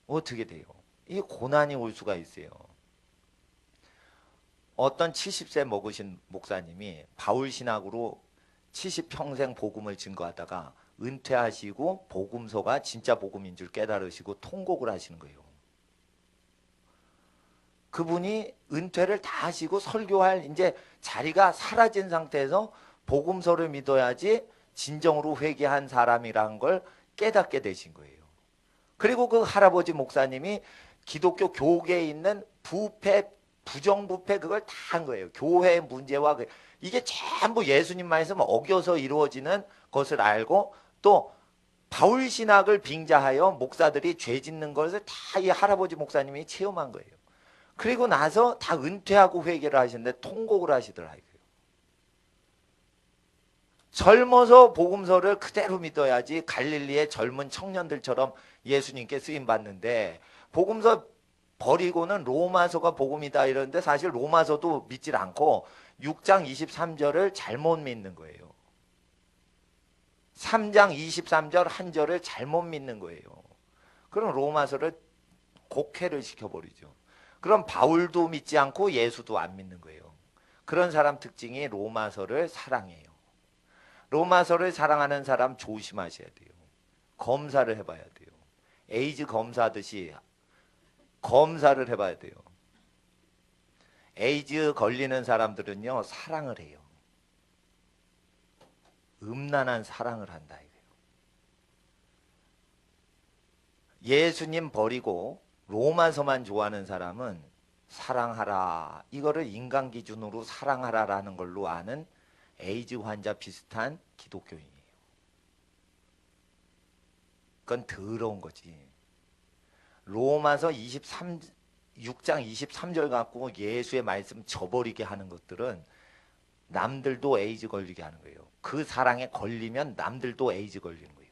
어떻게 돼요? 이 고난이 올 수가 있어요. 어떤 70세 먹으신 목사님이 바울신학으로 70평생 복음을 증거하다가 은퇴하시고 복음서가 진짜 복음인 줄 깨달으시고 통곡을 하시는 거예요. 그분이 은퇴를 다 하시고 설교할 이제 자리가 사라진 상태에서 복음서를 믿어야지 진정으로 회개한 사람이라는 걸 깨닫게 되신 거예요. 그리고 그 할아버지 목사님이 기독교 교계에 있는 부패, 부정부패 그걸 다 한 거예요. 교회의 문제와 이게 전부 예수님 말씀 어겨서 이루어지는 것을 알고 또 바울신학을 빙자하여 목사들이 죄 짓는 것을 다 이 할아버지 목사님이 체험한 거예요. 그리고 나서 다 은퇴하고 회개를 하시는데 통곡을 하시더라고요. 젊어서 복음서를 그대로 믿어야지 갈릴리의 젊은 청년들처럼 예수님께 쓰임받는데 복음서 버리고는 로마서가 복음이다 이러는데 사실 로마서도 믿질 않고 6장 23절을 잘못 믿는 거예요. 3장 23절 한 절을 잘못 믿는 거예요. 그럼 로마서를 곡해를 시켜버리죠. 그럼 바울도 믿지 않고 예수도 안 믿는 거예요. 그런 사람 특징이 로마서를 사랑해요. 로마서를 사랑하는 사람 조심하셔야 돼요. 검사를 해봐야 돼요. 에이즈 검사하듯이 검사를 해봐야 돼요. 에이즈 걸리는 사람들은요 사랑을 해요. 음란한 사랑을 한다 이거예요. 예수님 버리고 로마서만 좋아하는 사람은 사랑하라 이거를 인간 기준으로 사랑하라라는 걸로 아는 에이즈 환자 비슷한 기독교인이에요. 그건 더러운 거지. 로마서 6장 23절 갖고 예수의 말씀 저버리게 하는 것들은 남들도 에이즈 걸리게 하는 거예요. 그 사랑에 걸리면 남들도 에이즈 걸리는 거예요.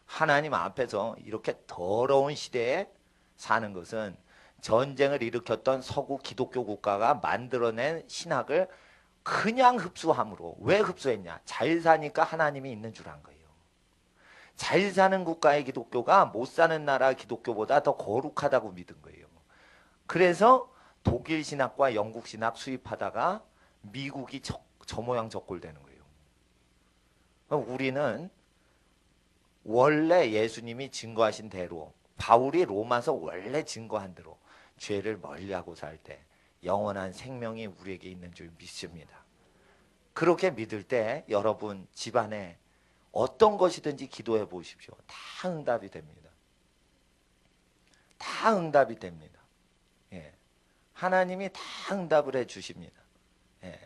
하나님 앞에서 이렇게 더러운 시대에 사는 것은 전쟁을 일으켰던 서구 기독교 국가가 만들어낸 신학을 그냥 흡수함으로. 왜 흡수했냐? 잘 사니까 하나님이 있는 줄 안 거예요. 잘 사는 국가의 기독교가 못 사는 나라 기독교보다 더 거룩하다고 믿은 거예요. 그래서 독일 신학과 영국 신학 수입하다가 미국이 저 모양 저 꼴 되는 거예요. 우리는 원래 예수님이 증거하신 대로 바울이 로마서 원래 증거한 대로 죄를 멀리하고 살 때 영원한 생명이 우리에게 있는 줄 믿습니다. 그렇게 믿을 때 여러분 집안에 어떤 것이든지 기도해 보십시오. 다 응답이 됩니다. 다 응답이 됩니다. 예. 하나님이 다 응답을 해 주십니다. 예.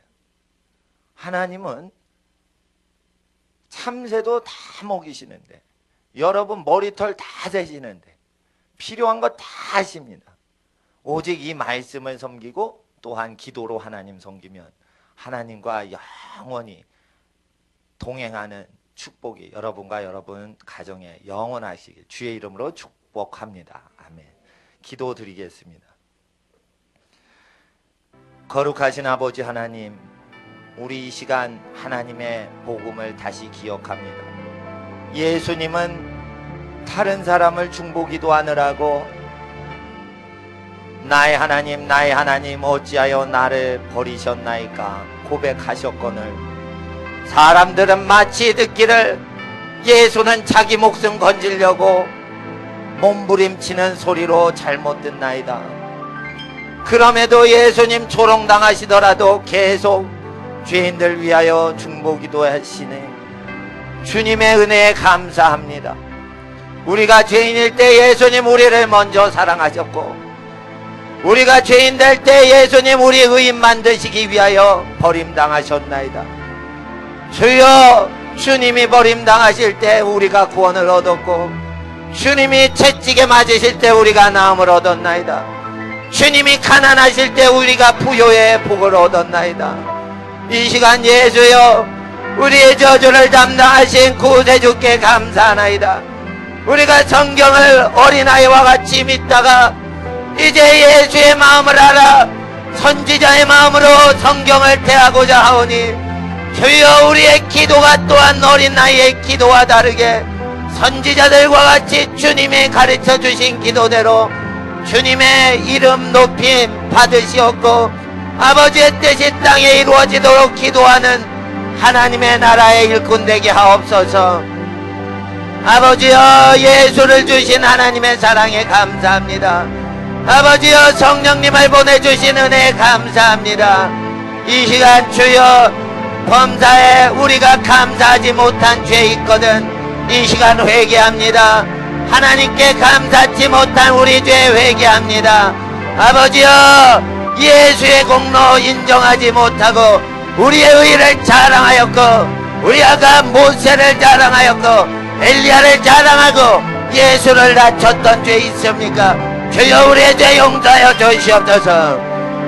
하나님은 참새도 다 먹이시는데 여러분 머리털 다 세시는데 필요한 거 다 하십니다. 오직 이 말씀을 섬기고 또한 기도로 하나님 섬기면 하나님과 영원히 동행하는 축복이 여러분과 여러분 가정에 영원하시길 주의 이름으로 축복합니다. 아멘. 기도드리겠습니다. 거룩하신 아버지 하나님, 우리 이 시간 하나님의 복음을 다시 기억합니다. 예수님은 다른 사람을 중보기도 하느라고 나의 하나님 어찌하여 나를 버리셨나이까 고백하셨거늘 사람들은 마치 듣기를 예수는 자기 목숨 건지려고 몸부림치는 소리로 잘못 듣나이다. 그럼에도 예수님 조롱당하시더라도 계속 죄인들 위하여 중보기도 하시네. 주님의 은혜에 감사합니다. 우리가 죄인일 때 예수님 우리를 먼저 사랑하셨고, 우리가 죄인 될 때 예수님 우리 의인 만드시기 위하여 버림당하셨나이다. 주여, 주님이 버림당하실 때 우리가 구원을 얻었고, 주님이 채찍에 맞으실 때 우리가 나음을 얻었나이다. 주님이 가난하실 때 우리가 부요의 복을 얻었나이다. 이 시간 예수여, 우리의 저주를 담당하신 구세주께 감사하나이다. 우리가 성경을 어린아이와 같이 믿다가 이제 예수의 마음을 알아 선지자의 마음으로 성경을 대하고자 하오니, 주여, 우리의 기도가 또한 어린아이의 기도와 다르게 선지자들과 같이 주님이 가르쳐 주신 기도대로 주님의 이름 높임 받으시었고, 아버지의 뜻이 땅에 이루어지도록 기도하는 하나님의 나라의 일꾼 되게 하옵소서. 아버지여, 예수를 주신 하나님의 사랑에 감사합니다. 아버지여, 성령님을 보내주신 은혜에 감사합니다. 이 시간 주여, 범사에 우리가 감사하지 못한 죄 있거든 이 시간 회개합니다. 하나님께 감사치 못한 우리 죄 회개합니다. 아버지여, 예수의 공로 인정하지 못하고 우리의 의를 자랑하였고, 우리 아가 모세를 자랑하였고 엘리야를 자랑하고 예수를 낮췄던 죄 있습니까? 주여, 우리의 죄 용서하여 주시옵소서.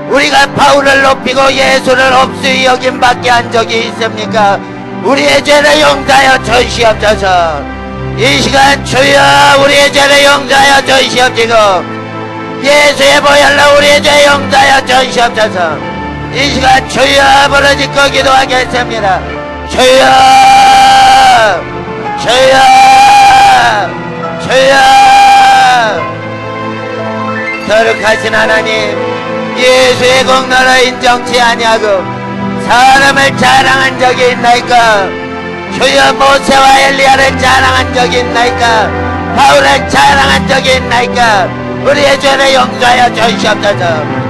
우리가 바울을 높이고 예수를 없이 여김 받게 한 적이 있습니까? 우리의 죄를 용서하여 주시옵소서. 이 시간 주여, 우리의 죄를 용서하여 주시옵시고, 예수의 보혈로 우리의 죄 용서하여 주시옵소서. 이 시간 주여 부르짖고 기도하겠습니다. 주여, 주여, 주여. 거룩하신 하나님, 예수의 공로를 인정치 아니하고 사람을 자랑한 적이 있나이까? 주여, 모세와 엘리야를 자랑한 적이 있나이까? 바울을 자랑한 적이 있나이까? 우리의 죄를 용서하여 주시옵소서.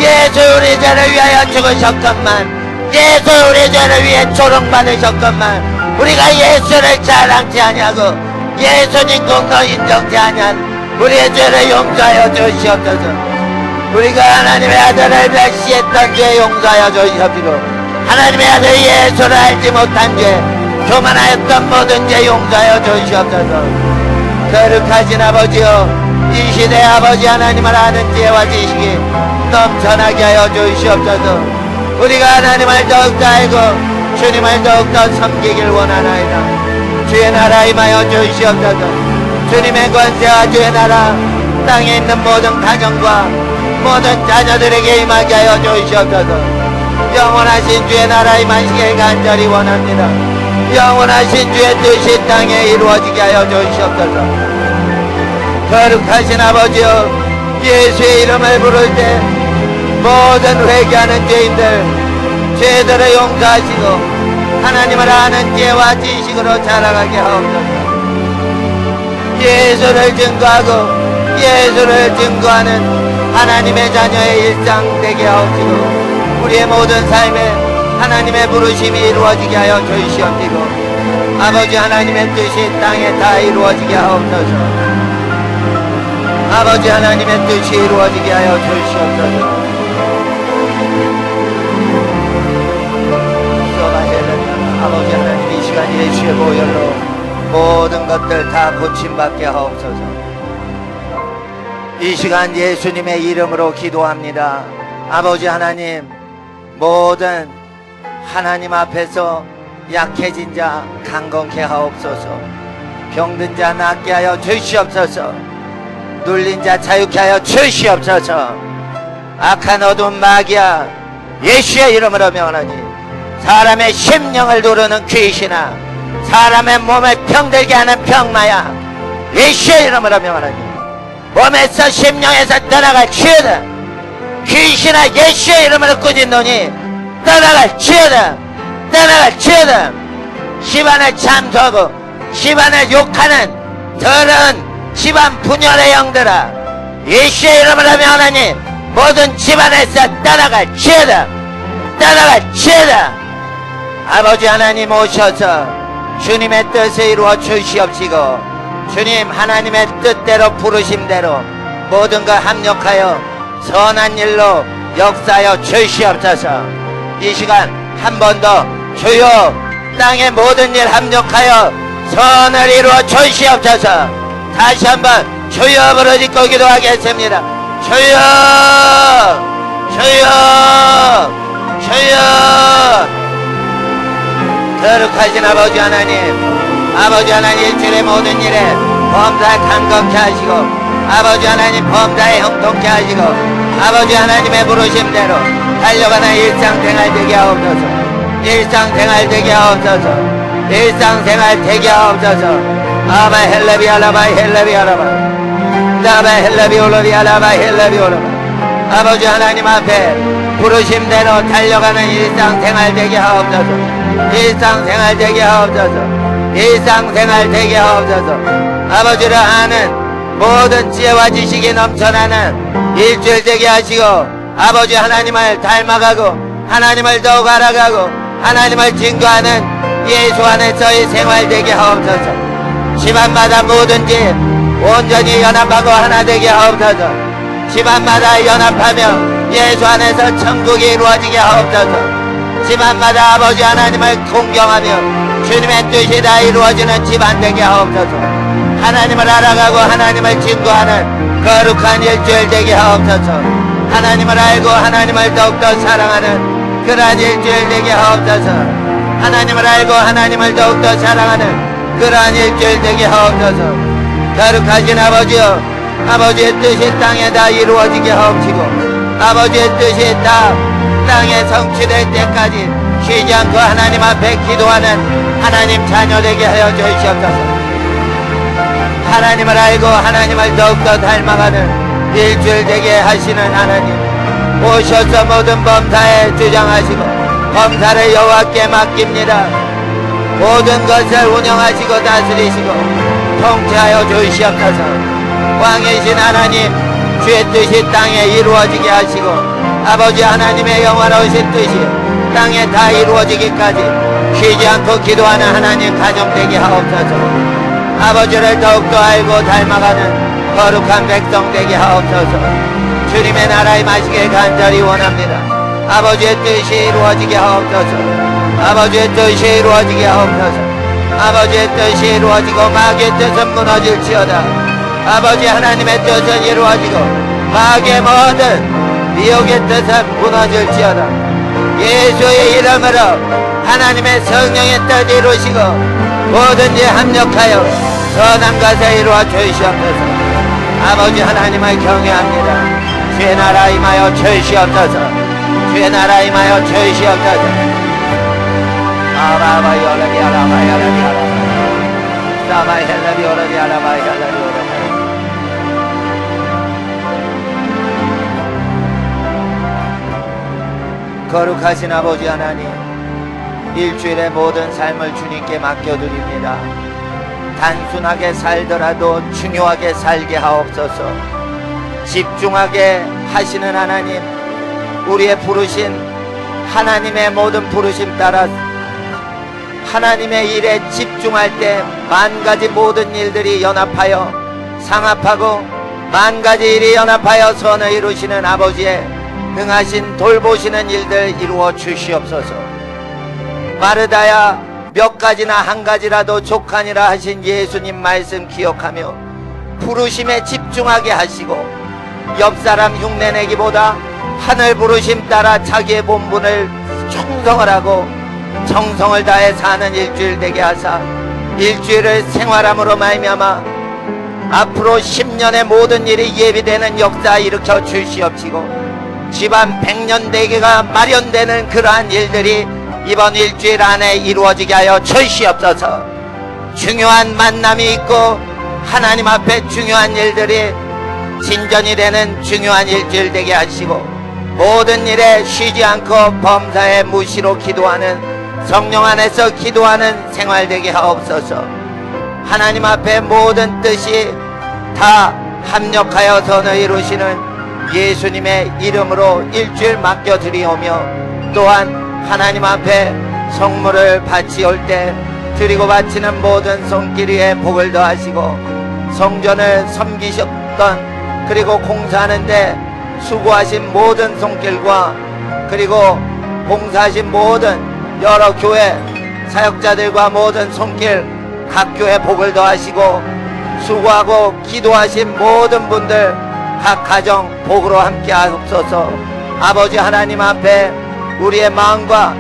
예수 우리 죄를 위하여 죽으셨건만, 예수 우리 죄를 위해 조롱받으셨건만, 우리가 예수를 자랑치 아니하고 예수님 공로 인정치 아니한 우리의 죄를 용서하여 주시옵소서. 우리가 하나님의 아들을 멸시했던 죄 용서하여 주시옵시고, 하나님의 아들 예수를 알지 못한 죄, 교만하였던 모든 죄 용서하여 주시옵소서. 거룩하신 아버지여, 이 시대 아버지 하나님을 아는 지혜와 지식이 넘쳐나게 하여 주시옵소서. 우리가 하나님을 더욱더 알고 주님을 더욱더 섬기길 원하나이다. 주의 나라 임하여 주시옵소서. 주님의 권세와 주의 나라 땅에 있는 모든 가정과 모든 자녀들에게 임하게 하여 주시옵소서. 영원하신 주의 나라 임하시길 간절히 원합니다. 영원하신 주의 뜻이 땅에 이루어지게 하여 주시옵소서. 거룩하신 아버지여, 예수의 이름을 부를 때 모든 회개하는 죄인들 죄들을 용서하시고 하나님을 아는 지혜와 지식으로 자라가게 하옵소서. 예수를 증거하고 예수를 증거하는 하나님의 자녀의 일상 되게 하옵시고, 우리의 모든 삶에 하나님의 부르심이 이루어지게 하여 주시옵시고, 아버지 하나님의 뜻이 땅에 다 이루어지게 하옵소서. 아버지 하나님의 뜻이 이루어지게 하여 주시옵소서. 아버지 하나님, 이 시간 예수의 보혈로 모든 것들 다 고침받게 하옵소서. 이 시간 예수님의 이름으로 기도합니다. 아버지 하나님, 모든 하나님 앞에서 약해진 자 강건케 하옵소서. 병든 자 낫게 하여 주시옵소서. 눌린 자 자유케 하여 주시옵소서. 악한 어두운 마귀야, 예수의 이름으로 명하노니 사람의 심령을 누르는 귀신아, 사람의 몸을 병들게 하는 병마야, 예수의 이름으로 명하노니 몸에서 심령에서 떠나갈지어다. 귀신아, 예수의 이름으로 꾸짖노니 떠나갈지어다. 떠나갈지어다. 집안을 참소하고 집안을 욕하는 더러운 집안 분열의 영들아, 예수의 이름으로 명하노니 모든 집안에서 떠나갈지어다. 떠나갈지어다. 아버지 하나님 오셔서 주님의 뜻을 이루어 주시옵시고, 주님 하나님의 뜻대로 부르심대로 모든 걸 합력하여 선한 일로 역사하여 주시옵소서. 이 시간 한 번 더 주여 땅의 모든 일 합력하여 선을 이루어 주시옵소서. 다시 한번 주여 부르짖고 기도하겠습니다. 주여 주여 주여. 거룩하신 아버지 하나님, 아버지 하나님 일주일의 모든 일에 범사에 간겁케 하시고 아버지 하나님 범사에 형통케 하시고 아버지 하나님의 부르심대로 달려가는 일상생활 되게 하옵소서. 일상생활 되게 하옵소서. 일상생활 되게 하옵소서. 아바 헬레비 알라바 헬레비 알라바 다바 헬레비 올라비 알라바 헬레비 올라바. 아버지 하나님 앞에 부르심대로 달려가는 일상생활 되게 하옵소서. 일상생활 되게 하옵소서. 일상생활 되게 하옵소서. 아버지를 아는 모든 지혜와 지식이 넘쳐나는 일주일 되게 하시고 아버지 하나님을 닮아가고 하나님을 더욱 알아가고 하나님을 증거하는 예수 안에서의 생활 되게 하옵소서. 집안마다 뭐든지 온전히 연합하고 하나 되게 하옵소서. 집안마다 연합하며 예수 안에서 천국이 이루어지게 하옵소서. 집안마다 아버지 하나님을 공경하며 주님의 뜻이 다 이루어지는 집안 되게 하옵소서. 하나님을 알아가고 하나님을 증거하는 거룩한 일주일 되게 하옵소서. 하나님을 알고 하나님을 더욱더 사랑하는 그러한 일주일 되게 하옵소서. 하나님을 알고 하나님을 더욱더 사랑하는 그러한 일주일 되게 하옵소서. 거룩하신 아버지여, 아버지의 뜻이 땅에 다 이루어지게 하옵시고 아버지의 뜻이 다 땅에 성취될 때까지 쉬지 않고 하나님 앞에 기도하는 하나님 자녀 되게 하여 주시옵소서. 하나님을 알고 하나님을 더욱더 닮아가는 일주일 되게 하시는 하나님, 오셔서 모든 범사에 주장하시고 범사를 여호와께 맡깁니다. 모든 것을 운영하시고 다스리시고 통치하여 주시옵소서. 왕이신 하나님, 주의 뜻이 땅에 이루어지게 하시고 아버지 하나님의 영원하신 뜻이 땅에 다 이루어지기까지 쉬지 않고 기도하는 하나님 가정 되게 하옵소서. 아버지를 더욱더 알고 닮아가는 거룩한 백성 되게 하옵소서. 주님의 나라에 마시길 간절히 원합니다. 아버지의 뜻이 이루어지게 하옵소서. 아버지의 뜻이 이루어지게 하옵소서. 아버지의 뜻이 이루어지고 마귀의 뜻은 무너질지어다. 아버지 하나님의 뜻은 이루어지고 마귀의 모든 미혹의 뜻은 무너질지어다. 예수의 이름으로 하나님의 성령의 뜻 이루시고 뭐든지 합력하여 선한 것을 이루어 주시옵소서. 아버지 하나님을 경외합니다. 주의 나라 임하여 주시옵소서. 주의 나라 임하여 주시옵소서. 아바바 요라비 아라바 야라비 아라바 사바 헬라비 오라비 아라바 헬라비 오라바. 거룩하신 아버지 하나님, 일주일의 모든 삶을 주님께 맡겨드립니다. 단순하게 살더라도 중요하게 살게 하옵소서. 집중하게 하시는 하나님, 우리의 부르신 하나님의 모든 부르심 따라 하나님의 일에 집중할 때 만가지 모든 일들이 연합하여 상합하고 만가지 일이 연합하여 선을 이루시는 아버지의 능하신 돌보시는 일들 이루어 주시옵소서. 마르다야 몇 가지나 한 가지라도 족하니라 하신 예수님 말씀 기억하며 부르심에 집중하게 하시고 옆사람 흉내내기보다 하늘 부르심 따라 자기의 본분을 충성을 하고 정성을 다해 사는 일주일 되게 하사 일주일을 생활함으로 말미암아 앞으로 10년의 모든 일이 예비되는 역사 일으켜 주시옵시고 집안 100년 대계가 마련되는 그러한 일들이 이번 일주일 안에 이루어지게 하여 주시옵소서. 중요한 만남이 있고 하나님 앞에 중요한 일들이 진전이 되는 중요한 일주일 되게 하시고 모든 일에 쉬지 않고 범사에 무시로 기도하는 성령 안에서 기도하는 생활 되게 하옵소서. 하나님 앞에 모든 뜻이 다 합력하여 선을 이루시는 예수님의 이름으로 일주일 맡겨드리오며 또한 하나님 앞에 성물을 바치올 때 드리고 바치는 모든 손길 위에 복을 더하시고 성전을 섬기셨던, 그리고 공사하는데 수고하신 모든 손길과, 그리고 봉사하신 모든 여러 교회 사역자들과 모든 손길, 각 교회 복을 더하시고, 수고하고 기도하신 모든 분들 각 가정 복으로 함께 하옵소서. 아버지 하나님 앞에 우리의 마음과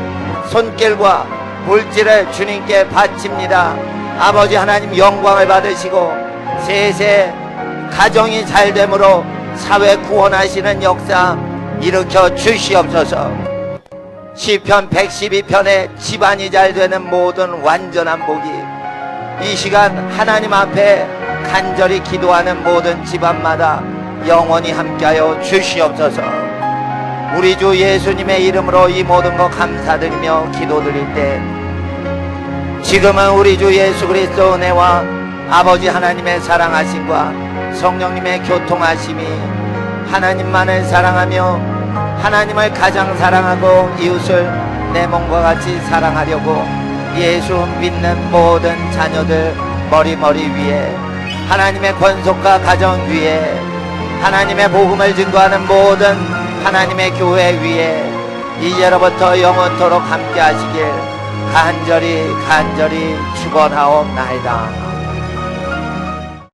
손길과 물질을 주님께 바칩니다. 아버지 하나님 영광을 받으시고 세세 가정이 잘됨으로 사회 구원하시는 역사 일으켜 주시옵소서. 시편 112편에 집안이 잘 되는 모든 완전한 복이 이 시간 하나님 앞에 간절히 기도하는 모든 집안마다 영원히 함께하여 주시옵소서. 우리 주 예수님의 이름으로 이 모든 것 감사드리며 기도드릴 때, 지금은 우리 주 예수 그리스도 은혜와 아버지 하나님의 사랑하심과 성령님의 교통하심이, 하나님만을 사랑하며 하나님을 가장 사랑하고 이웃을 내 몸과 같이 사랑하려고 예수 믿는 모든 자녀들 머리 위에, 하나님의 권속과 가정 위에, 하나님의 복음을 증거하는 모든 하나님의 교회 위에 이제로부터 영원토록 함께 하시길 간절히 축원하옵나이다.